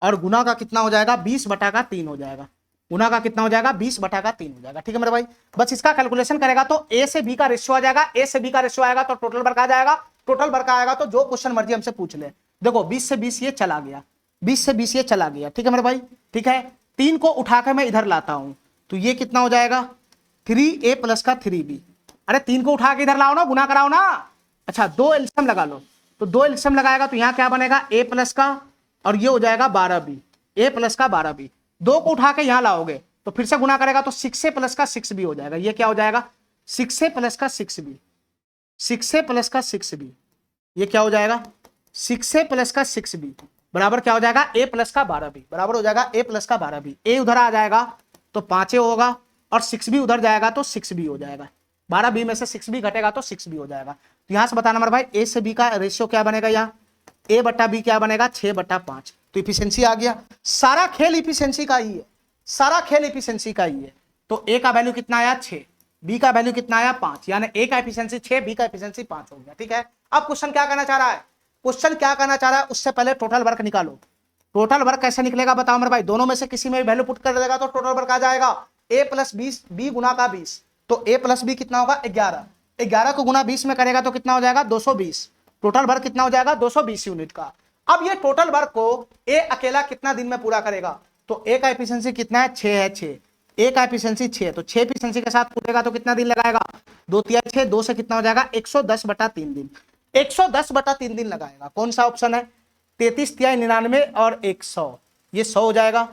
और गुना का कितना हो जाएगा 20/3 हो जाएगा। गुना का कितना हो जाएगा 20/3 हो जाएगा। ठीक है मेरे भाई, बस इसका कैलकुलेशन करेगा तो ए से बी का रेशियो आ जाएगा, ए से बी का रेशियो आएगा तो टोटल वर्क आ जाएगा, टोटल वर्क आएगा तो जो क्वेश्चन मर्जी हमसे पूछ ले। देखो 20 से 20 ये चला गया, 20 से 20 ये चला गया। ठीक है मेरे भाई, ठीक है, 3 को उठाकर मैं इधर लाता हूं तो ये कितना हो जाएगा 3a प्लस का 3b। अरे 3 को उठा के इधर लाओ ना, गुना कराओ ना। अच्छा 2 एलसीएम लगा लो, तो 2 एलसीएम लगाएगा तो यहां क्या बनेगा a प्लस का, और ये हो जाएगा 12b, a प्लस का 12b। 2 को उठा के यहां लाओगे तो फिर से गुना करेगा तो 6a प्लस का 6b हो जाएगा। ये क्या हो जाएगा 6a प्लस का 6b, 6a प्लस का 6b, ये क्या हो जाएगा 6a प्लस का 6b बराबर क्या हो जाएगा a प्लस का 12b, बराबर हो जाएगा a प्लस का 12b। a उधर आ जाएगा तो 5a होगा, और 6b उधर जाएगा तो 6b हो जाएगा। 12b में से 6b घटेगा तो 6b हो जाएगा। तो यहां से बताना मेरे भाई a से b का रेशियो क्या बनेगा, यहाँ a/b क्या बनेगा 6/5। तो इफिशियंसी आ गया। सारा खेल इफिशियंसी का ही है, सारा खेल इफिशियंसी का ही है। तो a का वैल्यू कितना आया 6, b का वैल्यू कितना आया 5, यानी a का इफिशियंसी 6, b का इफिशियंसी 5 हो गया। ठीक है, अब क्वेश्चन क्या कहना चाह रहा है, क्वेश्चन क्या कहना चाह रहा है उससे पहले टोटल वर्क निकालो। टोटल वर्क कैसे निकलेगा बताओ मेरे भाई, दोनों में से किसी में वैल्यू पुट कर देगा तो टोटल वर्क आ जाएगा a प्लस 20, b गुना का 20, तो a प्लस b कितना होगा 11, 11 को गुना 20 में करेगा तो कितना हो जाएगा 220। टोटल वर्क कितना हो जाएगा 220 यूनिट का। अब ये टोटल वर्क को a अकेला कितना दिन में पूरा करेगा, तो a का एफिशिएंसी कितना है 6 है, 6 a का एफिशिएंसी 6, तो 6 एफिशिएंसी के साथ पूरेगा तो कितना दिन लगाएगा 2 तिया 6, 2 से कितना हो जाएगा 110/3 दिन, 110/3 दिन लगाएगा। कौन सा ऑप्शन है 33 तिया 99 और 100, ये 100 हो जाएगा।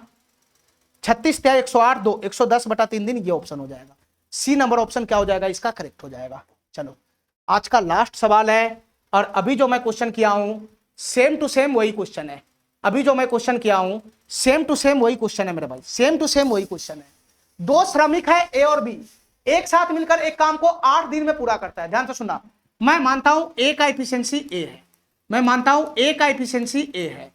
36 तिया 108, 2 110/3 दिन, ये ऑप्शन हो जाएगा। सी नंबर ऑप्शन क्या हो जाएगा इसका करेक्ट हो जाएगा। चलो आज का लास्ट सवाल है, और अभी जो मैं क्वेश्चन किया हूं सेम टू सेम वही क्वेश्चन है। अभी जो मैं क्वेश्चन किया हूं सेम टू सेम वही क्वेश्चन है मेरे भाई, सेम टू सेम वही क्वेश्चन है। 2 श्रमिक है ए और बी, एक साथ मिलकर एक काम को 8 दिन में पूरा करता है। ध्यान से सुनना, मैं मानता हूं ए का एफिशिएंसी ए है, मैं मानता हूं ए का एफिशिएंसी ए है,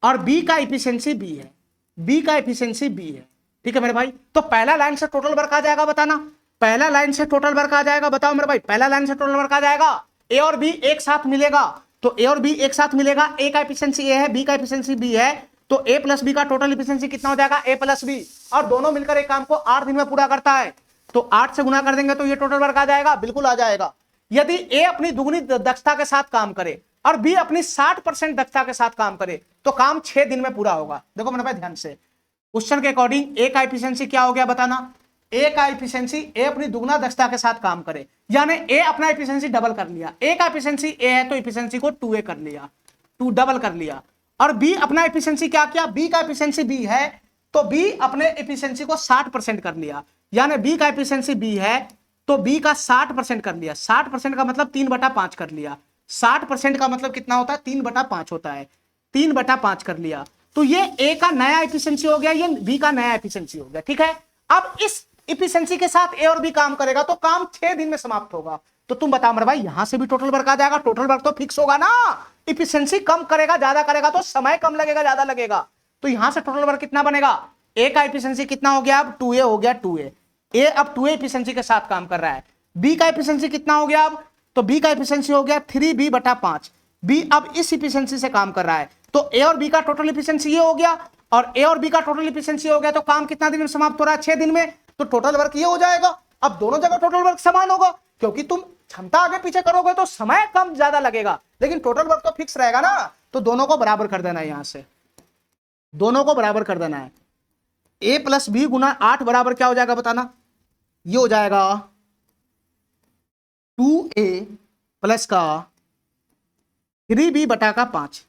और बी का एफिशिएंसी बी है, बी का एफिशिएंसी बी है। ठीक है मेरे भाई, तो पहला लाइन से टोटल वर्क आ जाएगा बताना, पहला लाइन से टोटल वर्क आ जाएगा, बताओ मेरे भाई पहला लाइन से टोटल वर्क आ जाएगा। ए और बी एक साथ मिलेगा, तो ए और बी एक साथ मिलेगा, ए का एफिशिएंसी ए है, बी का एफिशिएंसी बी है, तो ए प्लस बी का टोटल एफिशिएंसी कितना हो जाएगा ए प्लस बी, और दोनों मिलकर एक काम को 8 दिन में पूरा करता है, तो 8 से गुना कर देंगे तो ये टोटल वर्क आ जाएगा, बिल्कुल आ जाएगा। यदि ए अपनी दुगनी दक्षता के साथ काम करे और बी अपनी 60% दक्षता के साथ काम करे तो काम 6 दिन में पूरा होगा। देखो मेरे भाई ध्यान से, क्वेश्चन के अकॉर्डिंग ए का एफिशिएंसी क्या हो गया बताना, ए का एफिशिएंसी ए अपनी दुगना दक्षता के साथ काम करे, यानी ए अपना एफिशिएंसी डबल कर लिया, ए का एफिशिएंसी ए है तो एफिशिएंसी को 2a कर लिया, 2 डबल कर लिया, और बी अपना एफिशिएंसी क्या किया, बी का एफिशिएंसी बी है तो बी अपने एफिशिएंसी को 60% कर लिया, यानी बी का एफिशिएंसी बी है तो बी का 60% कर लिया। 60% का मतलब 3/5 कर लिया, 60% का मतलब कितना होता है 3/5 होता है, 3/5 कर लिया, तो ये ए का नया एफिशिएंसी हो गया, ये बी का नया एफिशिएंसी हो गया। ठीक है, अब इस एफिशिएंसी के साथ ए और बी काम करेगा तो काम 6 दिन में समाप्त होगा। तो तुम बताओ मेरे भाई यहां से भी टोटल वर्क आ जाएगा, टोटल वर्क तो फिक्स होगा ना, एफिशिएंसी कम करेगा ज्यादा करेगा तो समय कम लगेगा ज्यादा लगेगा, तो यहां से टोटल वर्क कितना बनेगा, ए का एफिशिएंसी कितना हो गया अब 2a हो गया, 2a, ए अब 2a एफिशिएंसी के साथ काम कर रहा है। बी का एफिशिएंसी कितना हो गया अब, तो बी का एफिशिएंसी हो गया 3b/5, बी अब इस एफिशिएंसी से काम कर रहा है, तो ए और बी का टोटल एफिशिएंसी ये हो गया, और ए और बी का टोटल एफिशिएंसी हो गया, तो काम कितना दिन में समाप्त हो रहा है 6 दिन में, तो टोटल वर्क ये हो जाएगा। अब दोनों जगह टोटल वर्क समान होगा, क्योंकि तुम क्षमता आगे पीछे करोगे तो समय कम ज्यादा लगेगा, लेकिन टोटल वर्क तो फिक्स रहेगा ना, तो दोनों को बराबर कर देना है, यहां से दोनों को बराबर कर देना है। a प्लस बी गुना 8 बराबर क्या हो जाएगा बताना, ये हो जाएगा 2a प्लस का 3b/5,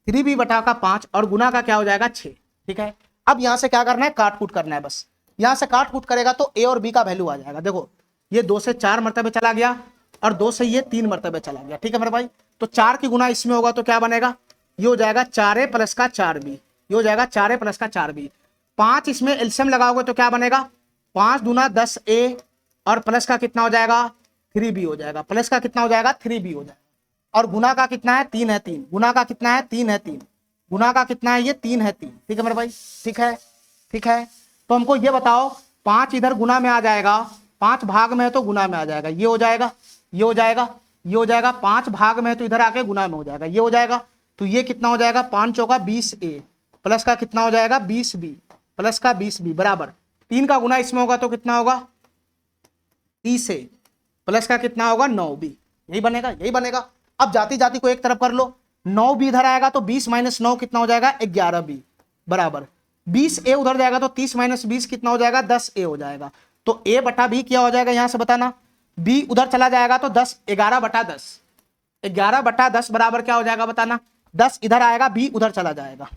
3b/5 और गुना का क्या हो जाएगा 6। ठीक है, अब यहां से क्या करना है काट कूट करना है, बस यहां से काट कूट करेगा तो a और b का वैल्यू आ जाएगा। देखो ये 2 से 4 मरतबे चला गया और 2 से ये 3 मरतबे चला गया। ठीक है मेरे भाई, तो 4 की गुना इसमें होगा तो क्या बनेगा, ये हो जाएगा 4a प्लस का 4b, ये हो जाएगा 4a प्लस का 4b। 5 इसमें एलसीएम लगाओगे तो क्या बनेगा, 5 दूना 10a और प्लस का कितना हो जाएगा 3b हो जाएगा, प्लस का कितना हो जाएगा 3b हो जाएगा, और गुना का कितना है 3 है 3, गुना का कितना है 3 है 3, गुना का कितना है ये 3 है 3। ठीक है मेरे भाई, ठीक है ठीक है। तो हमको ये बताओ 5 इधर गुना में आ जाएगा, 5 भाग में है तो गुना में आ जाएगा, ये हो जाएगा ये हो जाएगा ये हो जाएगा, 5 भाग में है तो इधर आके गुना में हो जाएगा, ये हो जाएगा। तो ये कितना हो जाएगा 5 चौका 20a प्लस का कितना हो जाएगा 20b प्लस का 20b बराबर 3 का गुना इसमें होगा तो कितना होगा 30a प्लस का कितना होगा 9b, यही बनेगा यही बनेगा। अब जाति जाति को एक तरफ कर लो, 9b इधर आएगा तो 20 माइनस 9 कितना हो जाएगा 11b बराबर 20a उधर जाएगा तो 30 माइनस 20 कितना हो जाएगा 10a हो जाएगा। तो a बटा b क्या हो जाएगा यहां से बताना, b उधर चला जाएगा तो 10 11 बटा 10 11 बटा 10 बराबर क्या हो जाएगा बताना, 10 इधर आएगा b उधर चला जाएगा।